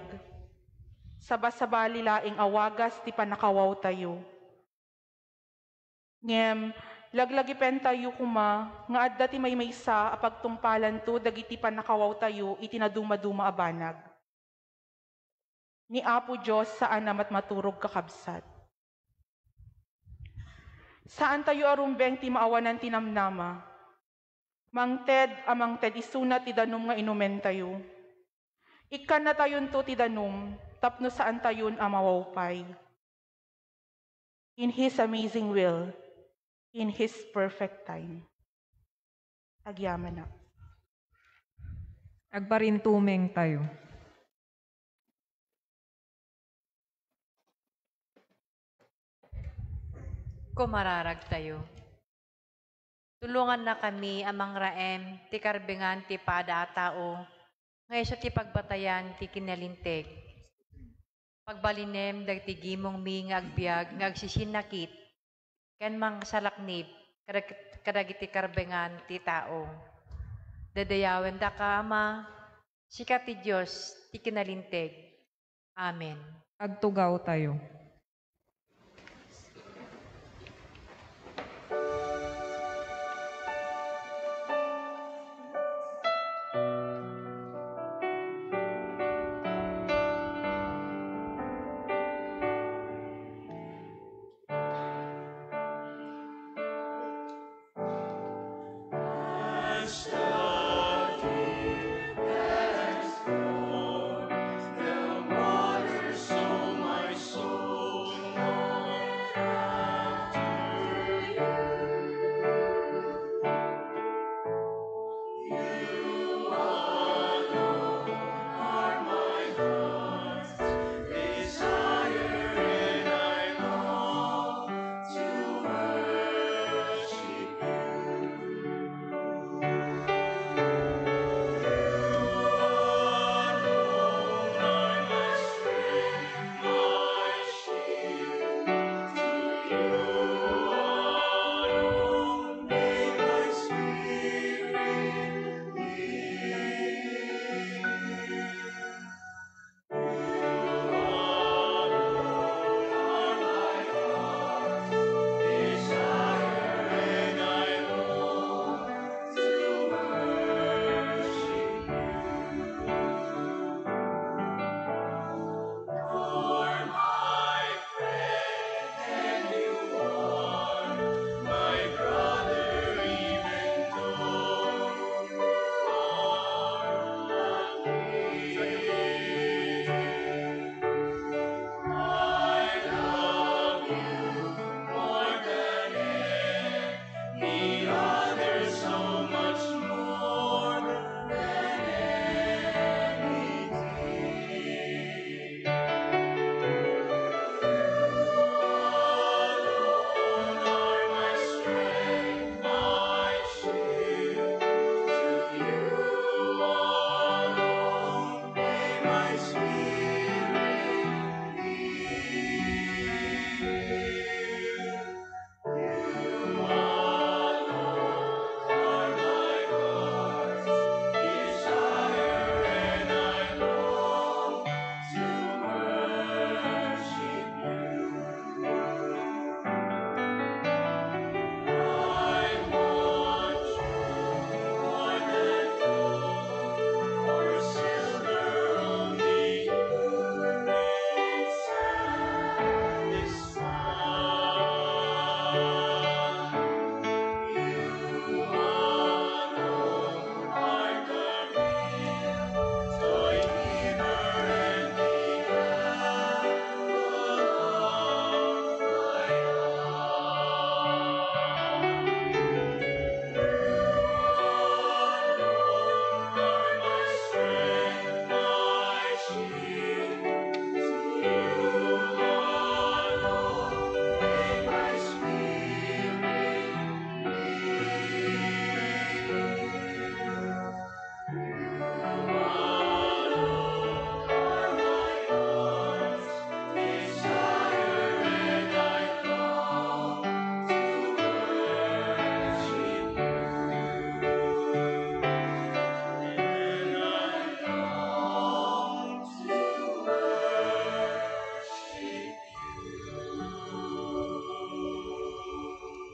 Sabasabali laeng awagas ti panakawaw tayo. Ngem, laglagipen tayo kuma, nga adda ti maymaysa apagtungpalan to dagiti panakawaw tayo itinaduma-duma abanag. Ni Apo Diyos saan namat maturog kakabsat. Saan tayo arumbeng ti maawanan tinamnama? Mangted isunat ti danum nga inumen tayo. Ikan na tayon to ti danum, tapno saan tayon amawawpay. In His amazing will, in His perfect time. Agyaman na.
Agparintumeng tayo.
Kumararag tayo. Tulungan na kami amang raem, ti karbengan ti pada a tao, ngay sa ti pagbatayan ti kinalinteg. Pagbalinem dagti gimong mi nga agbyag nga agsisinakit, ken mang salaknib, kadagiti karbengan ti tao. Dadayawen da ka ama, sikat ti Diyos ti kinalinteg. Amen.
Agtugaw tayo.
The water, so my soul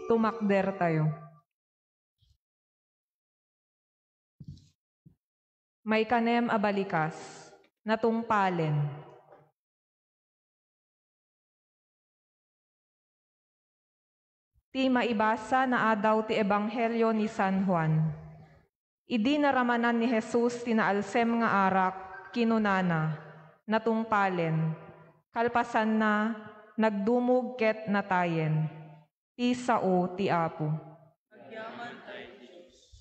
tumakder tayo. May kanem a balikas, natungpalen. Ti maibasa na adaw ti Ebanghelyo ni San Juan. Idi naramanan ni Jesus tinaalsem nga arak, kinunana, natungpalen, kalpasan na, nagdumog ket natayen. Ti sao ti Apo.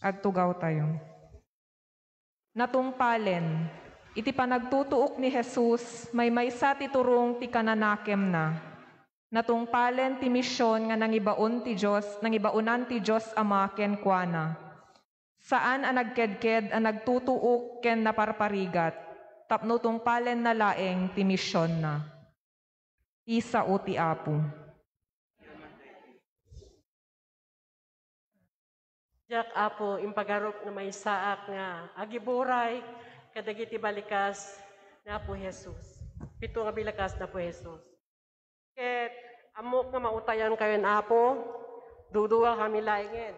Agtugaw tayo. Natungpalen, iti panagtutuok ni Jesus, may maysa ti turong ti kananakem na. Natungpalen ti misyon nga nangibaon ti Diyos, nangibaunan ti Diyos ama ken kuana. Saan ang nagkedked ang nagtutuok ken naparparigat, tapno tungpalen na laeng ti misyon na. Isa o ti Apo.
Jak Apo, impagarup na may saak nga agiburay kadagiti balikas na po Jesus. Pito nga bilakas na po Jesus. Ket amok nga mautayan kayo na Apo, duduwa kami laingen.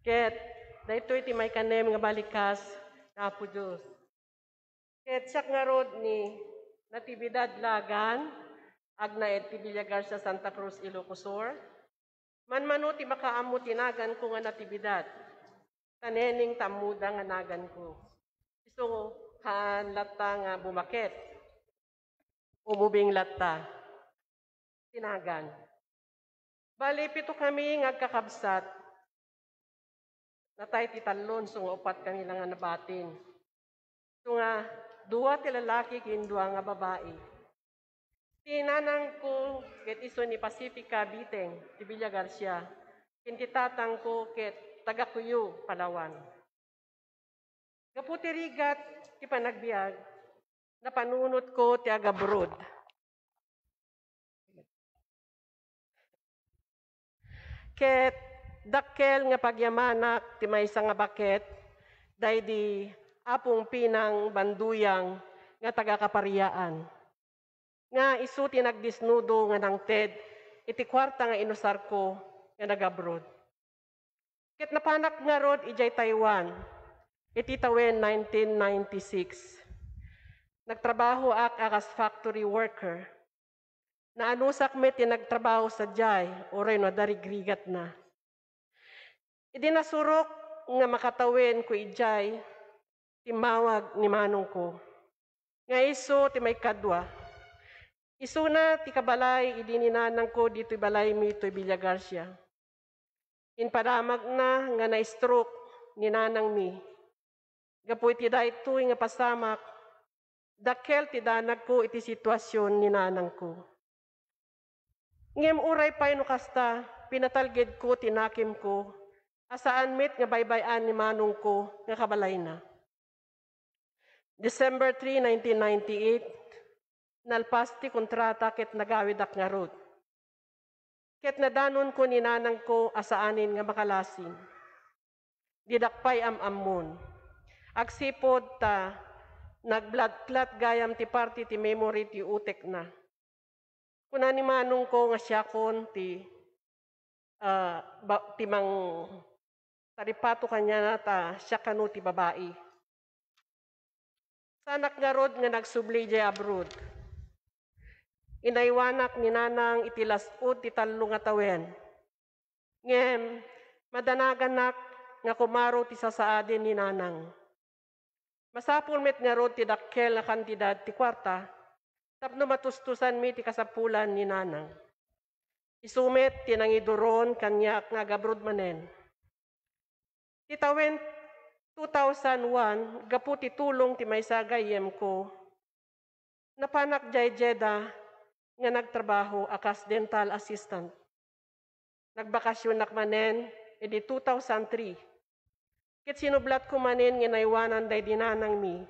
Ket dahito iti may kanem nga balikas na po Diyos. Ket siyak nga rod ni Natividad Lagan, agnaed ti Villagar sa Santa Cruz, Ilocosur. Manmano ti makaamo tinagan ko nga Natividad. Tanening tamuda nga nagan ko. Iso haan latta nga bumaket. Umubing latta. Tinagan. Bali, pito kami nga kakabsat. Natay ti talon, so nga upat kami lang nga nabatin. So nga, duwa ti lalaki kin duwa nga babae. Tinanang ko ket iso ni Pacifica Biteng, ti Villa Garcia. Kintitatang ko ket Tagakuyo, Palawan. Gaputi rigat ti panagbiag, napanunot ko ti agabrod. Ket dakkel nga pagyamanak ti maysa nga baket, day di apong pinang banduyang nga taga-Kapariyaan. Nga isu ti nagdisnudo nga nang TED, iti kwarta nga inusar ko nga nag-abroad. Ket napanak nga rod ijay Taiwan, iti tawen 1996. Nagtrabaho ak akas factory worker. Naanusak met ti nagtrabaho sa jay, oray no darigrigat na. Idinasurok nga makatawen ko ijay, timawag ni manong ko. Nga iso ti may kadwa. Isuna ti kabalay idininanang ko dito balay mi to Villa Garcia. Inpadamag na nga na-stroke ni nanang mi. Gapu iti dayto nga pasamak, dakkel ti danag ko iti sitwasyon ni nanang ko. Ngem uray pay no kasta, pinatalged ko tinakim ko, asaan met nga baybayan ni manong ko nga kabalay na. December 3, 1998, nalpas ti kontrata ket nagawidak nga rod. Ket nadanon ko ni nanang ko asaanin nga makalasin. Didakpay am-ammon. Agsipod ta nagblood clot gayam ti party ti memory ti utek na. Kuna ni manong ko nga siyakon ti timang taripato kanya na ta siya kanu ti babae. Sanak nga rod nga nagsubli jay abroad. Inaywanak ni nanang itilasud ti tallo nga tawen. Ngem, madanaganak nga kumaro ti sasaadin ni nanang. Masapul met nga rod ti dakkel na kantidad ti kwarta, tapno matustusan mi ti kasapulan ni nanang. Isumet ti nangiduron kanyak nga gabrod manen. Ti tawen 2001, gapu ti tulong ti maysa gayem ko, napanak jay Jeddah, nga nagtrabaho akas dental assistant. Nagbakasyon nak manen, edi 2003. Ket sinublat ko manen nga naiwanan day dinanang mi.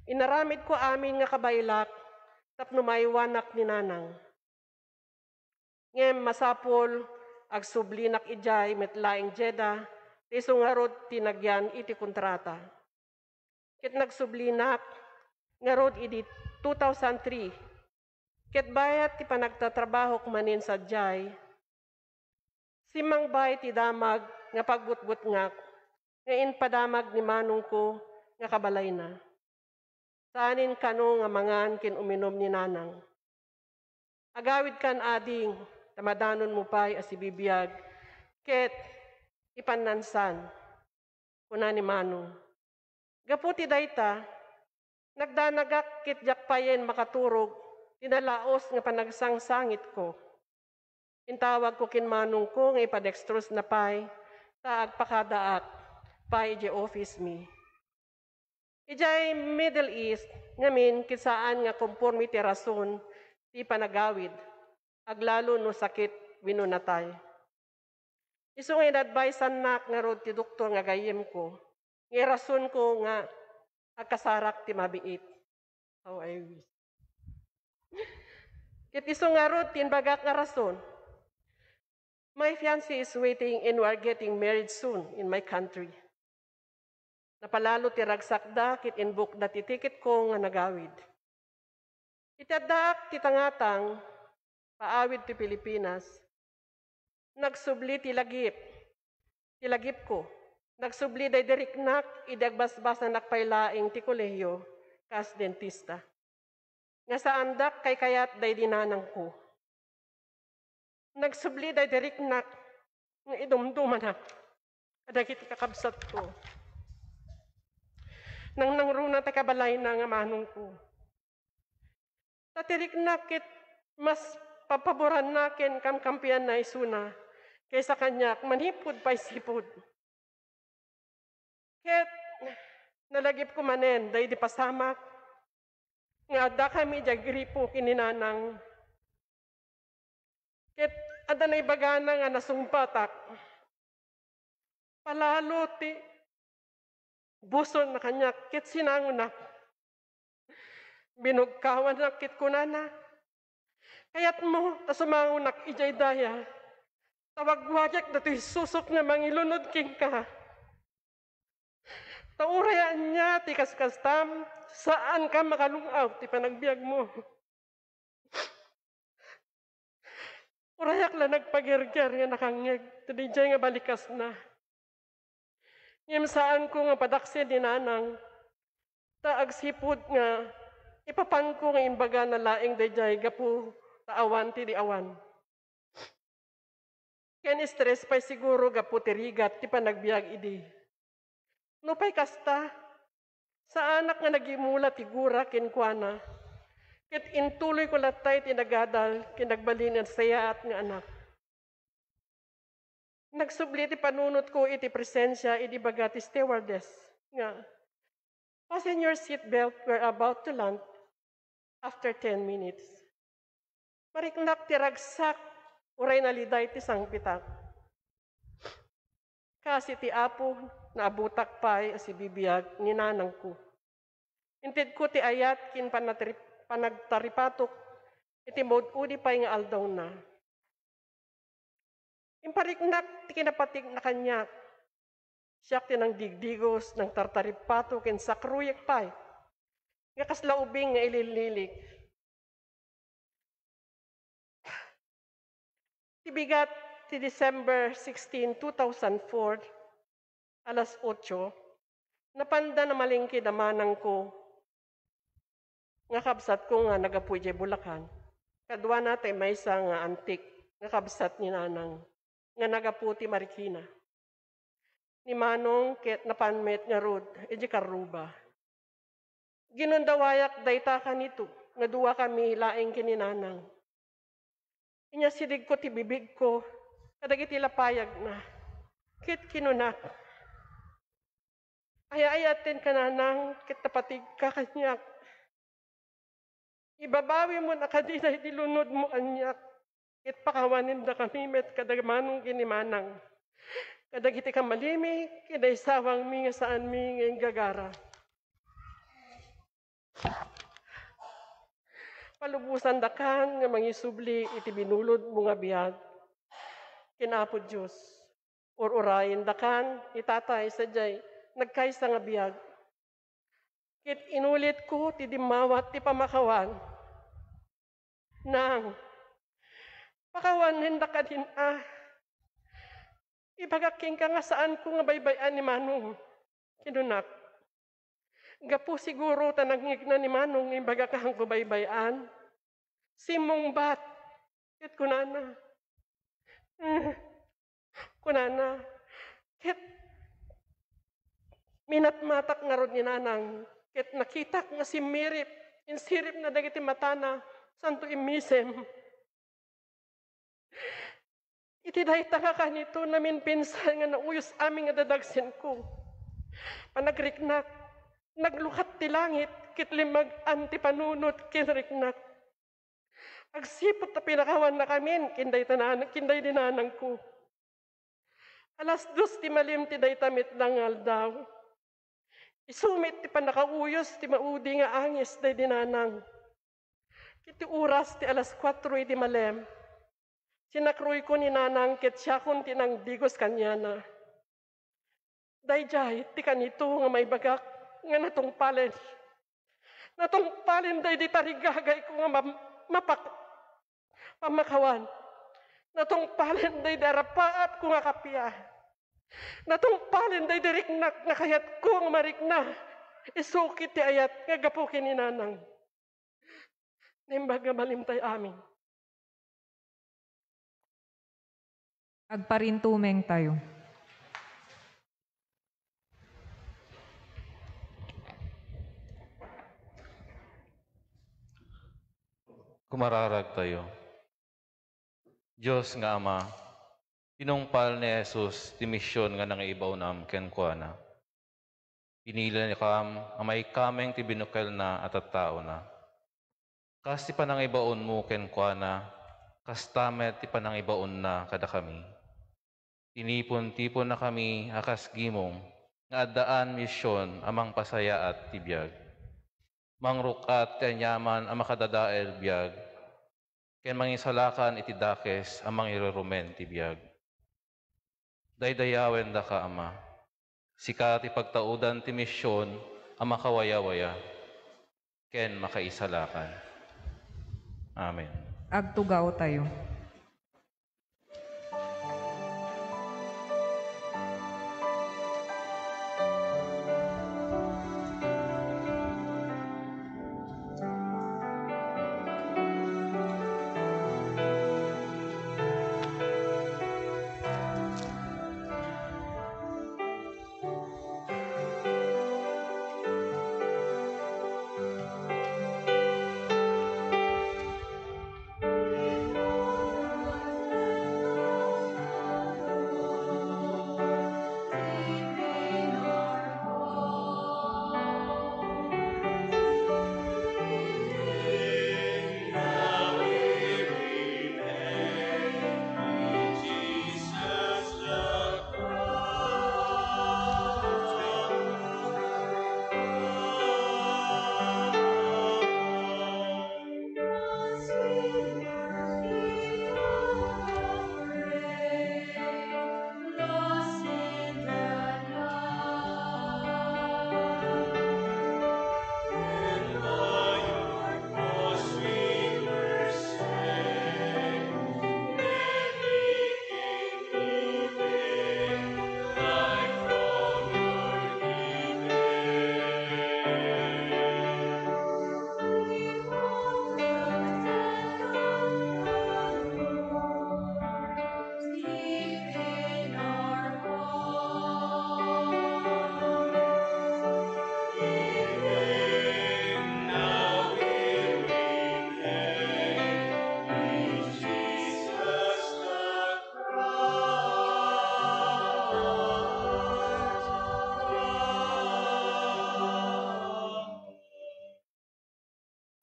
Inaramid ko amin nga kabaylak, tapno maiwanak ni nanang. Ngem masapol, agsublinak ijay metlaing Jeddah, tiso nga rod tinagyan iti kontrata. Ket nagsublinak, nga rod iti 2003, ket bayat ti panagtatrabaho kumanin sa jay, Si mangbay ti damag nga pagbutbut ngak, nga inpadamag ni manong ko nga kabalay na. Saanin kano nga mangan kin uminom ni nanang. Agawid kan ading, tamadanon mo pa'y asibibiyag, ket ipanansan, kuna ni manong. Gaputi dayta, nagdanagak kit jakpayen makaturog, tinalaos nga panagsangsangit ko. Intawag ko kin manong ko nga ipadextrose na pay, taag pakadaak, pay ije office mi. Ijay Middle East, ngamin kisaan nga conformity rason, ti panagawid, aglalo no sakit winunatay. Isu nga in-advisean nak nga rod ti doktor nga gayem ko, nga rason ko nga agkasarak ti mabiit. How I wish. Kit isu nga rod tinbagak nga rason, my fiancé is waiting and we are getting married soon in my country. Napalalo ti ragsakda kit inbook da ti ticket ko nga nagawid. Itadak ti tangatang paawid ti Pilipinas. Nagsubli ti lagip. Ti lagip ko. Nagsubli day diriknak idagbasbas na nakpailaing ti kolehiyo kas dentista. Nga sa andak kay kayat day dinanang ko. Nagsubli day diriknak nga idumduman na. Adagiti kakabsat ko. Nang nangruna ta kabalay na nga manong ko. Tatirik nakit mas papaboran nakin kamkampian na isuna kaysa kanyak manipod pa isipod. Ket nalagip ko manen day di pasamak nga adda kami di gripo kininanang. Ket adda na ibagana nga nasungpatak. Palalo ti buson na kanyak, kit sinangon na. Binugkawan na kit kunana. Kayat mo, tasumangon na ijay daya. Tawagwagyak na to'y susok nga mangilunod king ka. Taurayaan niya, ti kaskastam, saan ka makalungaw, ti panagbiag mo. Urayak la nagpagirgyar nga nakangeg, tidijay nga balikas na. Ngem saan ko nga padaksin ni nanang, taag sipod nga, ipapan ko nga imbaga na laing dayjay gapu taawan ti di awan. Ken stress pa'y siguro gapu ti rigat ti panagbiag idi. No pa'y kasta, sa anak nga nagimula ti gura ken kuana, ket intuloy ko latay ti nagadal ken nagbalin ang sayaat nga anak. Nagsubli ti panunot ko iti presensya iti baga ti stewardess nga fasten your seatbelt, we're about to land after 10 minutes. Mariknak ti ragsak uray naliday ti sangpitak. Kasi ti apo naabutak pa'y si bibiyag ni nanang ko. Intid ko ti ayat kin panagtaripatok iti modudi pa'y nga aldaw na. Impariknak ti kinapatig na kanya. Siyak ti nang digdigos, nang tartaripato, ken sakruyak pa'y. Nga kaslaubing nga ilililik. Tibigat ti December 16, 2004, alas 8, napanda na malingki damanang ko. Nga kabsat ko nga nagapuy jay Bulacan. Kadwa natay may isa nga antik nga kabsat ni nanang. Nga nagaputi Marikina. Ni manong ket napanmet nga rod, edi karuba. Ginundawayak dayta ka nito, nga duwa kami laing kininanang. Inya sidig ko ti bibig ko, kadagiti lapayag na, kit kinunak. Ayayatin ka nanang, kit tapatig ka kanyak. Ibabawi mo na kadinay dilunod mo kanyak. Kit pakawanin da kami met kadagmanong ginimanang. Kadagiti ka malimi, kiday sawang mi nga saan mi nga gagara. Palubusan da kan nga mangisubli iti binulod mo nga biyag. Kinapod Diyos. Urayin da kan, itatay sa jay, nagkaysa nga biyag. Kit inulit ko ti dimawat ti pamakawan. Nang pakawan hinda ka din Ibagaking ka nga saan ko nga baybayan ni Manong. Kinunak. Gapo siguro tanagig na ni Manong ibagakang ko baybayan. Simong bat. Kit kunana. Kunana. Kit minatmatak nga ron ni Nanang. Kit nakitak nga si Mirip. Insirip na dagiti matana. Santo imisem. Iti dahita nga kanito namin pinsan nga nauyos aming nga dadagsin ko. Panagriknak. Naglukat ti langit. Kitlimag antipanunot kinriknak. Agsipot na pinakawan na kami. Kinday dinanang ko. Alas 2 ti malim ti day tamit langal daw. Isumit ti panakauyos ti maudi nga angis day dinanang. Kiti oras ti alas 4 iti malem. Sinakruy ko ni Nanang ket siya kun tinang digos kanyana. Dayjay ti kanito nga may bagak nga natungpalen. Natungpalen day di tarigagay ko nga pamakawan. Natungpalen day darapaat ko nga kapya. Natungpalen day diriknak nga kayat ko nga marikna. Isukit ti ayat nga gapukin ni Nanang. Nimbag nga malimtay amin.
Agparintumeng tayo.
Kumararag tayo. Diyos nga Ama, pinungpal ni Jesus ti misyon nga nangaibaw nam kenkwana. Pinila ni kam, amay kameng ti binukel na at tao na. Kas ti panangaibaon mo kenkwana, kas tamet ti panangaibaon na kada kami. Tinipon-tipon na kami akas gimong, nga addaan misyon amang pasaya at tibiyag. Mangrukat kanyaman ang makadadael biyag, ken mangisalakan iti dakes amang irurumen tibiyag. Daydayawen da ka, Ama, sikat ipagtaudan ti misyon ang makawaya-waya, ken makaisalakan. Amen.
Agtugaw tayo.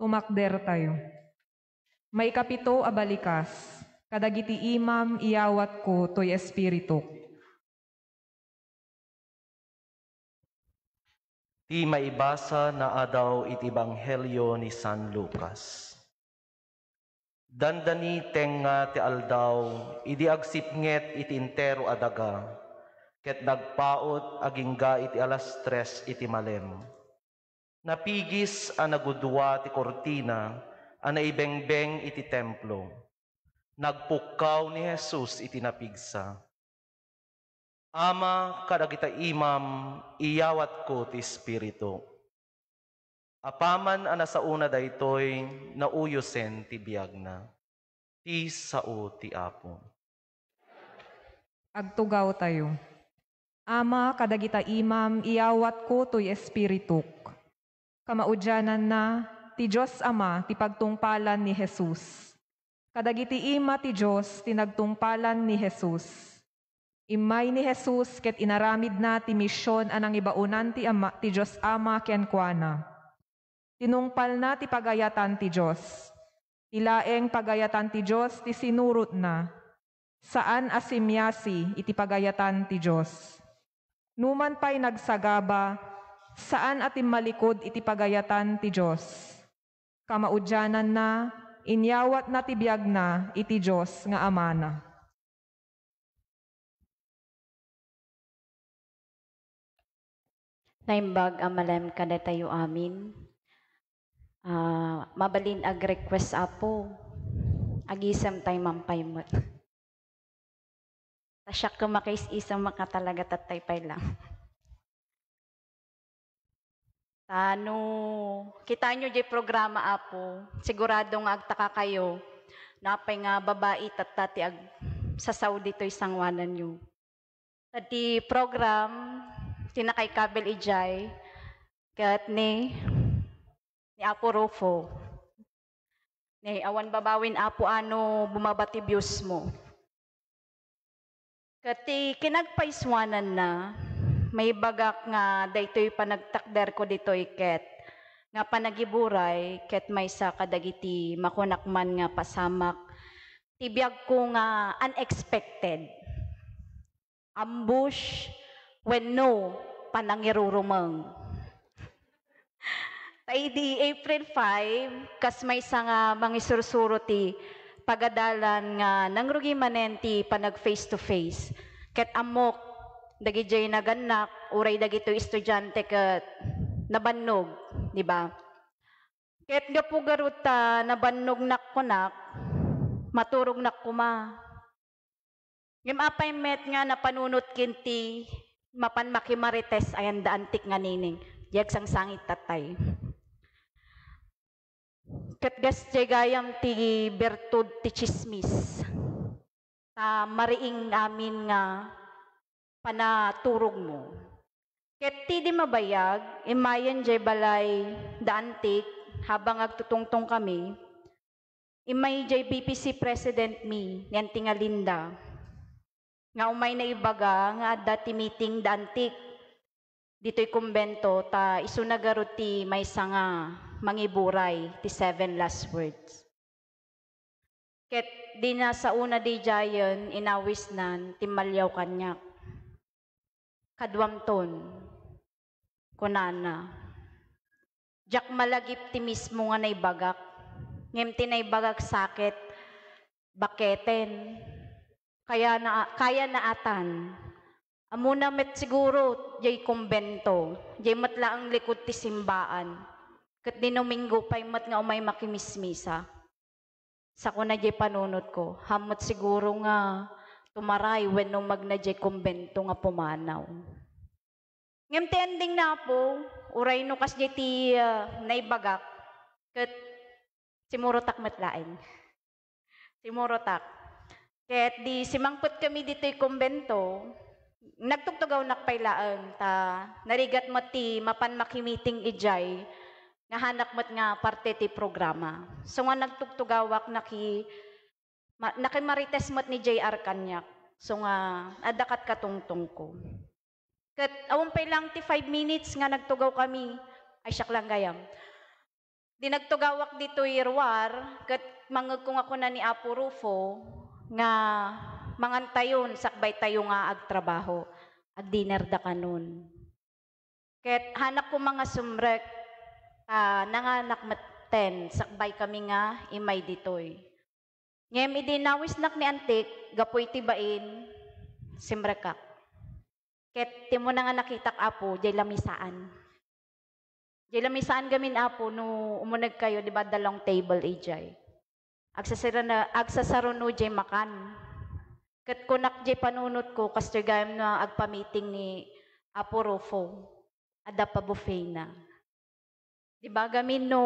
Tumakder tayo. May kapito a balikas, kadagiti imam iyawat ko toy espiritu.
Ti maibasa na adaw iti Ebanghelyo ni San Lucas. Dandani tenga ti aldaw, idi agsipnget iti intero adaga, ket nagpaot agingga iti alas 3 iti malem. Napigis a nagudwa ti kortina, a naibengbeng iti templo. Nagpukkaw ni Jesus iti napigsa. Ama, kadagita imam, iyawat ko ti Espiritu. Apaman ana sa una daytoy, nauyosen ti biyag na. Ti sao ti Apo.
Agtugaw tayo. Ama, kadagita imam, iyawat ko to'y Espirituk. Kamaudyanan na, ti Diyos Ama, ti pagtungpalan ni Jesus. Kadagiti ima ti Diyos, ti nagtungpalan ni Jesus. Imay ni Jesus, ket inaramid na ti misyon anang ibaunan ti Ama, ti Diyos Ama ken kuana. Tinungpal na ti pagayatan ti Diyos. Tilaeng pagayatan ti Diyos, ti sinurot na. Saan asimyasi iti pagayatan ti Diyos. Numan pa'y nagsagaba, saan atim malikod iti pagayatan ti Diyos. Kamaudyanan na, inyawat na ti biyag na iti Diyos nga amana.
Naimbag amalem kada tayo amin. Mabalin ag request apo. Agisam tayo mampaymot. Tasyak ka makais-isang makatalaga tatay pay lang. Tano, kita nyo di programa apo. Siguradong agtaka kayo. Napay nga babae tatati ag sasaw dito isang wanan nyo. Tati program, tinakay kabel ijay, kat ni Apo Rufo. Ni awan babawin apo ano bumabati views mo. Kati kinagpaiswanan na, may bagak nga daytoy panagtakder ko ditoy ket nga panagiburay ket may sa kadagiti makunakman nga pasamak tibiyag ko nga unexpected. Ambush when no panangirurumang. Tay di April 5, kas may sa nga mangisursuro ti pagadalan nga nangrugi manen ti panag face to face. Ket amok dagijay naganak uray dagito estudyante ket nabannog, di ba? Ket gapu garuta nabannog nak kunak maturog nak kuma. Ngem apay met nga napanunot kinti mapan makimarites ayan da antik nga nining. Yag sang sangit tatay. Ket gas gayam ti bertud ti chismis. Ta mariing amin nga panaturog mo. Ket ti di mabayag, imayan jay balay da antik habang agtutungtong kami, imay jay BPC President mi, yan tinga Linda. Nga umay na ibaga nga dati meeting da antik. Dito'y kumbento, ta isunagaro ti may sanga mangiburay, ti 7 last words. Ket di na sa una di jayon, inawis nan, timalyaw kanyak. Kadwam ton, kunana. Jak malagip ti mismo nga naibagak. Ngem ti naibagak sakit, baketen. Kaya na atan. Amuna met siguro, jay kumbento, jay matla ang likod ti simbaan. Kat di Domingo pa'y mat nga umay makimismisa. Sa ko na jay panunot ko, hamot siguro nga tumaray when no magna jay kumbento nga pumanaw. Ngem ti ending na po, uray no kas jay ti naibagak, kat simurotak matlaing. Simurotak. Ket di simangput kami dito'y kumbento, nagtugtugaw nakpailaan ta narigat mo ti mapan makimiting ijay nga hanak mo't nga parte ti programa. So nga nagtugtugawak nakimarites mo't ni JR Kanyak. So nga adakat katungtong ko. Kat awampay lang ti 5 minutes nga nagtugaw kami. Ay siyak lang gayam. Di nagtugawak dito irwar kat mangag kung ako na ni Apo Rufo nga mangantayon, sakbay tayo nga agtrabaho. Ag-dinner da kanon. Ket hanak ko mga sumrek, nanganak maten, sakbay kami nga imay ditoy. Ngem idinawis nak ni antik, gapoy tibain, simrekak. Ket timo na nga nakitak apo, jay lamisaan. Jay lamisaan gamin apo, no umunag kayo, di ba dalong table ijay. Agsasaro no jay makan. Kat kunak jay panunot ko, kaster gayam na agpa-meeting ni Apo Rufo, ada pa buffet na. Di ba gamin no,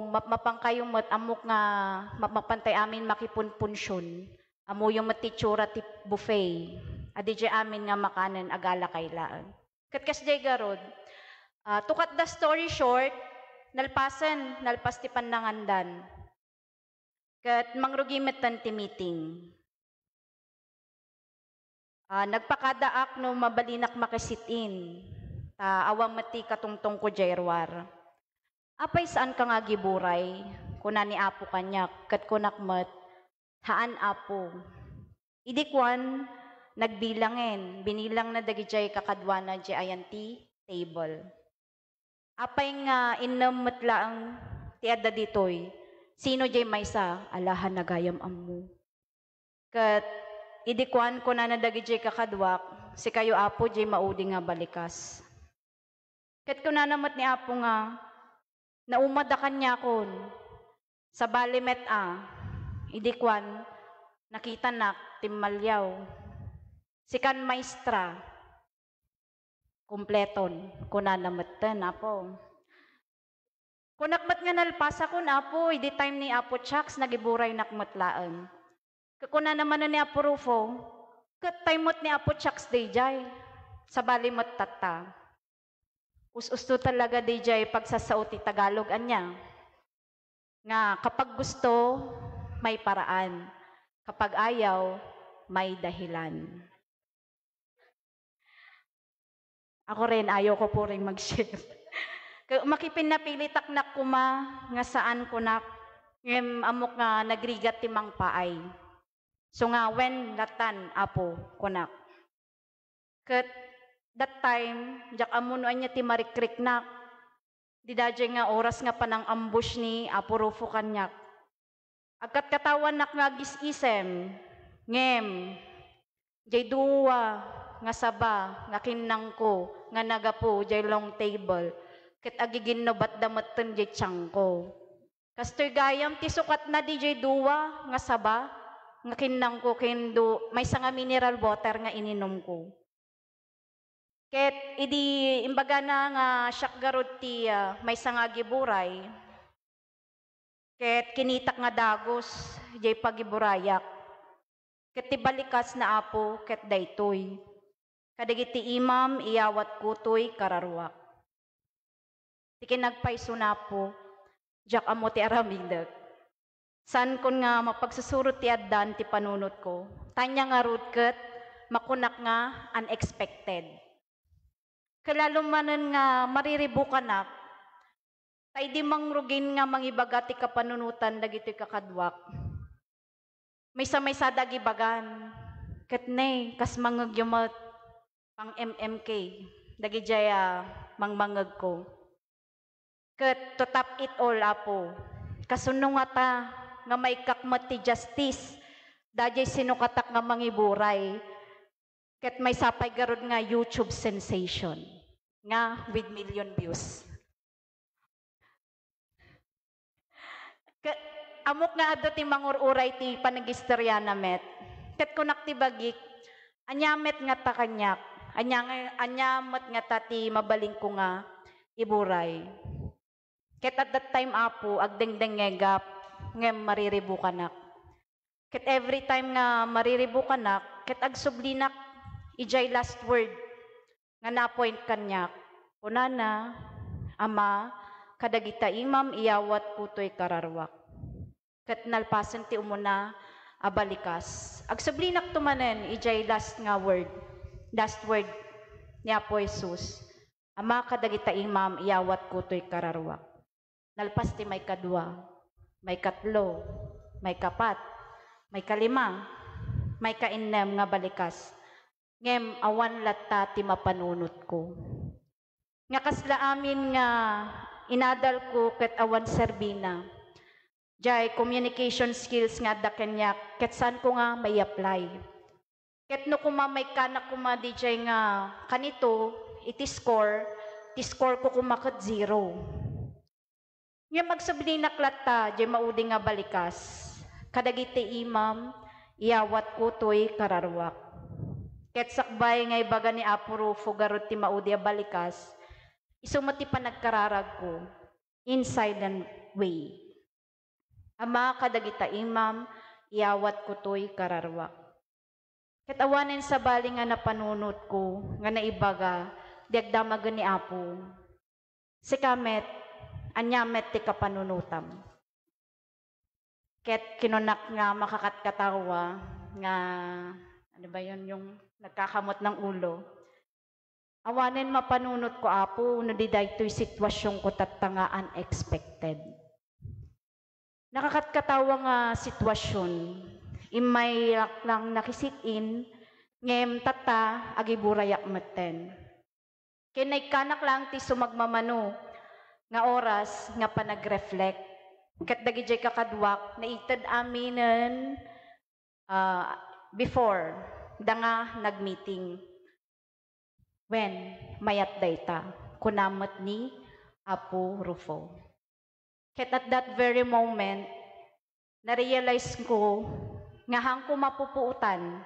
mapangkayong amok nga, mapantay amin makipunpunsyon, amo yung matitsura ti buffet, adi jay amin nga makanan agala kailaan. Kat kas jay garod, to cut the story short, nalpas ti pandangandan. Kat mangrugimetan ti meeting. Nagpakadaak no mabalinak makisitin. Awang mati katungtong ko jayrwar. Apay saan ka nga giburay? Kuna ni Apo kanyak, kat kunak mat, haan Apo. Idikwan, nagbilangin, binilang na dagijay kakadwa na jay ayanti table. Apay nga inamat laang tiada ditoy, sino jay maysa, alahan nagayam ammo. Kat idikwan ko na nadagijay kakadwak, si kayo Apo jay maudi nga balikas. Kat ko na namat ni Apo nga, naumadakan niya kon, sa balimet idikwan, nakita nak, timmalyaw. Sikan maestra, kumpleton, ko na namat ten, Apo. Kunakmat nga nalpasa ko na Apo, idi time ni Apo Chucks, nagiburay nakmatlaan. Kuna naman na ni Apo Rufo, kat time mot ni Apo Chucks dayjay, sa balimot tata. Us-usto talaga dayjay pagsasauti Tagalog anya. Nga kapag gusto, may paraan. Kapag ayaw, may dahilan. Ako rin, ayaw ko po rin mag-share. Makipinapilitak na kuma, nga saan ko na, amok nga nagrigat timang paay. So nga, when latan, Apo, kunak. Kat, that time, jak amunuan niya ti marikrik na, di dadya nga oras nga panang ambush ni Apo Rufo kanyak. Agkat katawan nak nga gisisem, ngem, jay duwa, nga saba, nga kinang ko, nga nagapo, jay long table, kat agigin no bat damatan jay tiyang ko. Kaster gayam, ti sukat na di jay duwa, nga saba, nga kinang ko, kendo, may nga mineral water nga ininom ko. Ket idi imbaga na nga syakgarod ti may nga giburay. Ket kinitak nga dagos jay pagiburayak. Ket ti balikas na Apo ket daytoy. Kadagiti imam iyawat kutoy kararwak. Ti kinagpayso na po, jak amo ti aramidag. San kon nga mapagsusurot ti addan ti panunot ko. Tanya nga rudket makunak nga unexpected. Kalalo manen nga mariribukanak, tay di mangrugin nga mangibaga ti kapanunutan dagiti kakadwak. May sa dagibagan, katne kas mangagyumat pang MMK, dagi jaya mangmangag ko. Ket to top it all Apo, kasunong nga may kakmat ti justice, dajay sinukatak nga mangiburay, ket may sapay garod nga YouTube sensation, nga with million views. Amok nga ado ti mangururay ti panagistorya na met. Ket kunak ti bagik, anyamet nga ta kanyak, anyamet nga ta ti mabaling ko nga iburay. Ket at that time Apo, agdengdengegap, ngem mariribukanak. Ket every time nga mariribukanak, ket agsublinak, ijay last word, nga na-point kanyak, kunana, Ama, kadagita imam iyawat putoy kararwak. Ket nalpasen ti umuna abalikas. Agsublinak tumanen, ijay last word ni Apo Jesus. Ama, kadagita imam iyawat putoy kararwak. Nalpas ti may kadwa, may katlo, may kapat, may kalima, may kainem nga balikas. Ngem awan latta ti mapanunot ko. Nga kasla amin nga inadal ko ket awan serbina. Jay communication skills nga da kanya ket san ko nga may apply. Ket no kuma may kanak kuma di jay nga kanito iti score, ti score ko kumakat 0. Nga magsublinak latta jay maudi nga balikas. Kadagiti imam iyawat ko to'y kararwak. Ket sakbay ngay baga ni Apo Rufo garot ti maudi a balikas, isumati pa nagkararag ko in silent way. Ama kadagita imam, iyawat ko to'y kararwak. Ket awanen sa bali nga napanunot ko, nga naibaga, diagdamagan ni Apo. Si kamet, anyamet ti kapanunutam. Ket kinunak nga makakatkatawa, nga, ano ba yun, yung nagkakamot ng ulo. Awanen mapanunot ko, Apo, no di daytoy sitwasyon ko tatanga unexpected. Nakakatkatawa nga sitwasyon, imay lang nakisitin, ngem tata agiburayak meten. Kinay kanak lang ti sumagmamano nga oras nga panag-reflect. Kat dagijay kakadwak na itad aminen before da nga nag-meeting. When mayat dayta kunamot ni Apo Rufo. Ket at that very moment, na-realize ko nga hang ko mapupuutan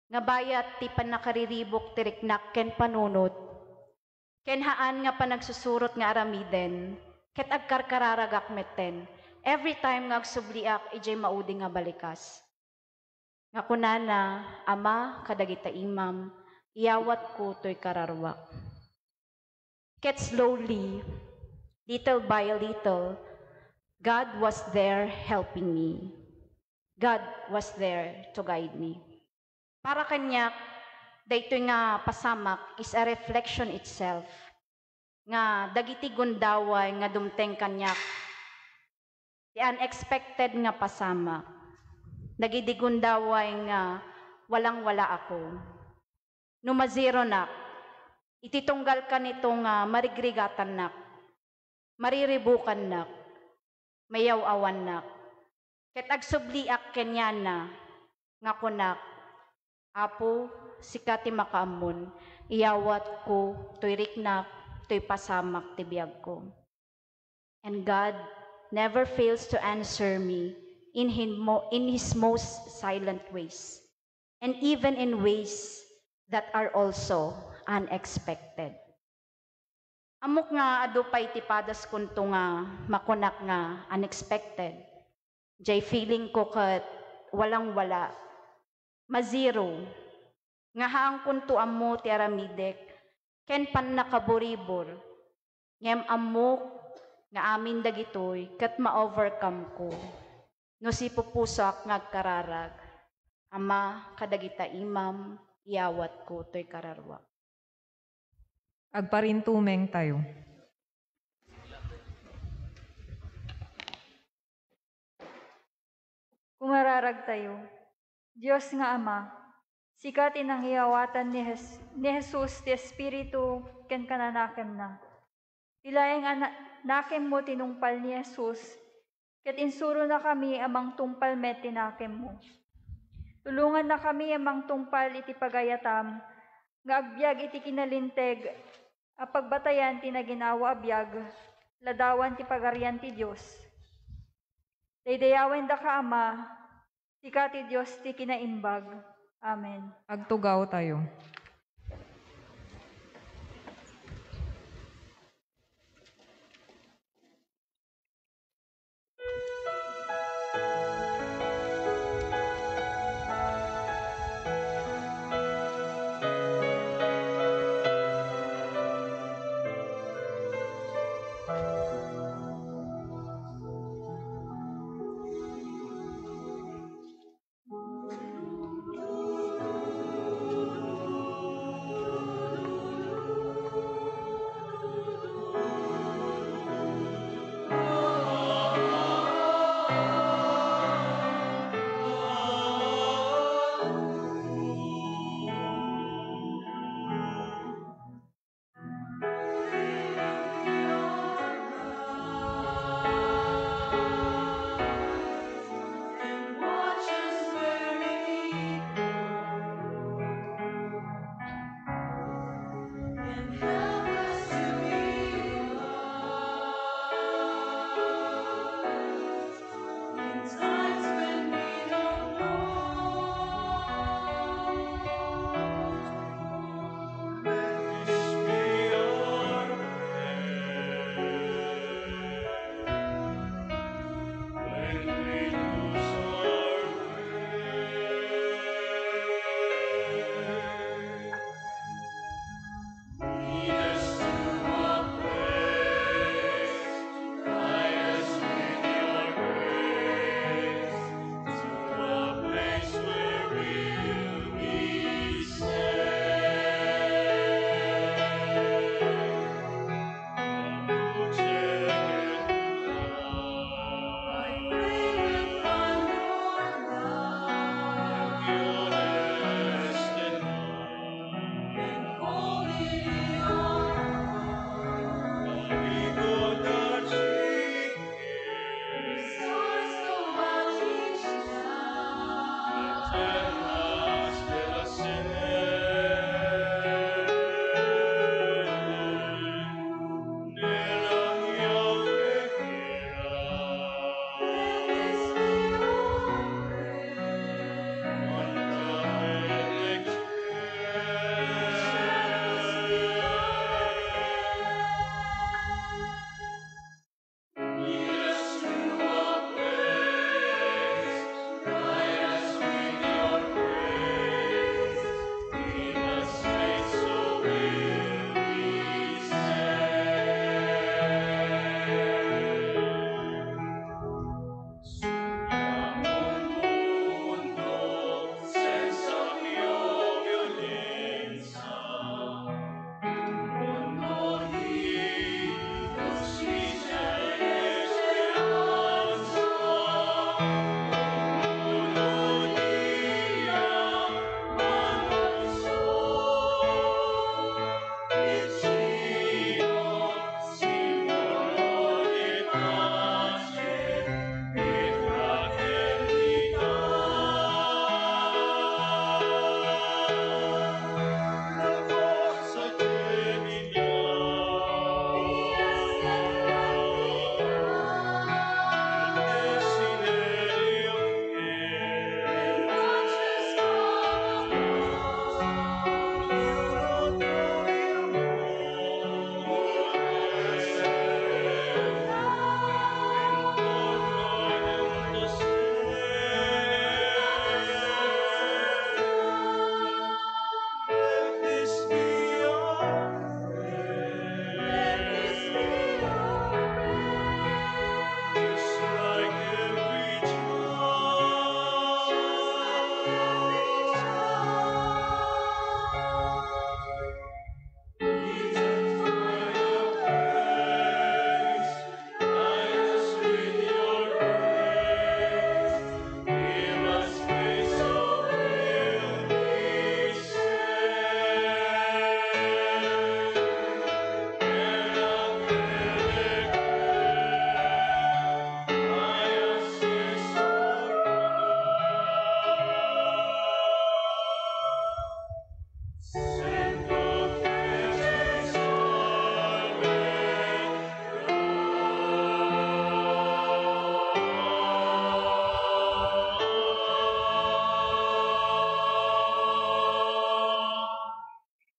nga bayat ti panakariribok ti riknak ken panunot ken haan nga panagsusurot nga aramiden, ket agkarkararagak meten, every time nga agsubliak, ijay maudi nga balikas. Nga kunana, Ama, kadagita imam, iyawat ko to'y kararwak. Ket slowly, little by little, God was there helping me. God was there to guide me. Para kanya, daytoy nga pasamak is a reflection itself. Nga dagiti gundaway nga dumteng kanyak. The unexpected nga pasamak. Dagiti gundaway nga walang-wala ako. Numazero nak, ititunggal ka nitong marigrigatan nak, mariribukan nak, mayaw-awan nak. Ket agsubliak kenyan na, nga kunak, Apo, sikati makaamon, iyawat ko, to'y riknak, to'y pasamak ti biyag ko. And God never fails to answer me in His most silent ways, and even in ways that are also unexpected. Amok nga adupay ti padas kunto nga makunak nga unexpected. Jay feeling ko kat walang-wala, mazero, nga haang kunto amo ti aramidek, ken pan nakaboribor, ngem amok nga amin dagitoy, kat ma-overcome ko, no si pupusak ngagkararag, Ama, kadagita imam, iyawat ko to'y kararwak.
Agparintumeng tayo.
Kumararag tayo. Diyos nga Ama, sikatin ang iyawatan ni Jesus ti Espiritu ken kananakem na. Tilayang nakem mo tinungpal ni Jesus, ket insuro na kami amang tungpal met tinakem mo. Tulungan na kami amang tungpal iti pagayatam, nga agbyag iti kinalinteg, a pagbatayan ti naginawa abiyag, ladawan ti pagarian ti Diyos. Daydayawen da ka Ama, sikati Diyos ti kinaimbag. Amen.
Agtugaw tayo.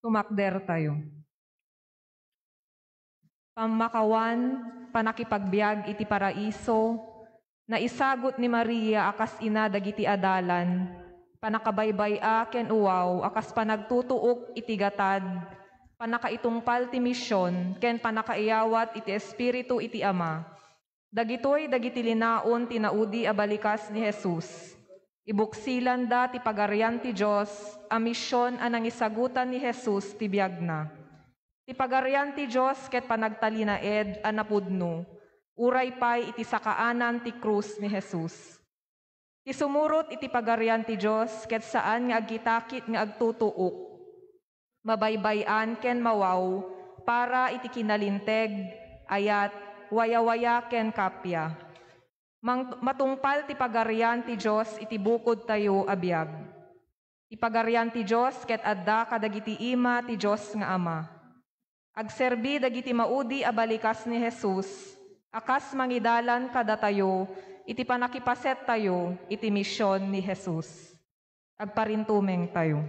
Tumakder tayo. Pamakawan, panakipagbiag iti paraiso, na isagot ni Maria akas ina dagiti adalan, panakabaybay a ken uwaw akas panagtutuok iti gatad, panakaitungpal ti misyon ken panakaiyawat iti espiritu iti Ama. Dagitoy dagiti linaon tinaudi a balikas ni Jesus. Ibuksilan da ti pagarian ti Dios a misyon a nangisagutan ni Jesus ti biag na. Ti pagarian ti Dios ket panagtalinaed a napudno. Uray pay iti sakaanan ti krus ni Jesus. Ti sumurot iti pagarian ti Dios ket saan nga agkitakit nga agtutuok. Mabaybayan ken mawaw para iti kinalinteg ayat waya-waya ken kapya. Matungpal ti pagarian ti Dios iti bukod tayo abiyag. Ti pagarian ti Dios ket adda kadagiti ima ti Dios nga Ama. Agserbi dagiti maudi a balikas ni Jesus, akas mangidalan kada tayo, iti panakipaset tayo, iti misyon ni Jesus. Agparintumeng tayo.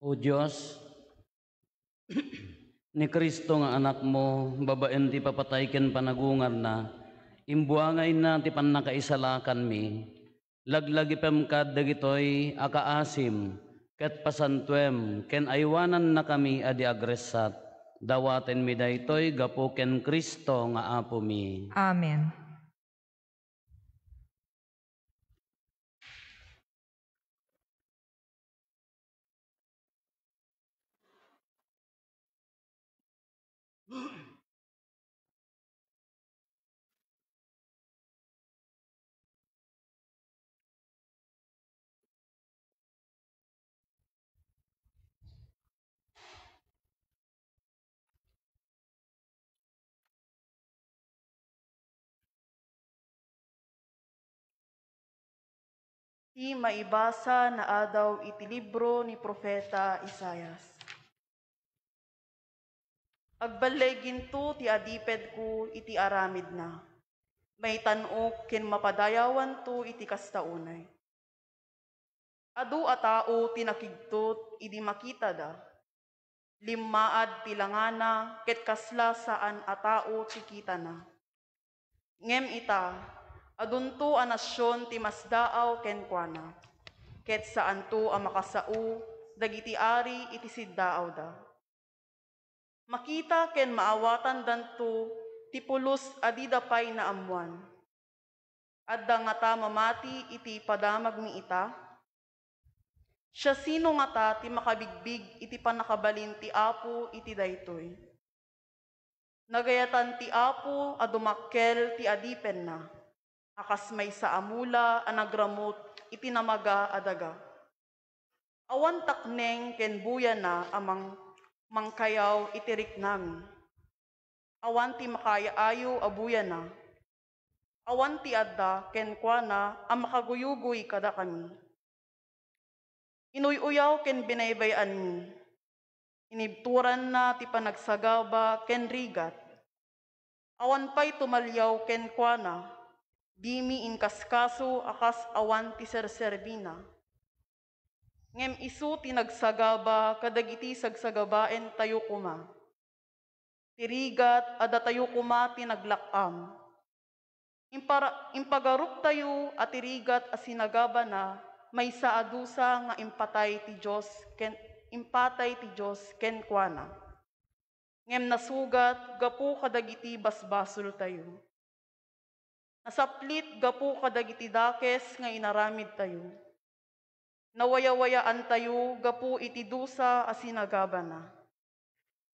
O Diyos, ni Kristo nga anak mo, babaen ti papatay ken panagungar na, imbuangay na ti pannakaisalakan mi, laglagipem kad dagitoy akaasim, ket pasantuem, ken aywanan na kami adi agresat, dawaten mi daytoy gapo ken Kristo nga apo mi.
Amen.
Ti maibasa na adaw iti libro ni Propeta Isayas. Agbalay ginto ti adiped ko iti aramid na. May tanok ken mapadayawan to iti kastaunay. Adu a tao tinakigtot idi makita da. Limmaad tilangana ket kasla saan a tao tikita na. Ngem ita, adunto a nasyon ti masdaaw ken kuana. Ket saan to a makasao dagiti ari iti siddaaw da. Makita ken maawatan danto ti pulos adidapay na amuan. Adda nga ta mamati iti padamag ni ita. Siya sino nga ta ti makabigbig iti panakabalin ti Apo iti daytoy. Nagayatan ti Apo a dumakkel ti adipen na. Akas may sa amula a nagramot iti namaga adaga. Awan takneng ken buya na amang mangkayaw itirik nami. Awan ti makayaayo abuya na. Awan ti adda ken kuana a makaguyugoy kada kami. Inuy-uyaw ken binaybayan mi. Inibturan na ti panagsagaba ken rigat. Awan pa'y tumalyaw ken kuana. Dimi inkaskaso akas awan ti serserbina. Ngem isu ti nagsagaba kadagiti sagsagabaen tayo kuma. tirigat adatayo kuma tinaglakam. Impagarup tayo at tirigat asinagaba na may sa adusa nga impatay ti Diyos ken kuana. Ngem nasugat gapu kadagiti basbasol tayo. Nasaplit gapu kadagiti dakes nga inaramid tayo. Nawaya-wayaan tayo gapu iti dusa asinagaba na.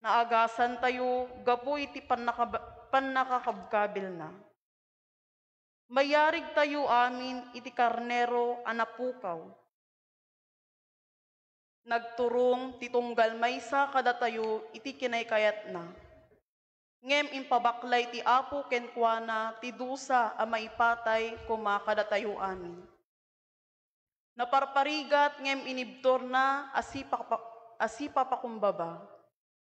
Naagasan tayo gapu iti pannakakabkabil na. Mayarig tayo amin iti karnero anapukaw. Nagturong titunggal maysa kada tayo iti kinaykayat na. Ngem impabaklay ti Apo ken kuana ti dusa a maipatay kuma kada tayo amin. Naparparigat ngem inibtor na asipapakumbaba.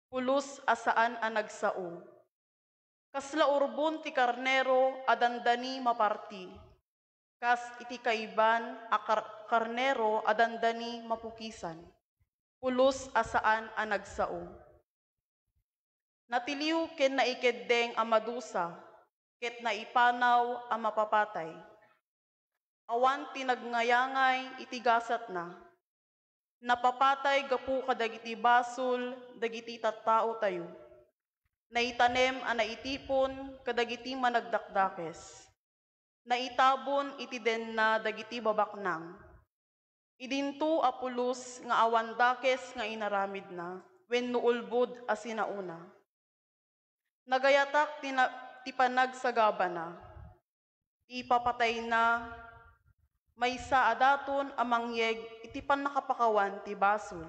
Pulos asaan a nagsao. Kasla urbon ti karnero adandani maparti. Kas iti kaiban a karnero adandani mapukisan. Pulos asaan a nagsao. Natiliw ken naikeddeng a madusa, ket naipanaw a mapapatay. Awan tinagnayangay iti gasat na. Napapatay gapu kadagiti basol, dagiti tattao tayo. Naitanem a naitipon kadagiti managdakdakes. Naitabon iti den na dagiti babaknang. Idinto a pulos nga awan dakes nga inaramid na, wenno ulbod a sinauna. Nagayatak ti panagsagaba na, ipapatay na, maysa adaton amangyeg iti pannakapakawan ti basol.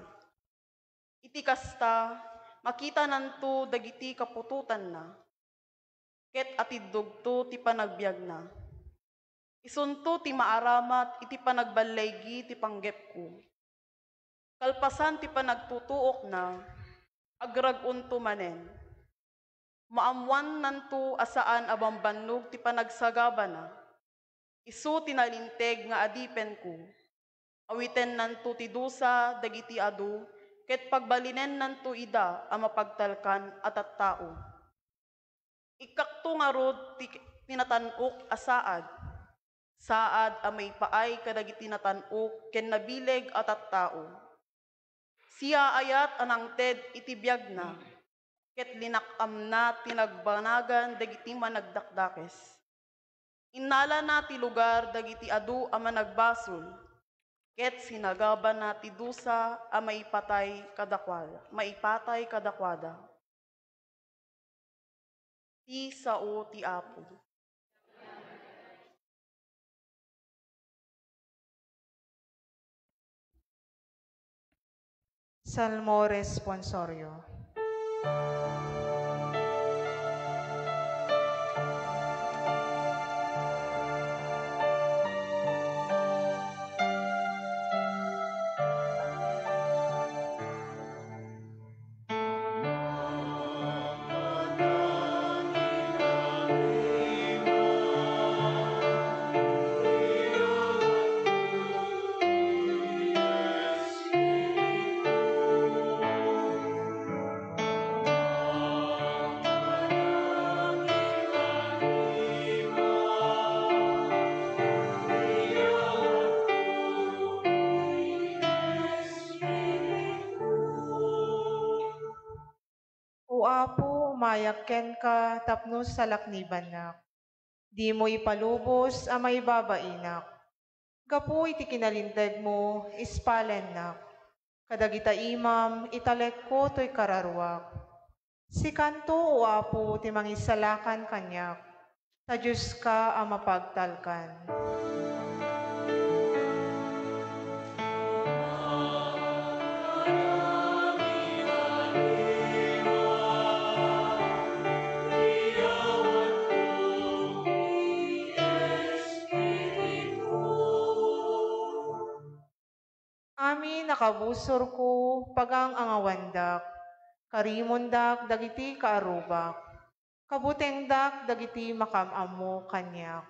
Iti kasta, makita nanto dagiti kapututan na, ket atidugto ti panagbiag na. Isunto ti maaramat iti panagbalaygi ti panggep ko. Kalpasan ti panagtutuok na, agrag-unto manen. Maamwan nanto asaan abambannog ti panagsagaba na. Isu tinalinteg nga adipen ko. Awiten nanto ti dusa dagiti adu, ket pagbalinen nanto ida a mapagtalkan at tao. Ikakto nga rod tinatanok asaad. Saad a may paay kadagiti natanok ken nabileg at tao. Siya ayat anang ted iti biag na, ket linakam na tinagbanagan dagiti managdakdakes. Innala na ti lugar dagiti adu a managbasol, ket sinagaba na ti dusa a maipatay kadakwada. Ti sao ti Apo.
Salmo responsorio. O Apo, umayak ken ka tapno sa lakniban na. Di mo ipalubos ang may babainak. Gapu iti kinalinteg mo, ispalen na. Kadagita imam, italek ko to'y kararwak. Si kanto, o Apo, ti mangisalakan kanyak. Ta Diyos ka ang mapagtalkan. Amin nakabusor ko pagang angawandak, karimondak dagiti kaarubak, kabutengdak dagiti makamamo kanyak.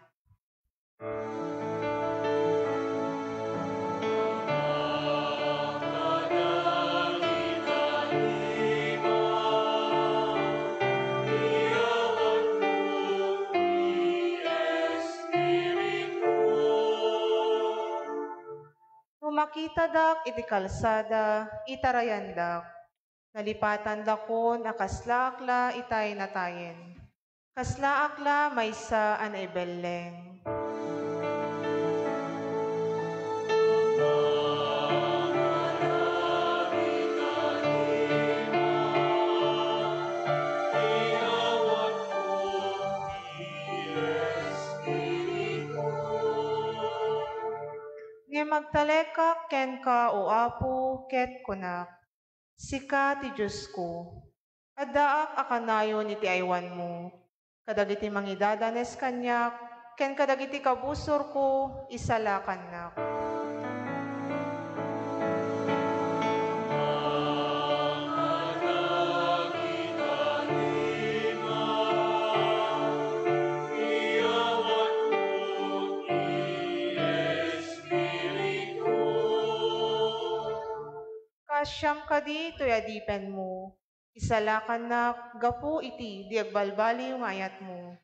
makita dak iti kalsada, itarayandak. Nalipatan dakon akaslakla itay natayen. Kaslaakla maysa an ibelleng. Nga magtalekak ken ka o apo ket kunak. Sika ti Diyos ko. Addaak akanayon iti aywan mo. Kadagiti mangidadanes kanyak, ken kadagiti kabusor ko, isalakan nak. Kasyam kadi to'y adipen mo. Isalakan na gapu iti di agbalbali yung ayat mo.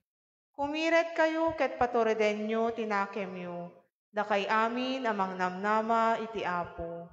Kumiret kayo ket patoreden nyo tinakem nyo. Dakay amin amang namnama iti apo.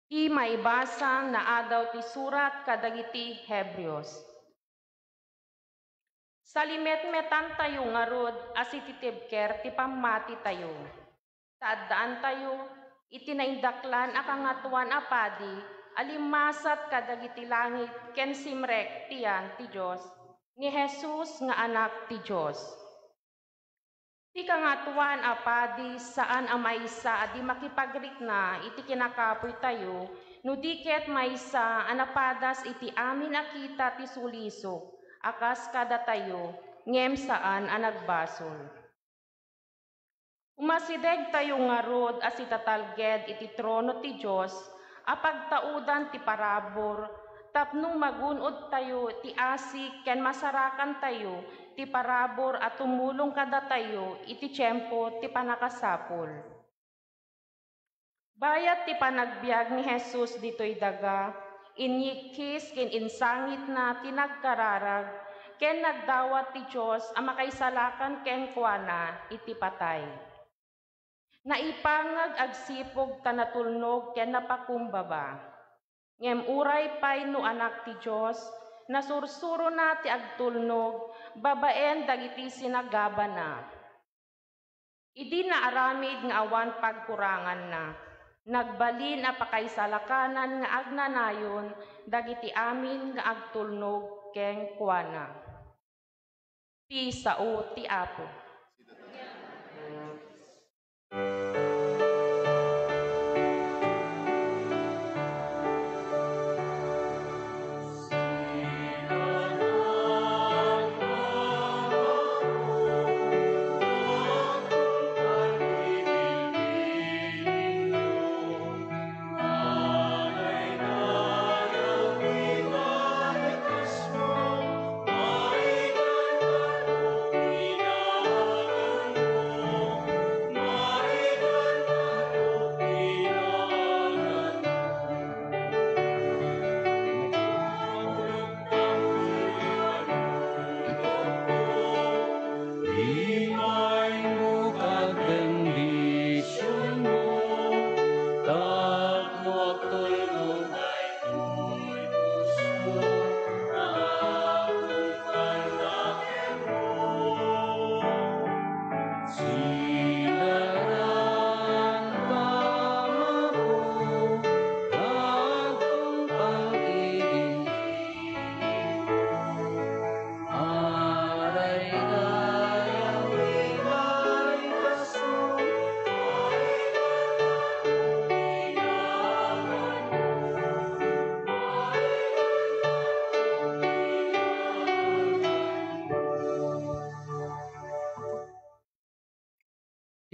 Ti maibasa na adaw ti surat kadagiti Hebreos. Salimetmetan tayo ngarod as iti tibker ti pamati tayo. Taaddaan tayo iti naindaklan a kangatuan a padi alimasat kadagiti langit ken simrek tiyan ti Dios ni Jesus nga anak ti Dios. Ti kangatuan a padi saan a maysa adi makipagrikna iti kinakapoy tayo no diket maysa a napadas iti amin a kita ti sulisok akas kada tayo ngem saan a nagbasol. Umasideg tayo ngarod as itatalged iti trono ti Dios a pagtaudan ti parabor tapno magunod tayo ti asik ken masarakan tayo ti parabor at tumulong kada tayo iti tiyempo ti panakasapol. Bayat ti panagbiag ni Jesus ditoy daga, inyikis ken insangit na tinagkararag, ken nagdawat ti Diyos a makaisalakan ken kuana iti patay. Naipangag agsipog tanatulnog ken napakumbaba. Ngem uray pay no anak ti Diyos, nasursuro na ti agtulnog, babaen dagiti sinagaba na. Idi na aramid nga awan pagkurangan na. Nagbalin a pakaisalakanan nga agnanayon, dagiti amin nga agtulnog ken kuana. Ti sao ti Apo.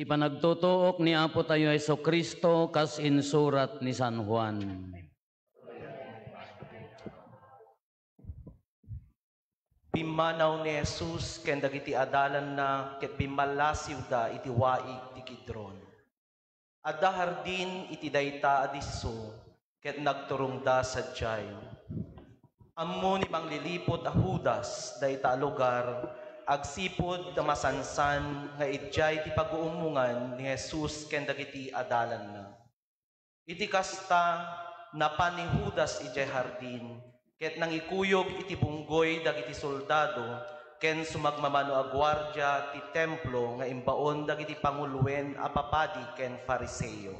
iti panagtutuok ni Apo tayo Heso Kristo kas insurat ni San Juan.
Pimanaw ni Jesus ken dagiti adalan na ket bimalasiw da iti waig ti Kidron. Adda hardin iti dayta adiso ket nagturong da sadyay. Ammo ni manglilipot a Judas dayta a lugar agsipod da masansan nga idjay ti pag-uumungan ni Jesus ken dagiti adalan na. Iti kasta napan ni Judas ijay hardin ket nangikuyog iti bunggoy dagiti soldado ken sumagmamano a gwardiya ti templo nga imbaon dagiti panguluwen a papadi ken Fariseo.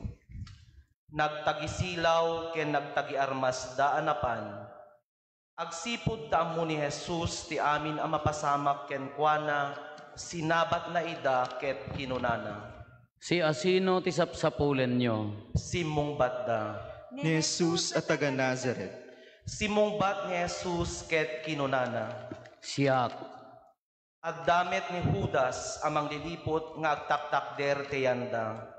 Nagtagisilaw ken nagtagiarmas da anapan. Agsipod ta ammo ni Jesus ti amin a mapasamak ken kuana sinabat na ida ket kinunana.
Si asino ti sapsapulen nyo?
Simong batda.
Ni Jesus at taga Nazaret.
Simong bat ni Jesus ket kinunana.
Siak.
Agdamet ni Judas amang lilipot nga agtaktakder tiyanda.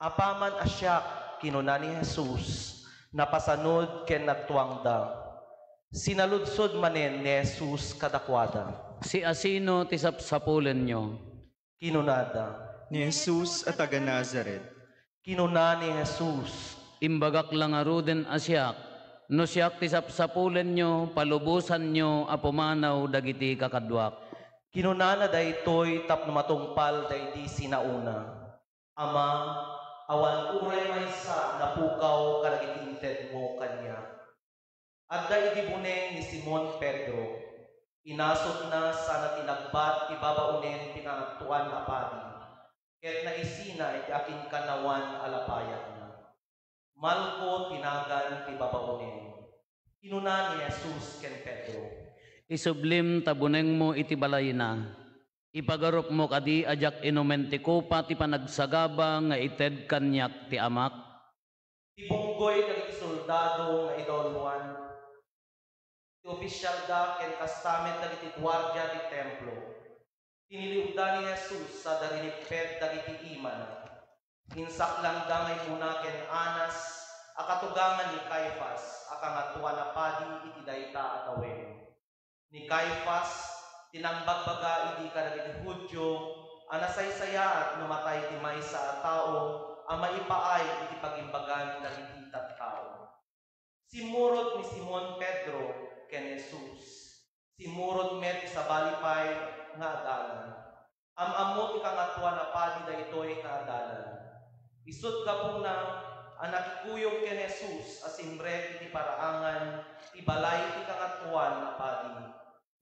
Apaman asyak kinuna ni Jesus napasanod ken nagtuangda. Sinaludsod manen ni Jesus kadakwada.
Si asino ti sapsapulen nyo?
Kinunada.
Ni Jesus at taga Nazaret.
Kinuna ni Jesus.
Imbagak lang aruden asyak. No siyak ti sapsapulen nyo, palubusan nyo, apumanaw dagiti kakadwak.
Kinunana daytoy tapno matungpal daydi sinauna. Ama, awan uray maysa napukaw kadagiti inted mo kanya. Adda iti buneng ni Simon Pedro. Inasot na sana tinagbat ibabaunen pinangatuan a padi. Ket naisina iti akin kanawan alapayat na. Malko tinagan ti babaunen. Kinuna ni Jesus ken Pedro.
Isublim tabuneng mo iti balay na. Ipagarup mo kadi ajak inumen ti kupa ti panagsagaba nga ited kanyak ti amak.
Tibunggoy dagiti soldado nga idolwan. Ti opisyal da ken kastamet dagiti gwardiya ti templo. Tiniliwda ni Jesus sa dariniped dagiti imana. Insaklang damay muna ken Anas, akatugangan ni Caiphas, akangatuan na padi iti dayta atawen. Ni Caiphas, tinangbagbaga iti kadagiti Hudyo, anasaysayaat namatay ti maysa a tao, ang maipaay iti pagimbagan dagiti tattao. Simurot ni Simon Pedro ken Jesus. Simurot met sa balipay nga adalan. Amamot ikangatuan na padi daytoy nga adalan. Isut kapuna anak ikuyog ken Jesus asimbre iti paraangan ibalay iti kangatuan na padi.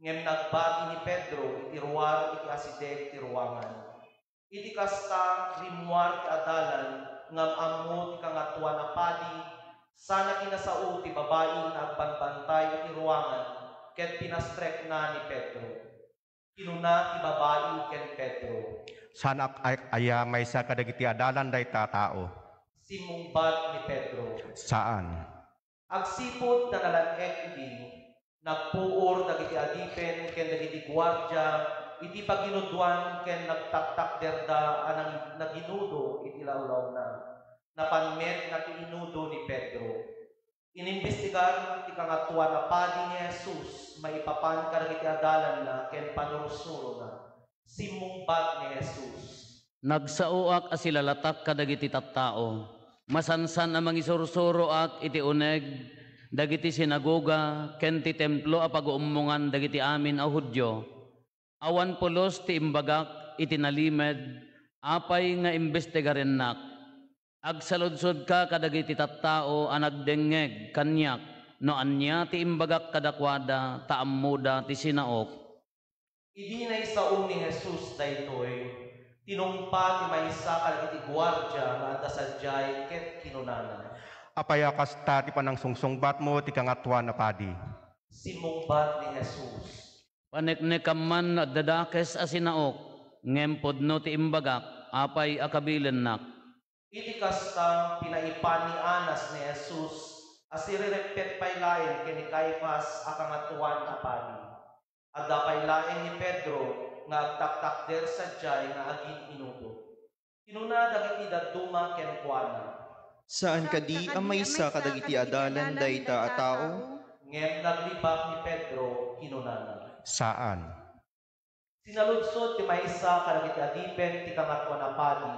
Ngem nagbati ni Pedro iti ruwar iti asideg ti ruwangan. Iti kasta rimuar ti adalan ngam ammo ti kangatuan na padi sana kinasao ti babae na agbanbantay iti ruwangan ket pinastrek na ni Pedro. Kinuna ti babae ken Pedro.
Sanak aya maysa kadagiti adalan dayta tao.
Simungbat ni Pedro.
Saan?
Agsipod na nalan-ek idi, nagpuor dagiti adipen ken dagiti gwardiya, iti paginudwan ken nagtaktak derda anang naginudo iti lawlaw na. Napanmet na tiinudo ni Pedro. Inimbestigar ti kangatuan na padi ni Jesus, maipapan kadagiti adalan na ken panurusuro na. Simungbat ni Jesus.
Nagsauak asilalatak kadagiti tattao. Masansan amang isursuro ak iti uneg dagiti sinagoga ken ti templo a pag-uumungan dagiti amin a Hudyo. Awan pulos ti imbagak iti nalimed apay nga imbestigarennak. Agsaludsod ka kadagiti tattao a nagdengeg kanyak no anya ti imbagak kadakwada taammuda ti sinaok.
Idi na isaong ni Jesus daytoy, tinungpa ti maysa kadagiti gwardiya nga adda sadyay ket kinunana.
Apaya kasta ti panangsungsungbat mo ti kangatuan na padi.
Simungbat ni Jesus.
Paneknekam man at dadakes asinaok, ngempod no ti imbagak, apay akabilennak.
Iti kasta pinaipan ni Anas ni Jesus, asirerepet pay lain ken ni Caiphas akangatuan na padi. Adda pay lain ni Pedro nga agtaktak der sadyay nga aging inudo. Kinuna dagiti dadduma ken kuana.
Saan kadi ang maysa kadagiti adalan dayta a tao?
Ngem naglibak ni Pedro kinunana.
Saan?
Sinaludsod ti maysa kadagiti adipen ti kangatwa na padi.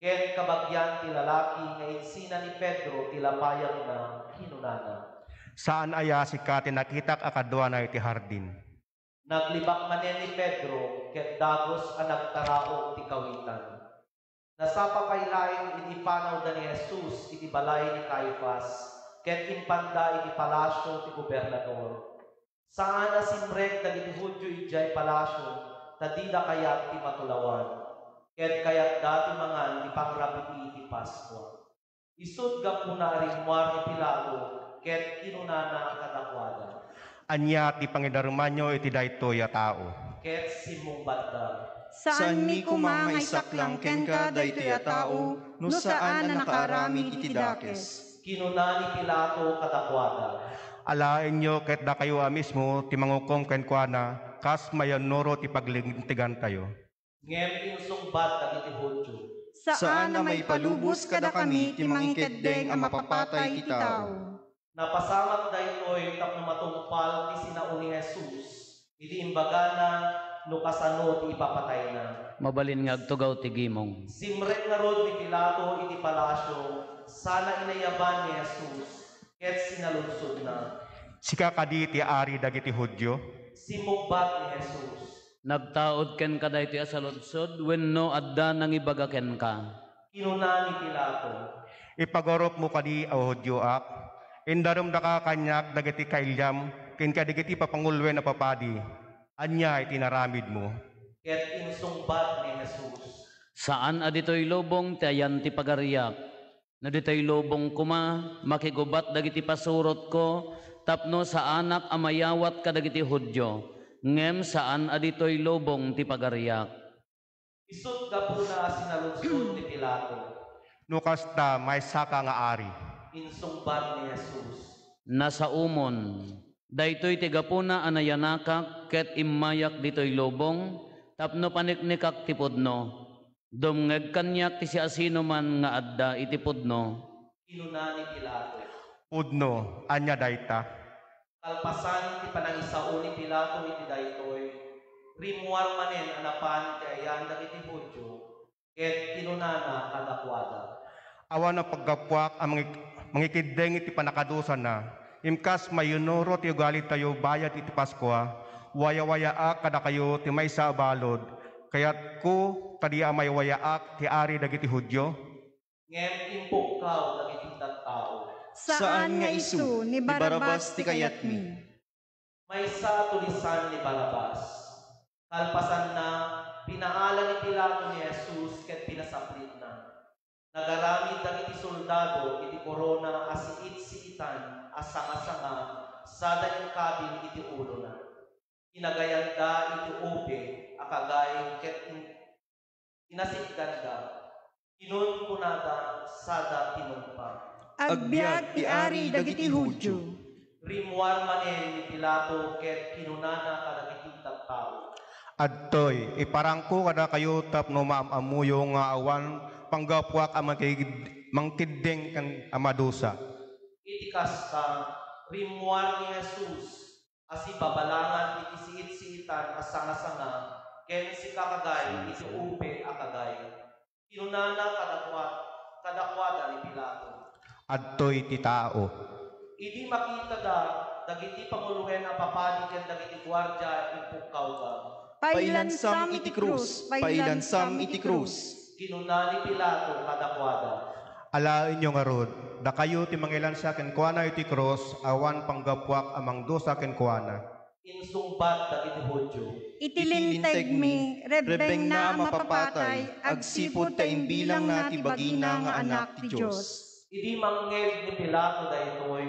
Ken kabagyan ti lalaki nga insina ni Pedro ti lapayag na kinunana.
Saan aya si Kati nakitak akadwa na iti hardin?
Naglibak manen ni Pedro ket dagos ang nagtaraog ti kawitan. Nasapa paylaeng iti panaw da ni Jesus iti balay ni Caifas ket impanda iti palasyo ti gobernador. Saan asimrek dagiti Hudyo ijay palasyo tadida kayat ti matulawan. Ket kayat dati mangan ti pangrabiti iti Paskwa. Isud gapuna rimwar ni Pilato ket kinunana kadakwada.
Anya ti pangidarumanyo iti daytoy a tao.
Ket simumbad da.
Saan mi kumangaisak lang ken ka daytoy a tao, no saan na nakaarami iti dakes.
Kinuna ni Pilato kadakwada.
Alain nyo ket da kayo mismo ti mangukom ken kuana kas mayanuro ti paglintigan tayo.
Ngem insungbat dagiti Hudyo.
Saan na may palubos kada kami ti mangikeddeng ang mapapatay ti tao.
Napasamak daytoy tapno matumpal ti sinauni Jesus. Idi imbagana no kasano ti ipapatay na.
Mabalin nga agtugaw ti gimong.
Simrek nga rod ni Pilato iti palasyo, sana inayaban ni Jesus, ket sinaludsod na.
Sika kadi ti ari dagiti Hudyo?
Simugbat ni Jesus.
Nagtaod ken ka daytoy a saludsod wenno adda nang ibaga ken ka.
Kinuna ni Pilato.
Ipagorop mo kadi a Hudyo ak. Indarum da ka kanyak dagiti kailyam ken kadigiti papangulwen na papadi. Anya itinaramid mo.
Ket insungbat ni Jesus.
Saan aditoy lobong ti ayan ti pagariyak? Na ditoy lobong kuma makigubat dagiti pasurot ko tapno sa anak amayawat kadagiti Hudyo. Ngem saan aditoy lobong ti pagariyak?
Isut gapuna sinaludsod ni Pilato.
No kasta may saka nga ari.
Insungbat ni Jesus.
Nasa umon, daytoy ti gapuna anayanakak ket immayak ditoy lobong tapno paniknikak ti pudno. Dumngeg kanyak ti siasino man nga adda iti pudno.
Kinuna ni Pilato.
Pudno, anya dayta.
Kalpasan ti panangisao ni Pilato iti daytoy. Rimuar manen anapan ti ayan dagiti Hudyo. Ket kinunana kadakwada.
Awan na paggapuak ang mangikideng iti panakadusan na. Imkas mayunuro ti ugali tayo bayad iti Paskwa. Waya-wayaak kada kayo ti maysa balod. Kaya't ko kadi amay wayaak ti ari dagiti Hudyo.
Ngem impukaw dagiti tattao.
Saan nga isu ni Barabas ti kayat mi?
Maysa tulisan ni Barabas. Kalpasan na pinaala ni Pilato ni Jesus ket pinasaplit na. Nagaramid dagiti soldado iti korona asiit-siitan asanga-sanga sada ing kabil iti ulo na. Inagayanda iti upe akagay ket inasikdan da. Kinun kunada sada tinumpa.
Agbyag ti ari dagiti Hudyo.
Rimuar manen ni Pilato ket kinunana kadagiti tattao.
Adtoy, iparangko kada kayo tapno maamamuyo nga awan panggapuak ang mangkideng kan amadusa.
Iti kasta, rimuar ni Jesus, asi babalangan iti siit-siitan asanga-sanga, ken si kakagay iti upe akagay. Kinunana kadakwada ni Pilato.
Adtoy ti tao.
Idi makita da, dagiti panguluhen a papadi ken dagiti gwardya ipukaw da.
Pailansam iti krus, pailansam iti krus.
Kinuna ni Pilato kadakwada.
Alain nyo nga rod, da kayo ti mangilan sa ken kuana iti cross, awan panggapuak amang dosa ken kuana.
Insungbat dagiti Hudyo.
Itilinteg mi, rebeng na mapapatay, agsipod ta imbilang na ti bagina nga anak ti Diyos.
Idi mangged ni Pilato daytoy,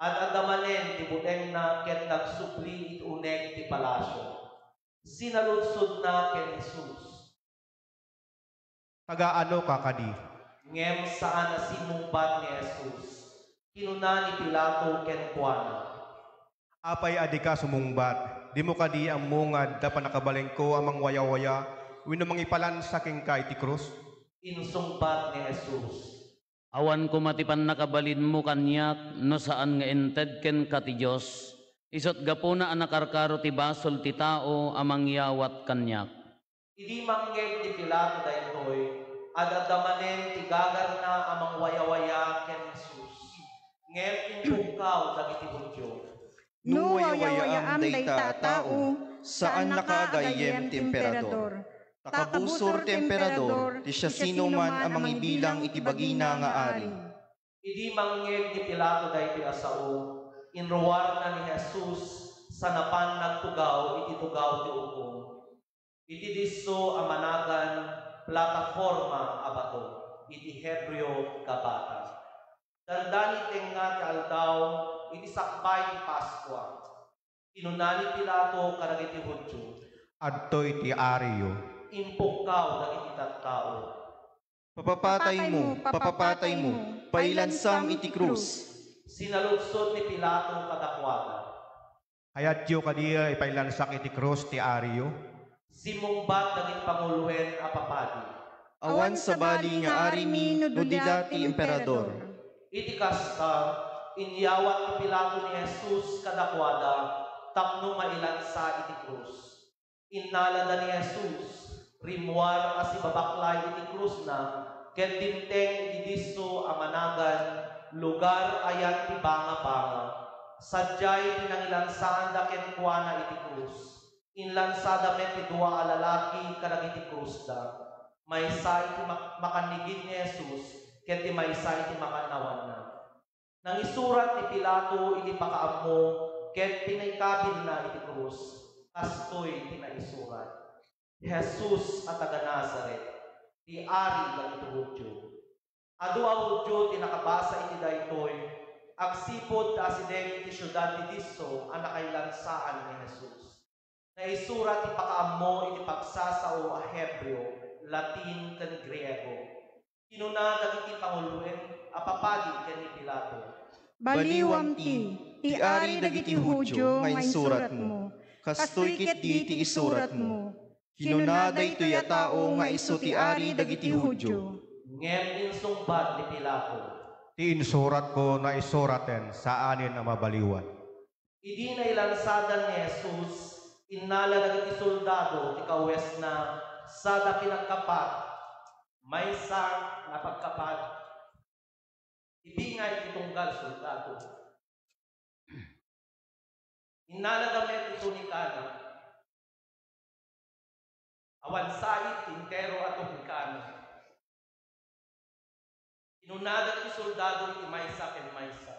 at agamanen ti buteng na ket nagsupli iti uneg ti palasyo. Sinaludsod na ken Jesus.
Tagaano ka kadi?
Ngem saan na simungbat ni Jesus. Kinuna ni Pilato ken kuana.
Apay adi ka sumungbat, di mo kadi ang mungad da panakabaleng ko amang waya-waya, wino mangipalan sa king ka iti krus?
Insungbat ni Jesus.
Awan ko matipan nakabalin mo kanyak, no saan nga ented ken ka ti Diyos. Isot gapuna ang nakarkaro ti basol ti tao amang yawat kanyak.
Idi manggeg ti Pilato daytoy, adadamanen ti gagar na amang wayawaya ken Jesus. Ngem inpukaw dagiti Hudyo.
No wayawayaam dayta tao, saan nakaagayem ti emperador. Takabusor ti emperador, ti siya sino man ang mangibilang iti bagina nga ari.
Idi manggeg ti Pilato daytoy asao, inruwar na ni Jesus sa napan nagtugaw iti tugaw ti ukom. Iti disso amanagan plataforma abato, iti Hebreo Gabata. Dandani tenga ti aldaw, iti sakbay ti Paskwa. Inunani Pilato kadagiti Hudyo.
Adtoy ti Aryo.
Impukaw dagiti tattao.
Papapatay mo, pailansam iti krus.
Sinaludsod ni Pilato kadakwada.
Hayadyo kadiya ipailansak iti krus ti Aryo.
Simungbat dagiti panguluen a papadi.
Awan sa bali nga ari mi no didati emperador.
Iti kasta, inyawat ni Pilato ni Jesus kadakwada, tapno mailansa iti krus. Innalada ni Jesus, rimwar as ibabaklay iti krus na, ket dinteng iti disso amanagan, lugar ayan ti banga-banga. Sadyay tinangilansaan da ken kuana iti krus. Inlansada met ti dua a lalaki kadagiti krus da. Maysa iti makanigid ni Jesus, ket ti maysa iti makanawan na. Nang isurat ni Pilato iti pakaammo, ket pinaikabil na iti krus. Kastoy ti naisurat. Jesus at taga Nazaret, ti ari dagiti Hudyo. Adu a Hudyo ti nakabasa iti daytoy, agsipod ta asideng iti syudad ti disso ang nakailansaan ni Jesus. Naisurat ti pakaammo iti pagsasao a Hebreo, Latin ken Griego. Kinuna dagiti panguluen a papadi ken ni Pilato.
Baliwam ti ari dagiti Hudyo nga isurat mo. Kastoy ket di ti isurat mo. Kinuna daytoy a tao nga isu ti ari dagiti Hudyo.
Ngem insungbat ni Pilato.
Ti insurat ko na isuraten sa anin ang mabaliwan.
Idi na ilansadan ni Jesus, innala dagiti soldado ti kawes na sada pinagkapat, maysa nga pagkapat, ibingay ti tunggal soldado. Innala damit ti tunikana, awan sait tintero at tunikana. Inunada ti soldado iti maysa ken maysa.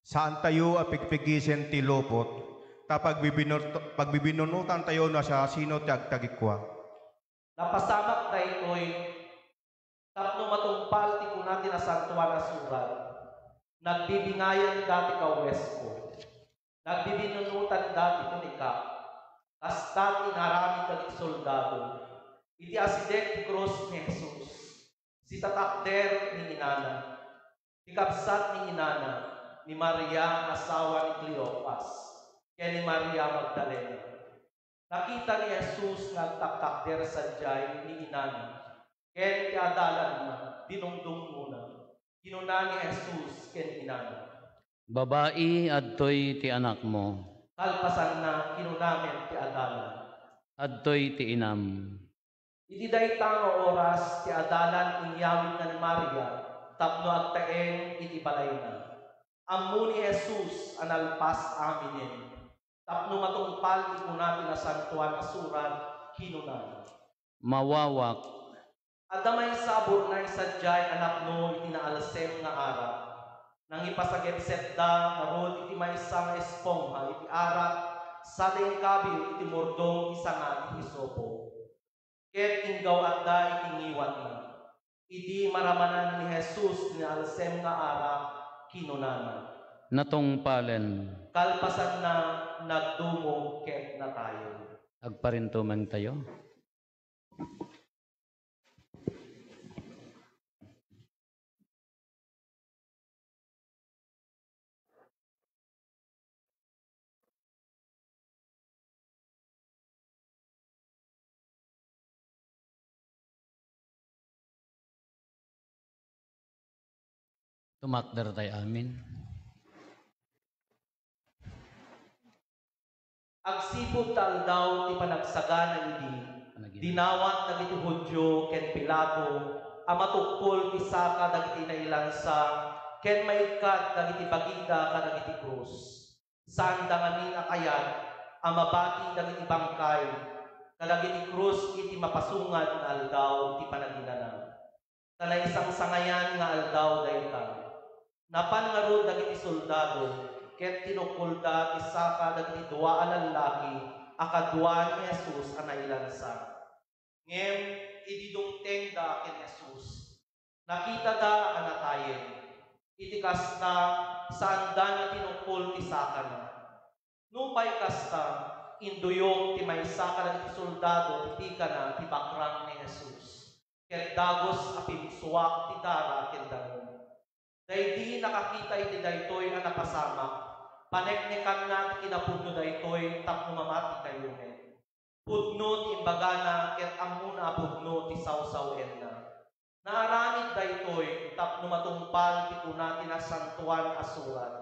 Saan tayo apigpigisen ti lupot, pagbibinunutan tayo na sa sino ti agtagikwa.
Napasamak daytoy, tapno matumpal ti kunati na santuan na surat, nagbibingayan dati kawes ko, nagbibinunutan dati kunika, kasta tinarami dati soldado, iti asidek ti cross ni Jesus, si tatakder ni inana, si kapsat ni inana, ni Maria asawa ni Cleopas, kaya ni Maria Magdalena. Nakita ni Jesus nagtaktakder sa jay ni inana, kaya ti adalan na, dinungdung muna. Kinuna ni Jesus kaya ni inana.
Babae, adtoy ti anak mo.
Kalpasan na kinunamin ti adalan.
Adtoy ti inam.
Iti daytang oras ti adalan inyawin na ni Maria, tapno agtaeng iti balay na. Ammo ni Jesus analpas aminen. Tapno matungpal ti kunati na santuan na surat kinunan.
Mawawak.
Adamay sabor na isadjay anak no iti naalsem nga ara. Nang ipasagep da marod iti maysa nga espongha iti ara sa kabil iti mordong isanga iti hisopo. Ket inggaw adda iti ngiwat na. Idi maramanan ni Jesus ni alsem nga ara kinunana.
Natungpalen.
Kalpasan na nagdungo ket na tayo.
Agparintumeng tayo. Tumakder tayo, amin.
Agsipog tal daw ti panagsagana idi, dinawat dagiti Hudyo ken Pilato, amatukpol ti saka dagiti nailansa, ken maikat dagiti bagida kadagiti krus. Saan dangamin akayat, amabati dagiti bangkay, kadagiti krus iti mapasungad nga aldaw ti panaginana. Tanay isang sangayan nga aldaw dayta. Napangarod dagiti soldado, ket tinukulda ti saka dagiti dua a lalaki, akadwa ni Jesus a nailansa. Ngem idi dungteng da ken Jesus. Nakita da anatayen. Iti kasta saan da na tinukul ti saka na. Nupay kasta induyok ti maysa kadagiti soldado ti pika na ti bakrang ni Jesus. Ket dagos a pinsuak ti dara ken damo. Dahil nakakita iti daytoy nga napasamak, paneknekan na ti kinapudno daytoy tapno mamati kayo men. Pudno ti imbagana ket amuna pudno ti sawsawen na. Naaramid daytoy tapno matungpal ti kuna ti nasantuan a surat.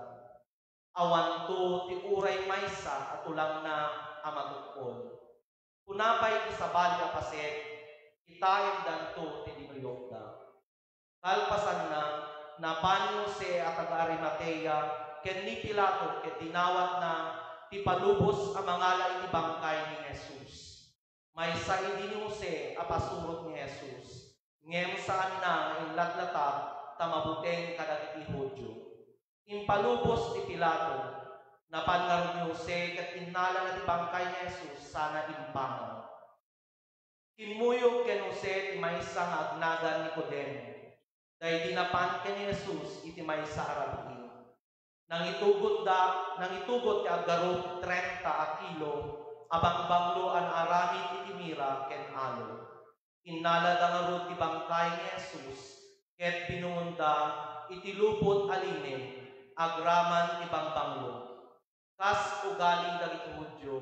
Awanto ti uray maysa at ulang na amatukod. Kunapay ti sabali a paset, itaem danto ti dinuyok da. Kalpasan na napanyo si at Arimatea ken ni Pilato ket dinawat na ti palubos a mangala iti bangkay ni Jesus. Maysa idi ni Jose a pasurot ni Jesus. Ngem saan na inlatlata tamabuteng kadagiti Hudyo. Impalubos ti Pilato napangarod ni Jose ket innala na ti bangkay ni Jesus sana impangan. Kimuyog ken Jose ti maysa nga agnagan Nicodemo. Dahil dinapan ken ni Jesus iti maysa a rabii. Nangitugot ti aggarot 30 a kilo abang banglo an aramid iti mira ken alo. Innala da nga rod ti bangkay ni Jesus ket binungunda iti lupot aline agraman ti bangbanglo. Kas ugali dagiti Hudyo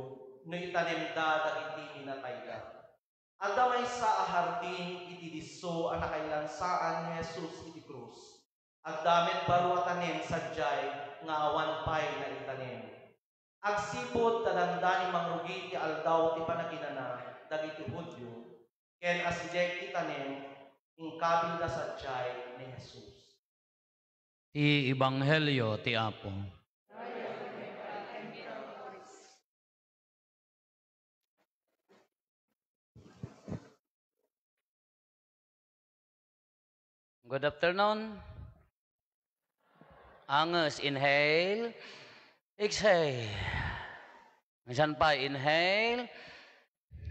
no itanemda dagiti minatayda. Adda maysa a hardin iti disso a nakailansaan ni Jesus iti krus. Addamet baro a tanem sadyay nga awan pay na itanem. Agsipod tadanda ni mangrugi ti aldaw ti panaginana dagiti Hudyo ken asidek ti tanem ingkabil da sadyay ni Jesus.
Ti Ebanghelyo ti Apo. Good afternoon. Angus, inhale. Exhale. Minsan pa, inhale.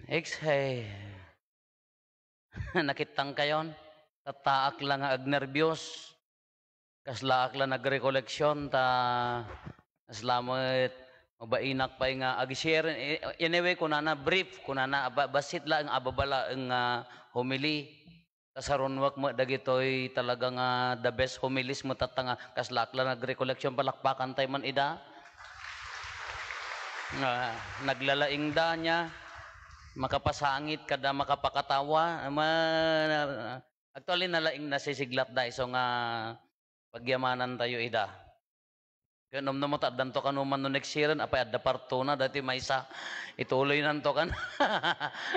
Exhale. Nakitang kayon. Tataak lang ag nervyos. Kaslaak lang nagrekoleksyon. Kaslamat. Mabainak pa nga ag-share. Anyway, kunana brief. Kunana basit lang ang ababala ang homily. Kasarunwak mo dagitoy talaga nga the best homilis mo tatanga kaslakla nagrecollection palakpakan tay man ida. Naglalaing da niya makapasangit kada makapakatawa actually nalaing nasisiglat da iso nga pagyamanan tayo ida. Kaya nomno mo taddan to kanuman no next year apay adda parto na dati maysa ituloy nanto kan.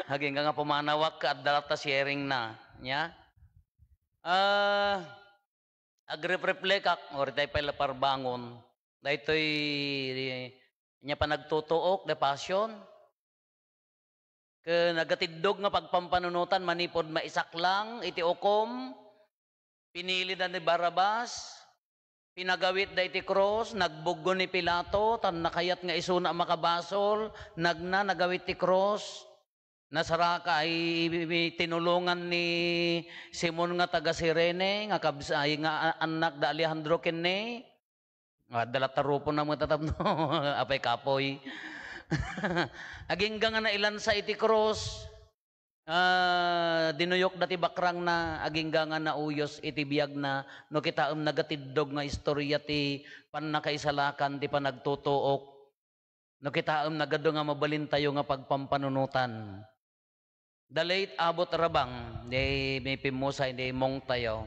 Haging nga pumanawak ka adda ta sharing na. Nya agrep-reflect or tayo pala parbangon daytoy nya panagtutuok de passion ke nagatidog nga pagpampanunutan manipod maisaklang iti okom pinili da ni Barabas pinagawit da iti cross nagbuggo ni Pilato tan nakayat nga isuna makabasol nagawit ti cross. Nasaraka ay tinulungan ni Simon nga taga Sirene, nga kabsay nga anak da Alejandro kenne. Dala tarupo na mga tatabno, apay kapoy. Agingga nga na ilan sa iti cross, dinuyok dati bakrang na, agingga nga na uyos iti biyag na, no kita nagatidog nga istorya ti panakaisalakan, ti panagtutuok, no kita nagado nga mabalin tayo nga pagpampanunutan. The late Abot Rabang, may pimusay, mong tayo.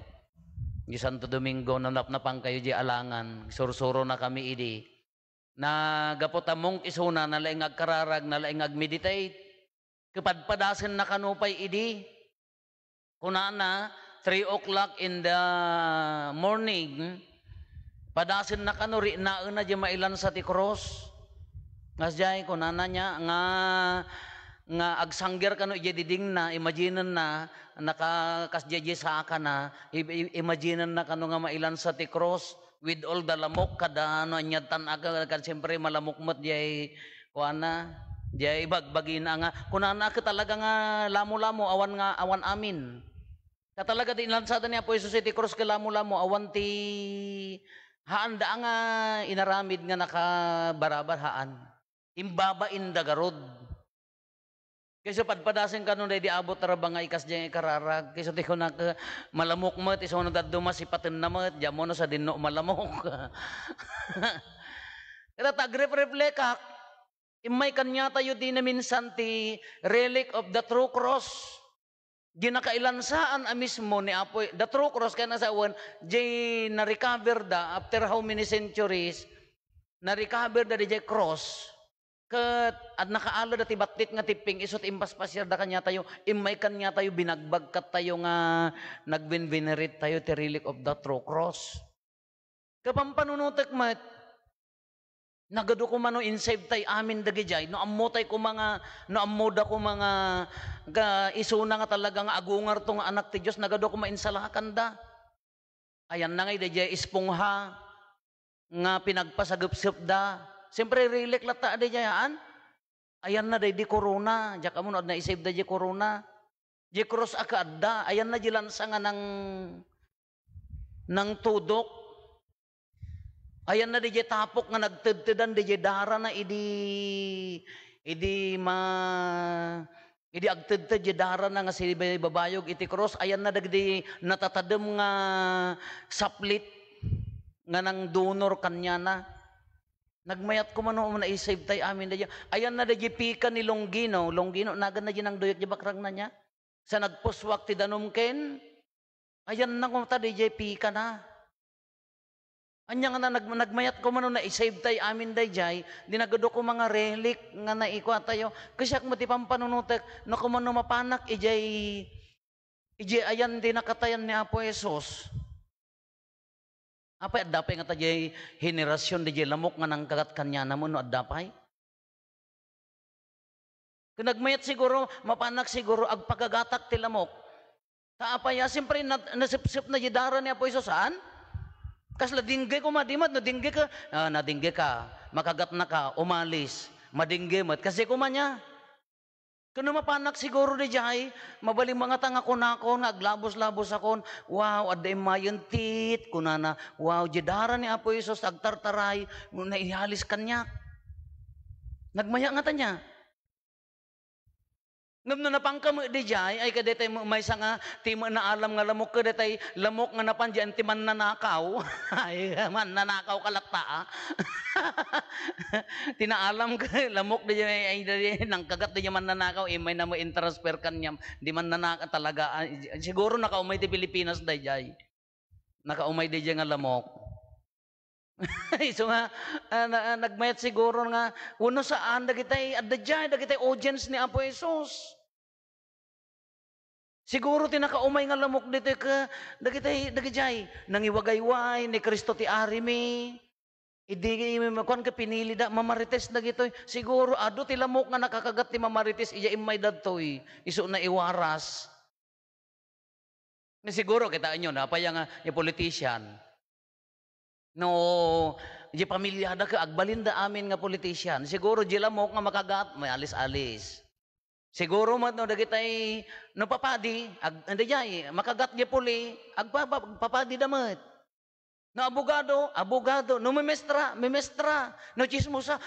Di Santo Domingo, nanap-napang kayo di alangan. Sursuro na kami idi. Na gapotamong isuna, nalaing agkararag, nalaing agmeditate. Kapadpadasin na kanupay idi. Kunana, 3 o'clock in the morning, padasin na kanuri, nauna di mailan sa ti cross. Ngasjay, kunana niya, nga agsanggir kano diding na, imagine na, nakakasjeje sa ka na, imagine na kano nga mailan sa ti cross, with all the lamok, kada ano, anyatan aga, kan siyempre malamukmot jay, kuana, jay bagbagin nga, kunana ka talaga nga lamo-lamo, awan amin. Katalaga din lansada niya po Jesus ti cross ka lamo-lamo, awan ti haanda nga inaramid nga nakabarabar haan. Imbabain dagarod. Kaysa padpadasin ka nun, di abot taraba nga ikas dyan ikararag. Kaysa di ko na malamok mo, iso na daduma si patin na mo, dyan mo na sa dinno malamok. Kaya tagrep-reflekak, imay kanya tayo din na minsan ti relic of the true cross. Ginakailansaan mismo ni Apoy, the true cross, kaya nasa awan, di na-recover da, after how many centuries, na-recover da di cross, at nakaalo dati batit nga tiping isot impas pasyar da kanya tayo imay kanya tayo binagbag kat tayo nga nagben-venerate tayo ti relic of the true cross. Kapam panunutek mat nagado ko mano insave tay amin dagijay no ammo tay ko mga no ammo da ko mga isuna nga talaga nga agungar to nga anak ti Dios nagado ko mainsalakan da. Ayan na nga dayjay ispongha nga pinagpasagupsup da. Siyempre, relic lata ada jayaan. Ayan na day di corona. Diyak mo na isave da di corona. Di cross akada. Ayan na jilansa nga ng tudok. Ayan na di tapok nga nagtedtedan di dara na idi agtedted di dara na nga si babayog iti cross. Ayan na di natatadem nga saplit nga nang donor kanya na. Nagmayat ko man na isave tayo amin na dyan. Ayan na dyan pika ni Longino. Longino, nagan na dyan ang duyok dyan bakrang na niya. Sa nagpuswak ti danumken. Ayan na kung ta dyan pika na. Anya nga na nagmayat ko man na isave tayo amin na dyan. Dinagado ko mga relic nga naikwa tayo. Kasi ak matipang panunutek na kumano mapanak ijay ayan din nakatayan ni Apo Jesus. Apa adapay nga tajay henerasyon di lamok nga nang kagat kanya namon no adapay. Kung nagmayat siguro, mapanak siguro ag pagagatak ti lamok. Taapaya siyempre nasipsip na jidara ni Apo Iso saan? Kas ladinggay ko madimat, nadinggay ka, makagat na ka, umalis, madinggay mat, kasi kumanya. Kung mapanak siguro di jay, mabaling mga tanga ko na ako, naglabos-labos akon, wow, aday mayon tit, kunana, wow, jidara ni Apo Isos, agtartaray, na ihalis kanya. Nagmaya nga tanya. Ngam na napangka mo di jay, ay kadetay may sanga, ti mo na alam nga lamok kadetay, lamok nga napandiyan, ti man nanakaw, ay man nanakaw kalata, tinaalam ka, lamok di jay, ay nang kagat di jay man nanakaw, may na mo intransfer kanyam, di man nanakaw talaga, siguro nakaumay ti Pilipinas di jay, nakaumay di jay nga lamok. So nga, nagmayat siguro nga, uno saan, dagitay audience ni Apo Jesus. Siguro tinakaumay nga lamok dito ka, dagitay, nangiwagayway, ni Kristo ti Arimi, idi kuan ka pinili da, mamarites dagitoy. Siguro, ado ti lamok nga nakakagat ti mamarites, iya imay dadtoy, iso na iwaras. Siguro, kita nyo, napaya nga, yung politician, no, di pamilyada ka, agbalinda amin nga politician. Siguro, di lamok nga makagat, may alis-alis. Siguro, no, dagitay, no papadi, hindi jay, makagat di puli, agpapadi damat. No abogado, no memestra, no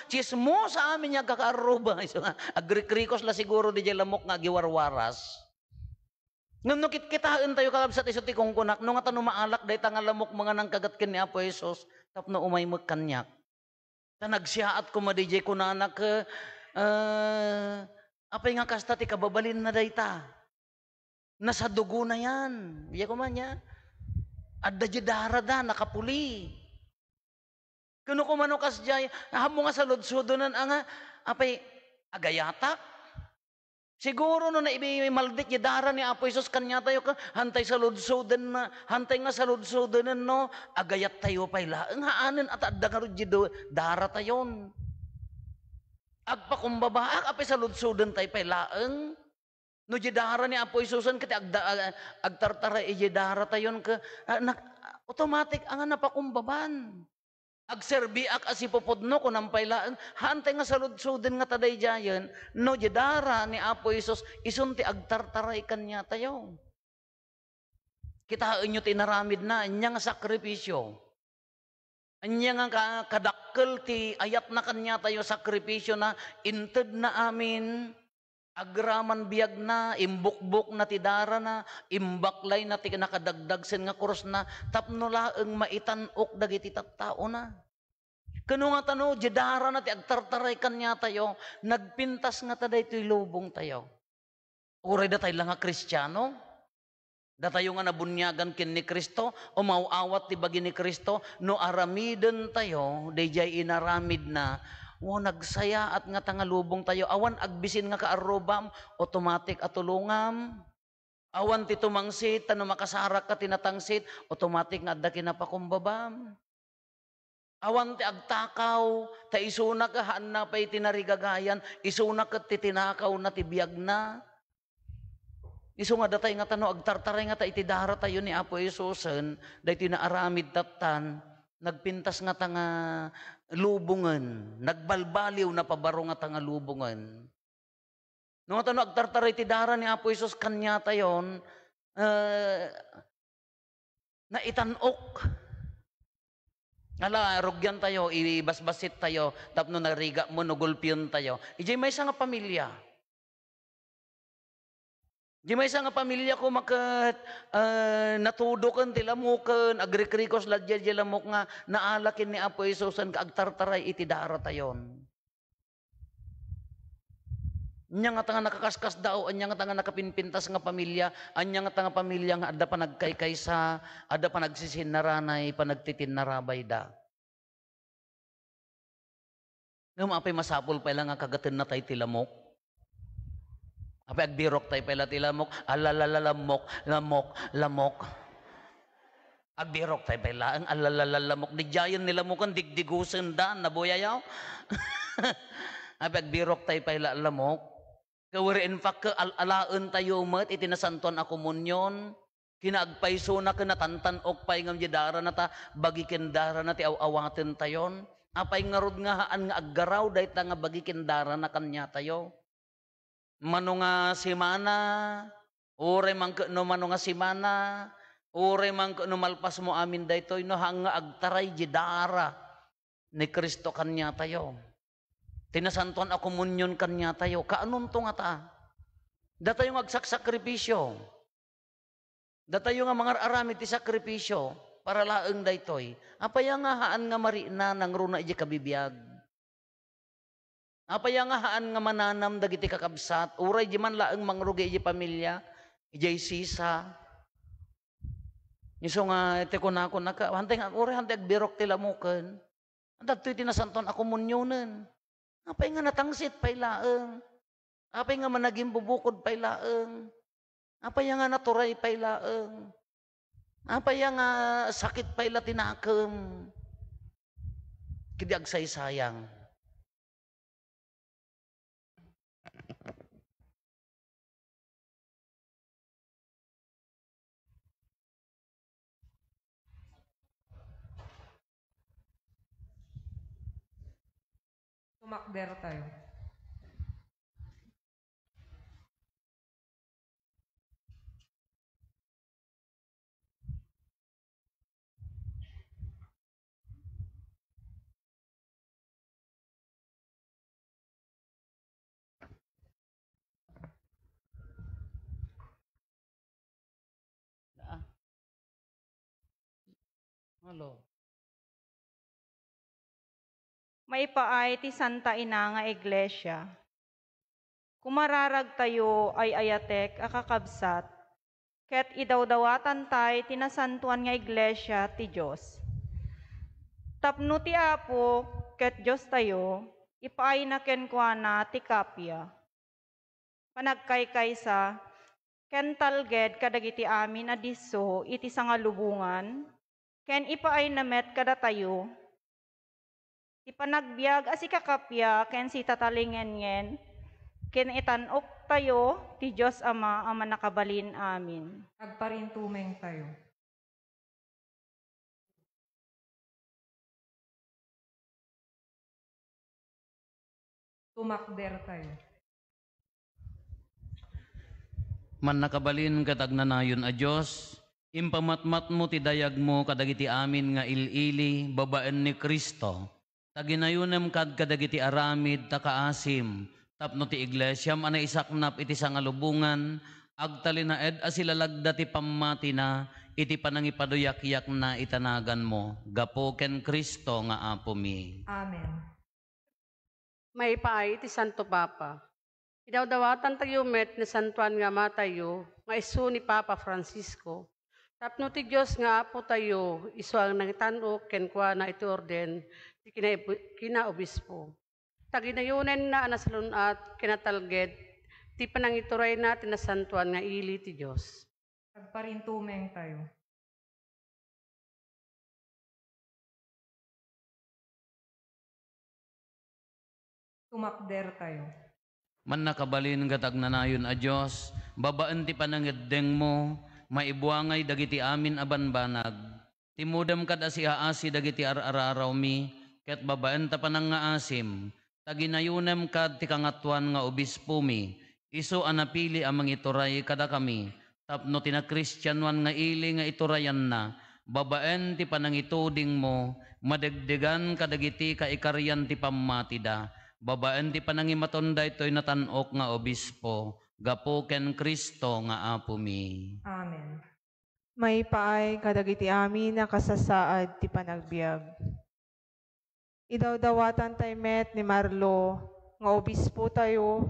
chismosa amin niya kakaruba. So, agrikrikos la siguro di jay lamok nga giwarwaras. Ngam no kitkitaan tayo kakabsat iso ti kongkonak, no nga tanong maalak, dahi tangalamok mga nang kagat kin ni Apo Jesus, tapno umay magkanyak. Ta nagsiyaat ko madijay ko na anak, apay nga kasta ti kababalin na dahi ta. Nasa dugo na yan. Iya ko man ya.
Adda jidara da, nakapuli. Kuno ko mano kas jay, hamo nga sa lodsudonan nga, apay, agayatak. Siguro no na maldik jidara ni Apo Isus kanya tayo ka, hantay sa lodsudan na, hantay nga sa lodsudanan no, agayat tayo pay laeng haanen at adda nga jido, dara tayon. Agpakumbaba, apay sa lodsudan tayo pay laeng. No jidara ni Apo Isusan kiti agtartara jidara tayon ka, automatic ang napakumbaban. Agserbi ak asipopodno ko ng pailaan, hantay nga salud-suden nga taday jayan, no jidara ni Apo Isus, isunti agtartaray kanya tayo. Kitaan nyo tinaramid na, anya nga sakripisyo. Anya nga kadakkel ti ayat na kanya tayo sakripisyo na, inted na amin, agraman biyag na, imbukbuk na ti dara na, imbaklay na ti nakadagdagsen nga kuros na, tapno laeng maitanok dagiti tattao na. Kano nga tano, jidara na ti agtartaray kanya tayo, nagpintas nga taday ti lubong tayo. Uray da tayo lang nga Kristiyano, da tayo nga nabunyagan kin ni Kristo, o mauawat ti bagi ni Kristo, no aramiden tayo, dayjay inaramid na, nagsaya at nga tangalubong tayo. Awan agbisin nga kaarubam, automatic atulungam. Awan ti tumangsit, tano makasarak ka tinatangsit, automatic nga adda kinapakumbabam. Awan ti agtakaw, ta isunak ka haan na pa'y tinarigagayan, isunak ka ti tinakaw na ti biyag na. Isu nga datay nga tano, agtartaray nga ta itidara tayo ni Apo Isusen, dahi tinaaramid tatan, nagpintas nga tanga lubungan, nagbalbaliw na pabaro nga tanga lubungan. Nung nga tanong, agtartaray ti dara ni Apo Isus kanya tayon, na itanok. Ala, rugyan tayo, ibasbasit tayo, tapno nariga mo, nugulpiyon tayo. Ijay may isa nga pamilya. Di may isa nga pamilya ko makat natudokan tilamukan, agrikrikos ladya lamok nga naalakin ni Apo Isusan ka agtartaray iti dara tayon. Anya nga tanga nakakaskas daw, anya nga tanga nakapinpintas nga pamilya, anya nga tanga pamilya nga adda pa nagkaykaysa, adda pa nagsisinaranay, pa nagtitinarabay da. Nga maapay masapol pa lang nga kagatin na tayo tilamok. Apay agbirok tayo pala tilamok, lamok. Agbirok tayo pala, ang alalalamok. Digyayan nilamokan, digdigusen da, nabuyayaw. Apay agbirok tayo pala lamok. Kawari in fact, alaan tayo mat, itinasanton ako munyon. Kinaagpayso na kinatantanok pay ngam jidara na ta, bagi kendara na ti awaten tayon. Apay ngarod nga haan nga aggaraw, dahit nga bagi kendara na kanya tayo. Mano nga simana, ure man no mano nga simana, ure man no malpas mo amin daytoy no hanga agtaray jidara ni Kristo kanya tayo. Tinasanton ako munyon kanya tayo. Kaanon to nga ta? Datayo nga agsaksakripisyo. Datayo nga mga aramid ti sakripisyo para laeng daytoy. Apaya nga haan nga marina nang runa iji kabibiyag. Apaya nga haan nga mananam dagiti kakabsat, uray di man laeng mangrugi iji pamilya, iji sisa. Iso nga iti kunako naka, hantay nga uray hantay agbirok ti lamuken. Dagtoy tinasanton ako munyonen. Apay nga natangsit pay laeng. Apay nga managing bubukod pay laeng. Apay nga naturay pay laeng. Apay nga sakit pay latinakem. Kidi agsaysayang.
Tumakder tayo.
Hello.
May paay ti Santa Ina nga iglesia. Kumararag tayo ay ayatek akakabsat,
ket idawdawatan tay tinasantuan nga iglesia ti Dios. Tapno ti Apo ket Dios tayo, ipaay na kenkwana ti kapya. Panagkaykaysa, ken talged kadagiti amin a disso iti sangalubungan, ken ipaay na met kada tayo, ti panagbiag as ikakapya ken si tatalingengen, ken itanok tayo ti Diyos Ama ama nakabalin amin.
Agparintumeng tayo. Tumakder tayo.
Man nakabalin katagnanayon a Diyos, impamatmat mo ti dayag mo kadagiti amin nga ilili, babaen ni Kristo. Taginayunem kad kadagiti aramid takaasim, tapno ti iglesyam anay isaknap iti sangalubungan, agtalinaed asilalagda ti pammati na, iti panangipaduyak-yak na itanagan mo, gapo ken Kristo nga Apo mi.
Amen.
May paay ti Santo Papa. Idawdawatan tayo met ni Santuan nga matayo, nga isu ni Papa Francisco. Tapno ti Diyos nga Apo tayo, isu ang nangitanok kenkwa na iti orden, ti kinaobispo. Taginayunen na anasalunat kinatalged, ti panangituray na tinasantuan nga ili ti Diyos.
Agparintumeng tayo. Tumakder tayo.
Man nakabalin katagnanayon a Diyos, babaan ti panangiddeng mo, maibuangay dagiti amin abanbanag. Timudem kad asihaasi dagiti araraw mi, ket babaan ta panang nga asim, taginayunem kad ti kangatuan nga obispo mi, isu anapili amang ituray kada kami, tapno tinakristiyanwan nga ili nga iturayan na, babaen ti panangituding mo, madegdegan kadagiti kaikaryan ti pammatida, babaen ti panangimatonda ito'y natanok nga obispo, gapo ken Kristo nga Apo mi.
Amen.
May paay kadagiti amin na kasasaad ti panagbiag. Idawdawatan tayo met ni Marlo, nga obispo tayo,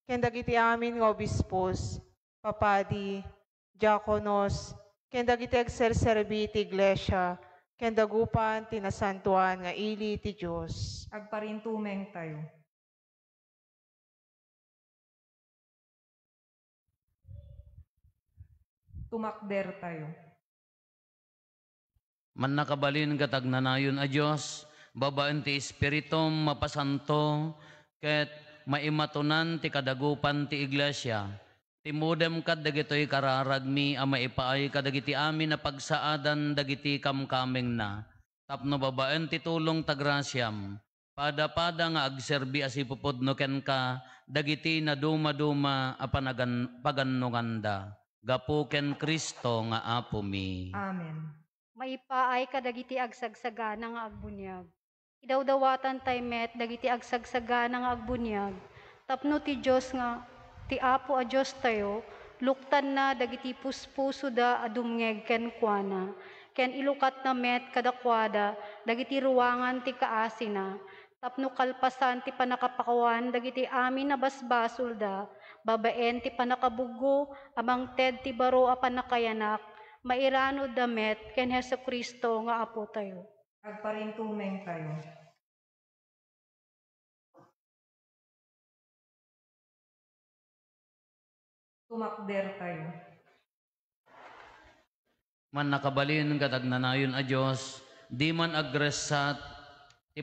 ken dagiti amin nga obispos, papadi, diakonos, ken dagiti agserserbi ti iglesia, ken dagupan tinasantuan nga ili ti Diyos.
Agparintumeng tayo. Tumakder tayo.
Man nakabalin katagnanayon a Diyos, babaan ti Espiritum mapasanto, ket maimatunan ti kadagupan ti iglesia. Timudem kad dagitoy kararagmi a maipaay kadagiti amin na pagsaadan dagiti kamkameng na. Tapno babaan ti tulong tagrasyam, pada-pada nga agserbi asipupudno ken ka, dagiti na duma-duma a pagannunganda. Gapo ken Kristo nga Apo mi.
Amen.
Maipaay kadagiti agsagsagana nga agbunyag. Idawdawatan tay met dagiti agsagsagana nga agbunyag. Tapno ti Diyos nga ti Apo a Diyos tayo, luktan na dagiti puspuso da adumngeg ken kuana. Ken ilukat na met kadakwada dagiti ruwangan ti kaasina. Tapno kalpasan ti panakapakawan dagiti amin na basbasol da, babaen ti panakabugo, amang ted ti baro a panakayanak, mairano damet ken Heso Kristo nga Apo tayo.
Agparintumeng tayo. Tumakder tayo.
Man nakabalin katagnanayon a Diyos, di man agresat, ti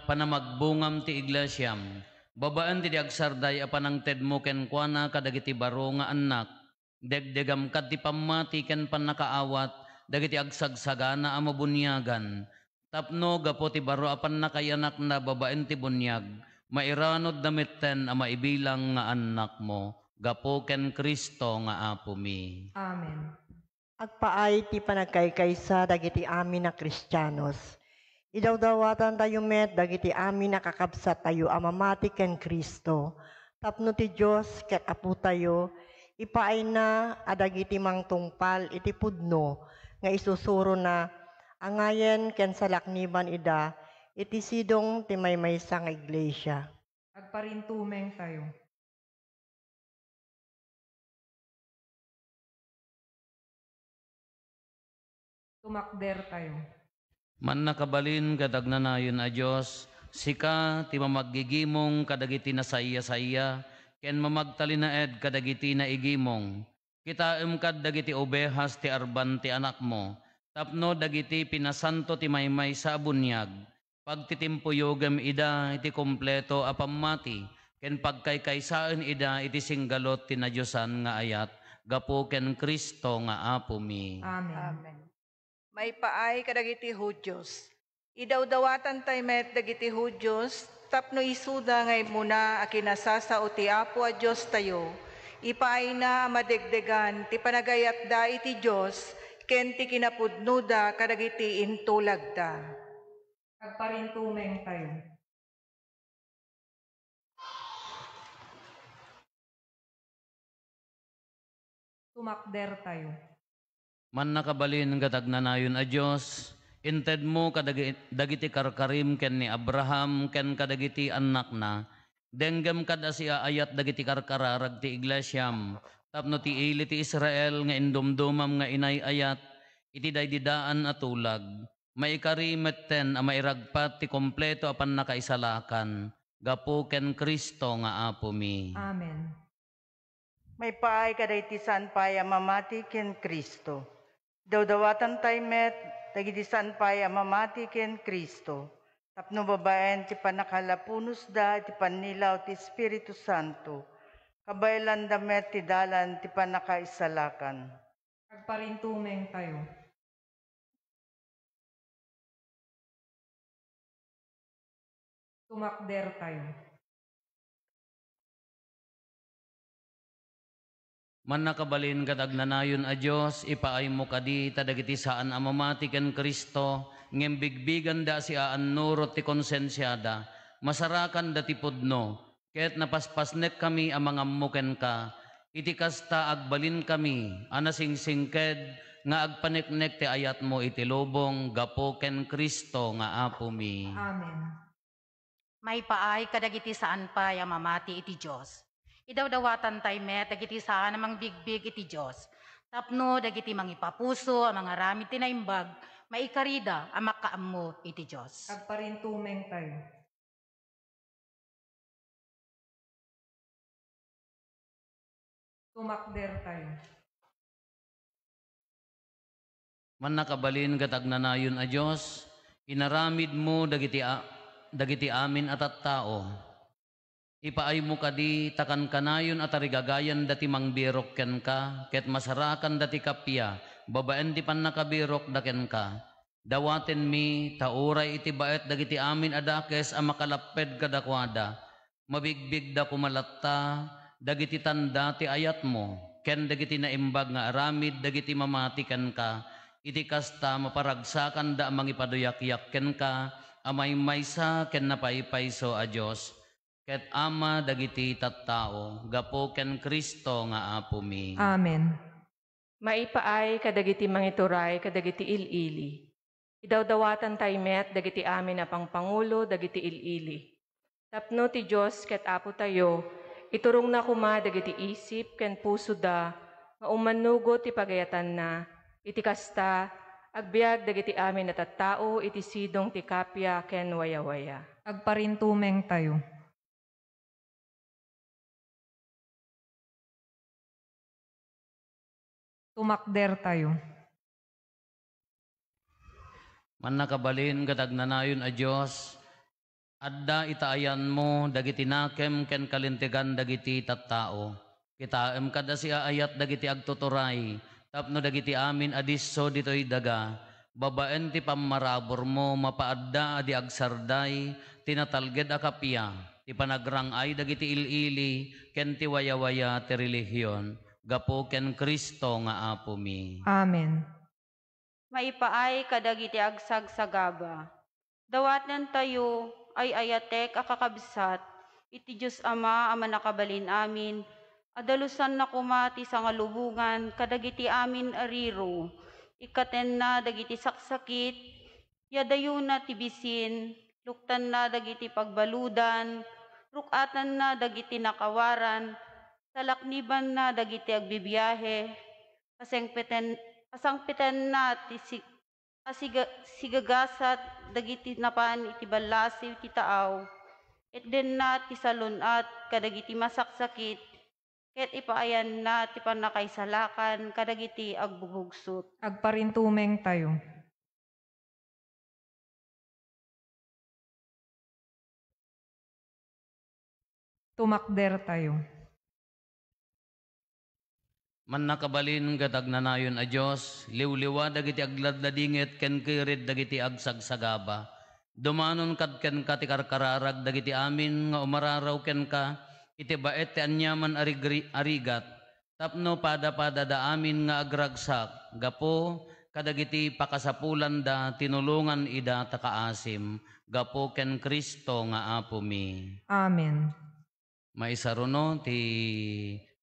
panamagbungam ti iglesyam, babaan ti agsarday a panangted mo ken kuana kadagiti baro nga anak, degdegam kad ti pammati ken pannakaawat, dagiti agsagsagana a mabunyagan, tapno gapo ti baro a pannakayanak na babaen ti bunyag, mairanod damitten a maibilang nga anak mo, gapo ken Kristo nga Apo mi.
Amen.
Agpaay ti panagkaykaysa dagiti amin na Kristiyanos. Idawdawatan tayo met dagiti amin na kakabsat tayo amamati ken Kristo. Tapno ti Diyos ket Apo tayo, ipaay na adagiti mangtungpal iti pudno nga isusuro na angayen ken salakniban ida iti sidong ti maymaysa nga iglesia.
Agparintumeng tayo. Tumakder tayo.
Man nakabalin kadagnanayon a Diyos, sika ti mamaggigimong kadagiti na saya, ken mamagtalinaed kadagiti na igimong. Kitaem kad dagiti obehas ti arban ti anak mo, tapno dagiti pinasanto ti maymay sa bunyag. Pagtitimpuyogem ida iti kompleto a pammati, ken pagkaykaysaan ida iti singgalot ti nadyosan nga ayat, gapo ken Kristo nga Apo mi.
Amen.
May paay kadagiti Hudyos. Idawdawatan tayo met dagiti Hudyos, tapno isuda ngay muna a kinasasao ti Apo a Diyos tayo. Ipaay na madegdegan ti panagayat da iti Diyos, ken ti kinapudnuda kadagiti intulag da.
Agparintumeng tayo. Tumakder tayo.
Man nakabalin katagnanayon a Diyos, inted mo kadagiti karkarim ken ni Abraham ken kadagiti anak na, denggem kada siya ayat dagiti karkararag ti iglesyam, tapno ti ili ti Israel nga indumdumam nga inay ayat, iti daydidaan atulag, maikarimetten a mairagpat ti kompleto apan nakaisalakan, gapo ken Kristo nga Apo mi.
Amen.
May paay kadagiti sanpay a mamati ken Kristo. Dawdawatan tayo met, dagiti sanpay a mamati ken Kristo. Tapno babaen ti panakalapunos da, ti panilaw ti Espiritu Santo. Kabaylan da met ti dalan ti panakaisalakan.
Agparintumeng tayo. Tumakder tayo.
Man nakabalin kadagnanayon a Diyos, ipaay mo kadi tadagiti saan amamati ken Kristo, ngem bigbigan da si aanurot ti konsensyada, masarakan da ti pudno, ket napaspasnek kami amangammo ken ka, iti kasta agbalin kami, anasingsingked, nga agpaneknek ti ayat mo iti lubong, gapo ken Kristo nga Apo mi.
Amen.
May paay kadagiti saan pa mamati iti Diyos. Idawdawatan tayo met, dagiti saan namang bigbig iti Diyos. Tapno, dagiti mangipapuso, ang mga rami tinaimbag, maikarida, ang makaammo iti Diyos.
Agparintumeng tayo. Tumakder tayo.
Man nakabalin katagnanayon a Diyos, inaramid mo dagiti amin at tao. Ipaay mo kadi takan kanayon at arigagayan dati mangbirok ken ka, ket masarakan dati kapya, babaen ti pan nakabirok da ken ka. Dawaten mi, tauray iti baet dagiti amin adakes a makalapped kadakwada. Mabigbig da kumalatta, dagiti tanda ti ayat mo, ken dagiti naimbag nga aramid dagiti mamati ken ka, iti kasta maparagsakan da mangipaduyak-yak ken ka, amay maysa ken napaypayso a Diyos. Ket ama dagiti tattao, gapo ken Kristo nga Apo mi.
Amen.
Maipaay kadagiti mangituray kadagiti ilili. Idawdawatan tayo met dagiti amin na pangpangulo dagiti ilili. Tapno ti Diyos ket Apo tayo, iturong na kuma dagiti isip ken puso da, nga umanugo ti pagayatan na, iti kasta, agbiag dagiti amin na tattao, iti sidong ti kapya ken wayawaya.
Agparintumeng tayo. Tumakder tayo.
Man nakabalin katagnanayon a Diyos, adda itaayan mo dagiti nakem ken kalintigan dagiti tattao. Kitaem kada siya ayat dagiti agtuturay, tapno dagiti amin adisso ditoy daga, babaen ti pammarabor mo mapaadda adi agsarday, tinatalged a kapya, ti panagrangay dagiti ilili, ken ti wayawaya ti relihiyon. Gapo ken Kristo nga Apo mi.
Amen.
Maipaay kadagiti agsagsagaba. Dawaten tayo ay ayatek akakabsat, iti Diyos Ama ama nakabalin amin, adalusan na kumati sa ngalubungan, kadagiti amin ariro, ikaten na dagiti saksakit, yadayo na tibisin, luktan na dagiti pagbaludan, rukatan na dagiti nakawaran, salakniban na dagiti agbibiyahe, asangpeten na
sigagasat dagiti napan iti balasiw ti taaw, et den na ti salunat kadagiti masaksakit, ket ipaayan na ti panakaisalakan kadagiti agbubugsot.
Agparintumeng tayo. Tumakder tayo.
Man nakabalin gatag nanayon a Diyos, liwliwa dagiti agladladinget ken kirit dagiti agsagsagaba. Dumanon kat ken ka ti karkararag dagiti amin nga umararaw ken ka, iti baet ti anyaman arigat, tapno pada da amin nga agragsak, gapo kadagiti pakasapulan da tinulungan ida takaasim, gapo ken Kristo nga apo mi.
Amen.
Maisaruno ti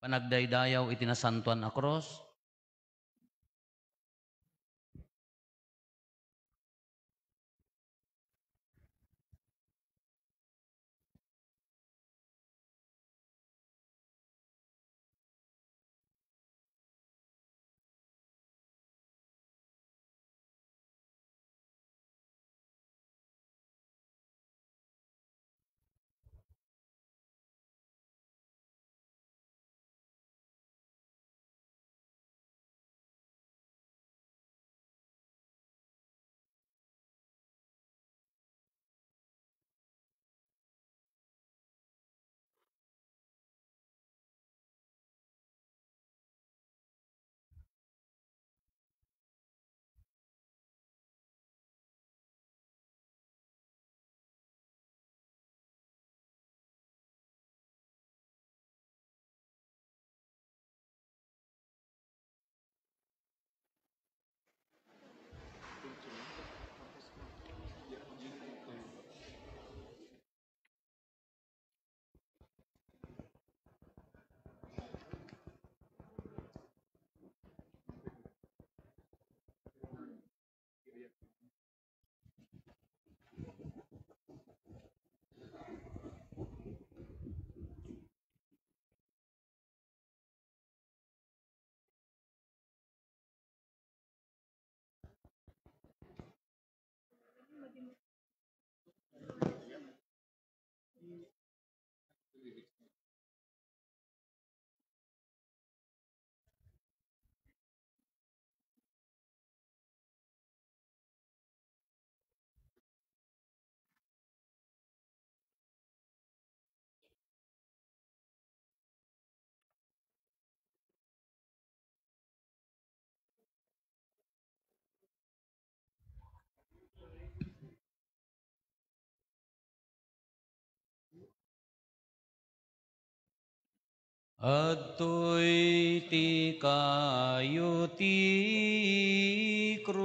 panagdaydayaw iti nasantuan a cross. Adtoy ti kayo ti krus,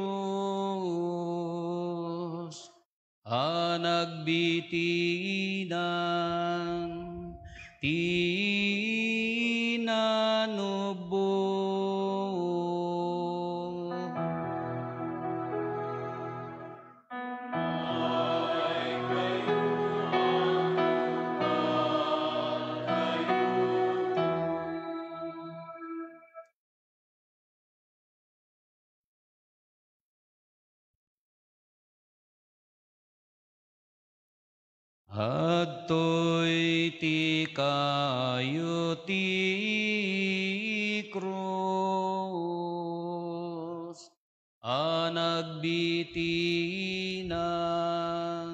anagbitinan tinanubo. Adtoy ti kayo ti krus, anagbitinan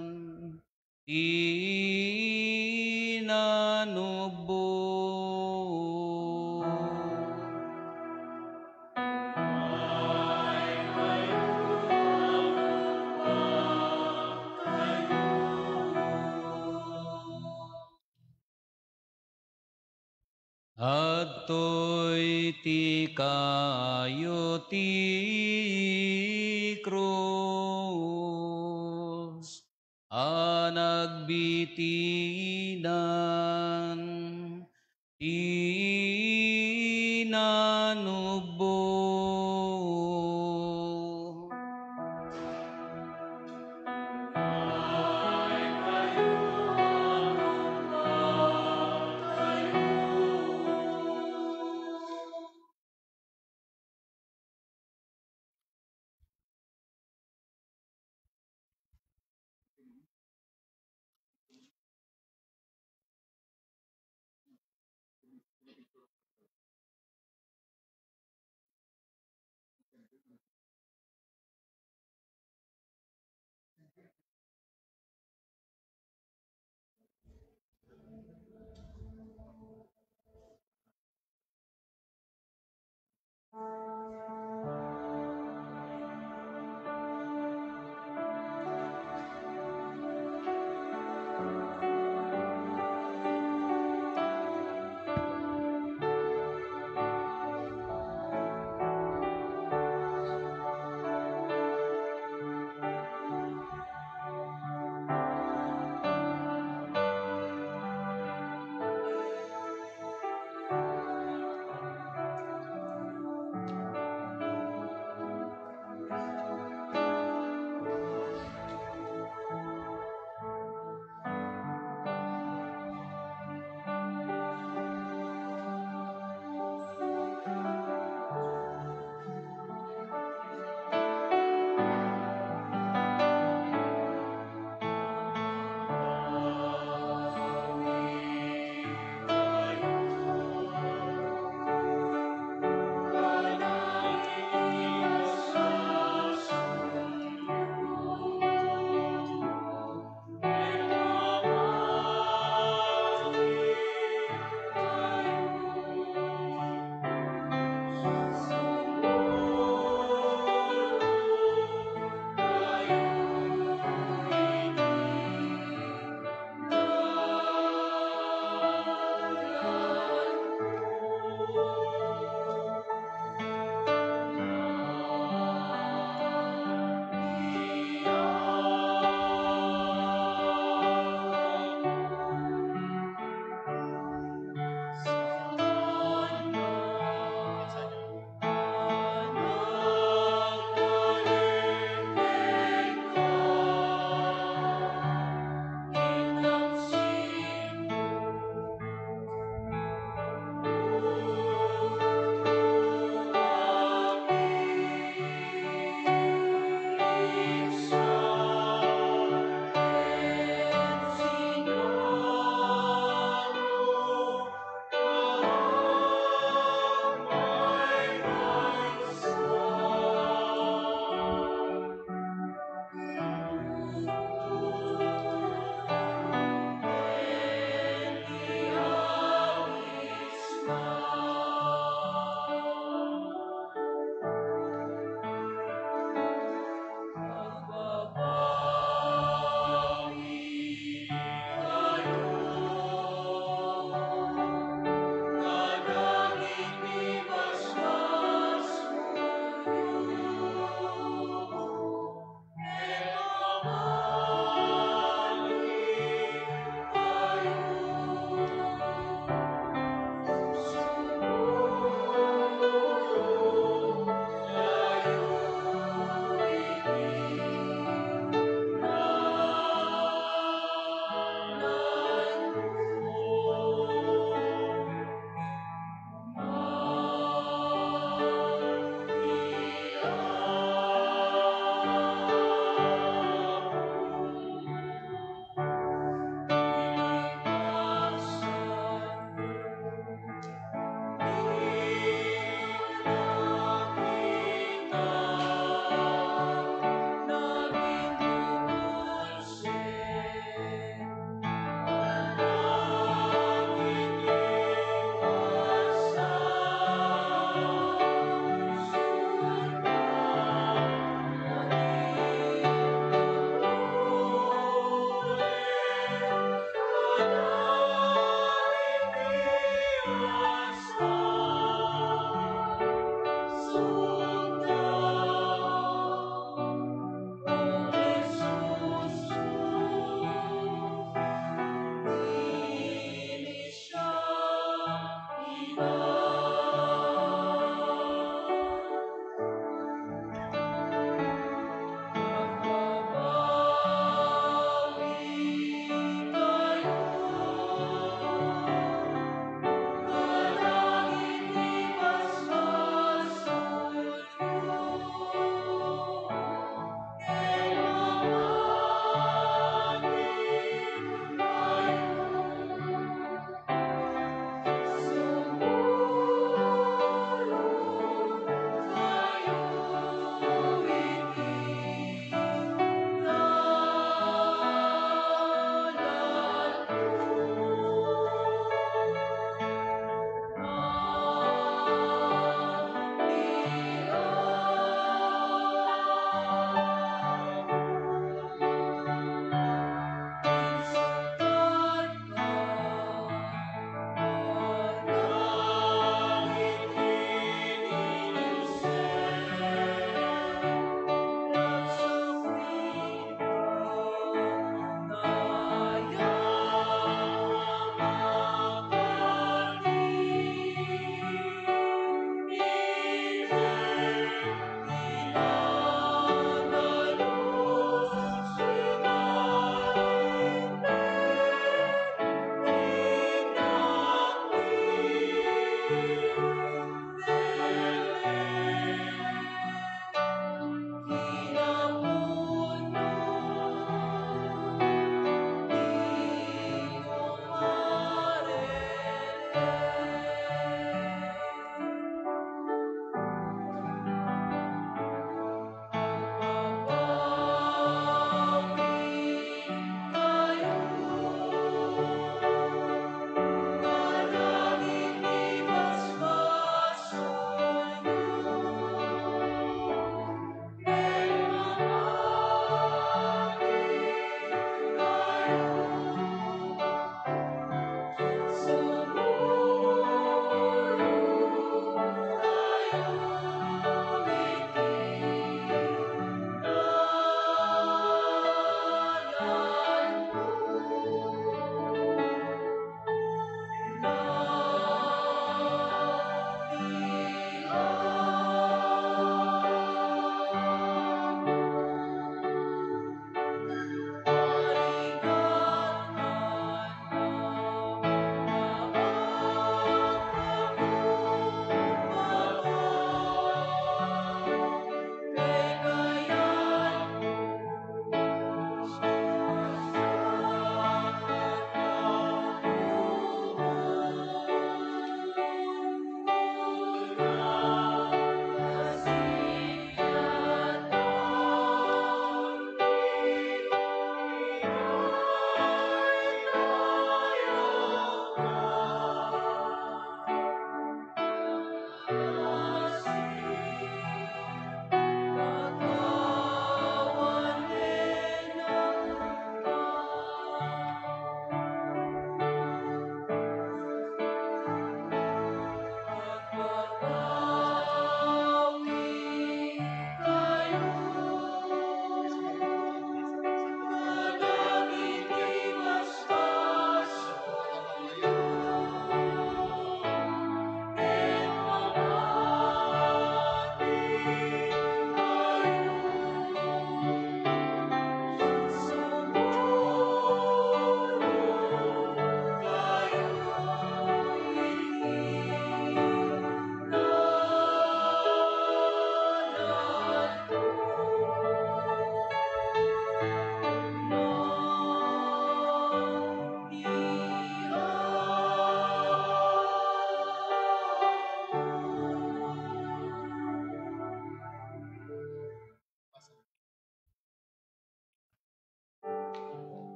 tinanubo. Adtoy ti kayo ti krus, anagbitinan tinanubo.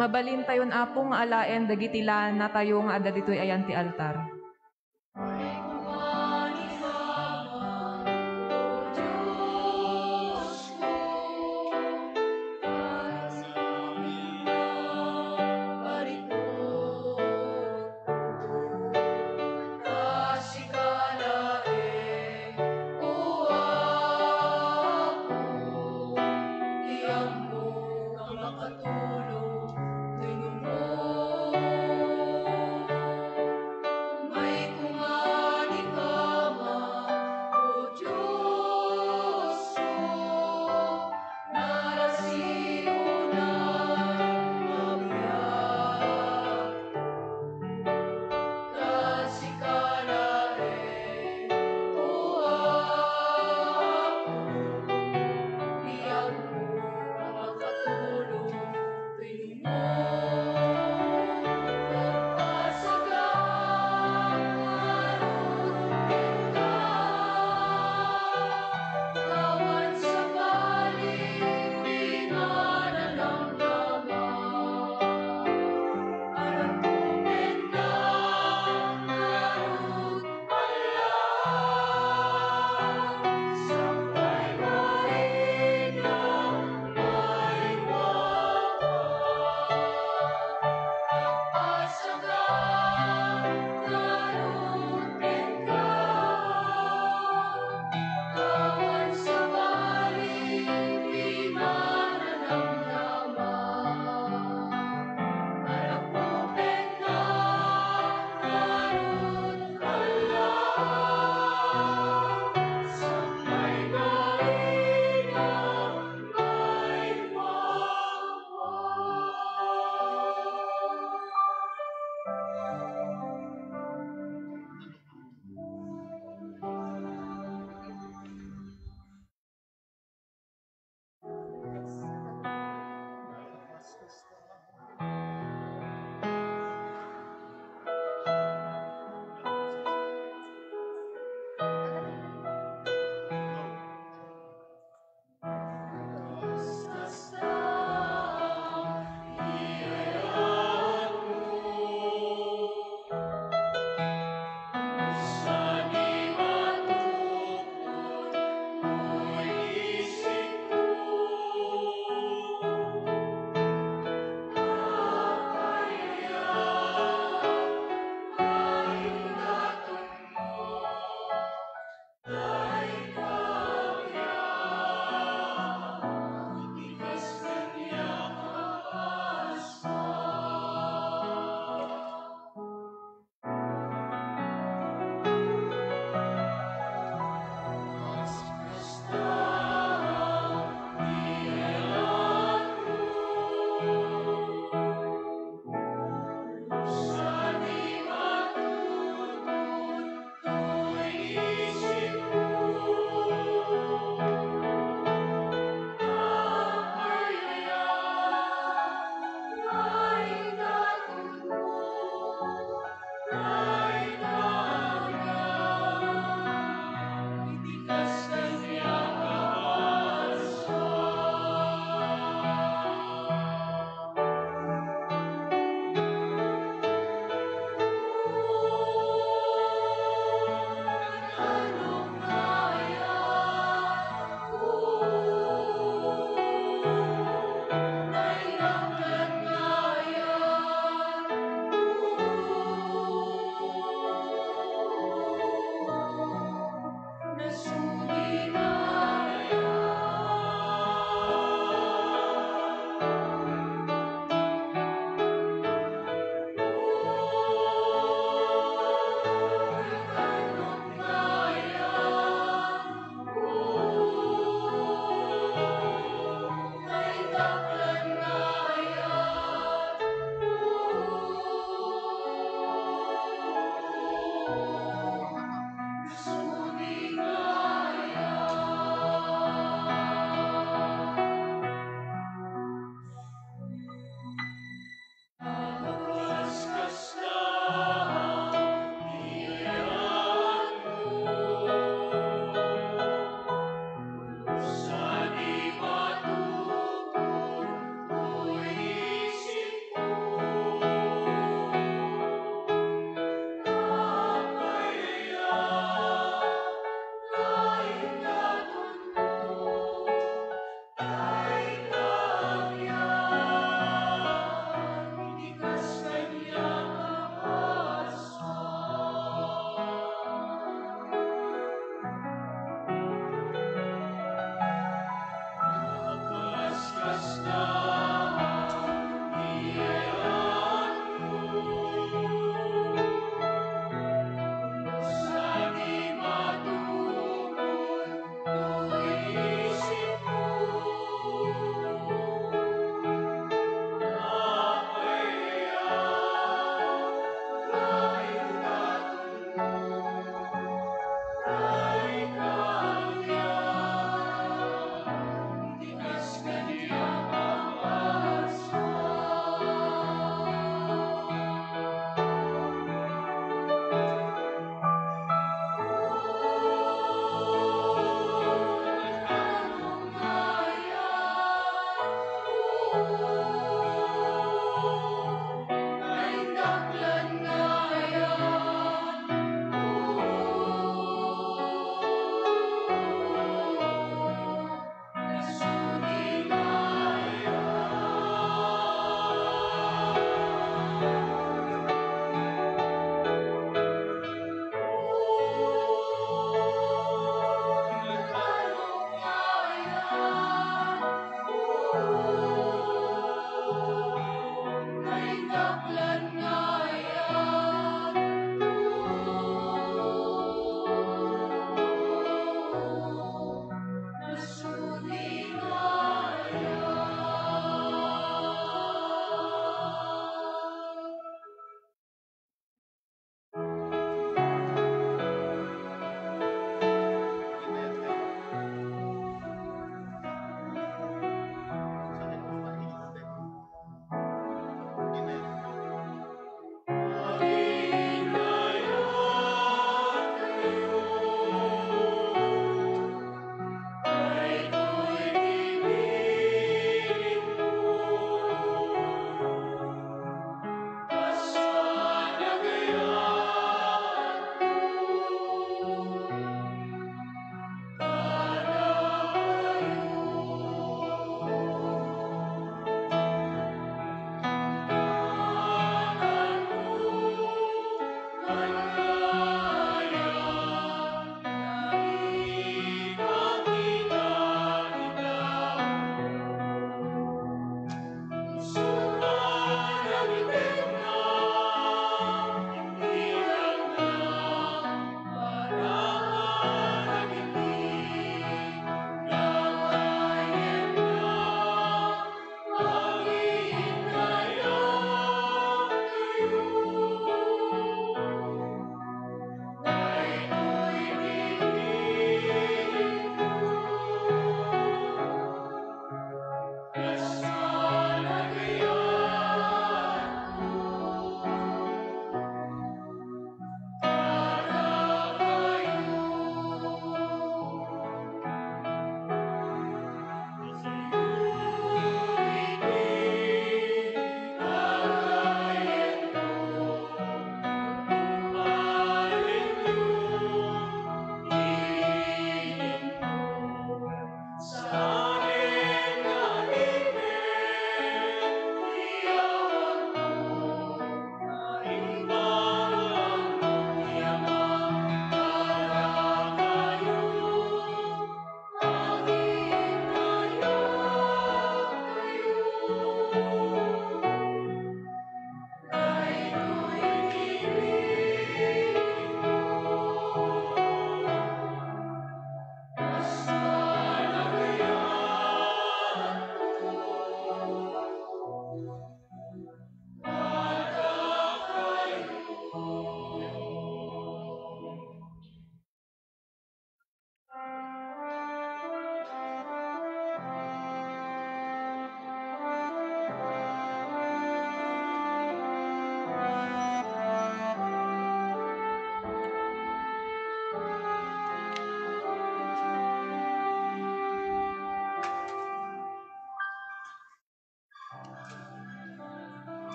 Mabalin tayon apo nga alaen dagiti na tayo nga adda ditoy ayan ti altar.
Makatulog,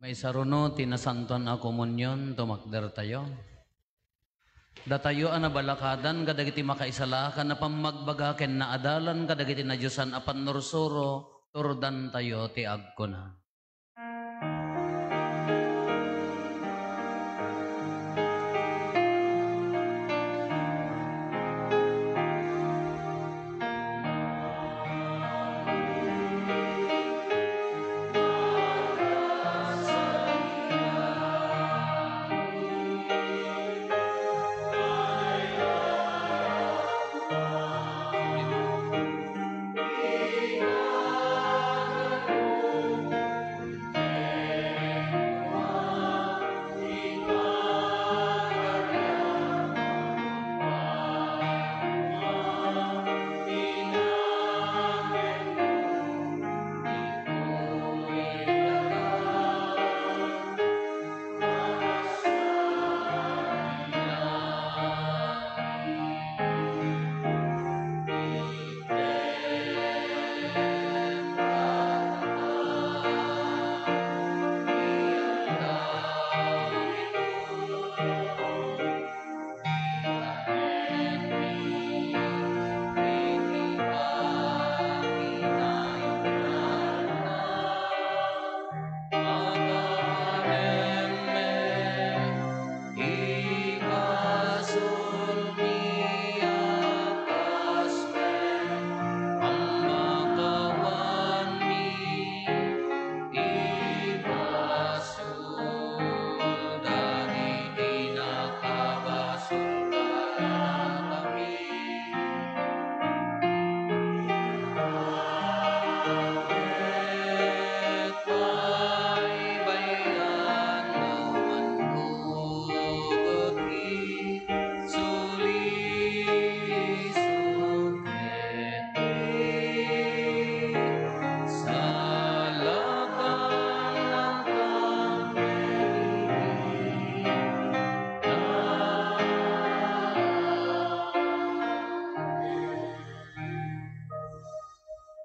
May saruno, tinasanton a komunyon, tumakder tayo. Datayo ang nabalakadan, kadagiti makaisalakan na pamagbagaken na adalan, kadagiti na Diyosan apan nursuro, turdan tayo ti agko na.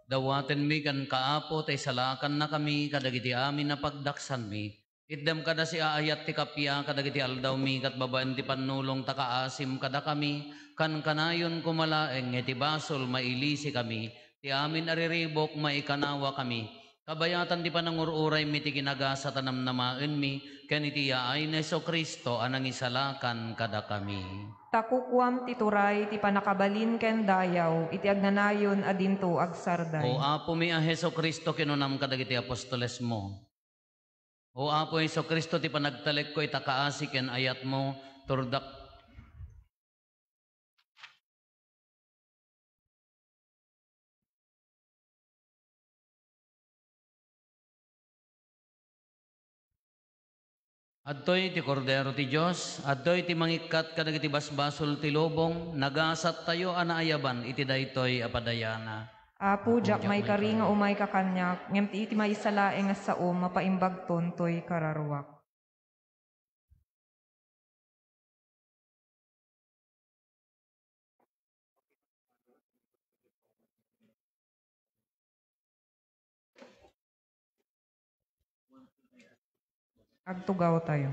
Dawaten mi kan kaapo tay salakan na kami kadagiti amin na pagdaksan mi. Iddem kada si aayat ti kapya kadagiti aldaw mi kat babaan ti panulong takaasim kada kami kan kanayon kumalaeng iti basol mailisi kami ti amin ariribok maikanawa kami. Kabayatan ti panangururay mi ti kinagasa tanamnamaen mi ken iti yaay na Kristo anang isalakan kada kami.
Takukwam ti turay ti panakabalin ken dayaw iti agnanayon adinto agsarday.
O Apo mi a Heso Kristo kinunam kadagiti apostoles mo. O Apo Heso Kristo ti panagtalek ko itakaasi ken ayat mo turdak Adtoy ti kordero ti Dios, adtoy ti mangikat kadagiti basbasol ti lobong, nagasat tayo anaayaban iti daytoy apadayana.
Apo jak may kari nga umay kakanyak, ngem ti iti maisalaeng nga sao mapaimbag tontoy kararwak. Agtugaw tayo.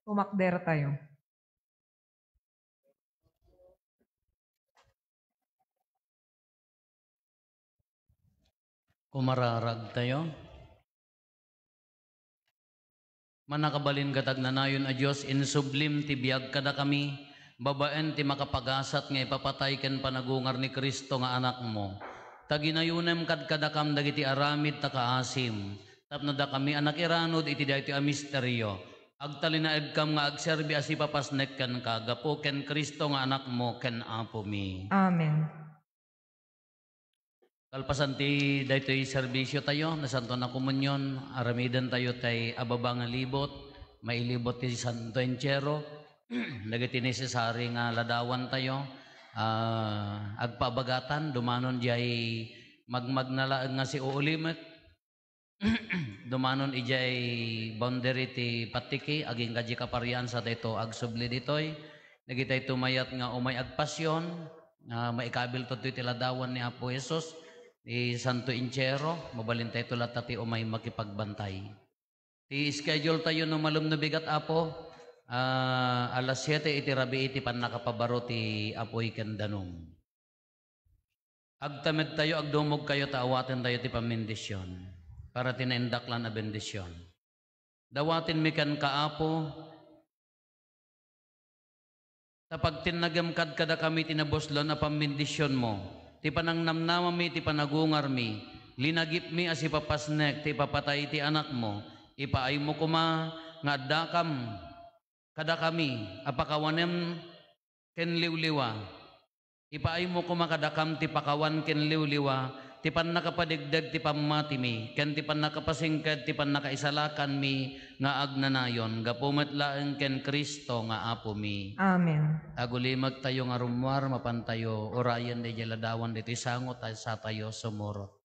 Tumakder tayo.
Kumararag tayo. Manakabalin katag nanayon a Diyos, in sublim ti biyag kada kami, babaen ti makapagasat nga ipapatay ken panagungar ni Kristo nga anak mo. Taginayunem kadkadakam dagiti aramid ta kaasim, tapno da kami anak iranod iti daytoy a misteryo. Agtalinaed kam nga agserbi as ipapasnek ken kagapo ken Kristo nga anak mo ken apo mi.
Amen.
Kalpasan ti daytoy serbisyo tayo, na Santo na Komunyon, aramidan tayo tay ababa nga libot, mailibot ti Santo Enchero, dagiti necessary nga ladawan tayo, agpabagatan, dumanon jay magmagnalaag nga si uulimet, dumanon ijay boundary ti patiki, aging kadya kaparian sa dayto agsubli ditoy, nagitay tumayat nga umay agpasyon, maikabil to ti ladawan ni Apo Jesus, ni Santo Enchero, mabalintay tulat tati umay makipagbantay. Ti schedule tayo no malum na bigat Apo, alas 7 iti rabi iti pan nakapabaro ti Apoy Kendanum. Agtamed tayo, agdumog kayo, taawatin tayo ti pamindisyon, para tinaindaklan na bendisyon. Dawatin mi kan kaapo, tapag tinagamkad kada kami tinaboslo na pamindisyon mo, ti panang namnama mi, ti panagungar mi, linagip mi as ipapasnek, ti papatay ti anak mo, ipaay mo kuma, nga dakam, kada kami, apakawanem ken liwliwa, ipaay mo kuma kadakam ti pakawan ken liwliwa, ti pan nakapadigdag ti pamati mi, ken ti pan nakapasingkad, ti pan nakaisalakan mi, nga agnanayon, gapumet laeng ken Kristo nga apo mi.
Amen.
Agulimag tayo nga rumwar, mapantayo, orayan di ladawan dito, sangot sa tayo sumuro.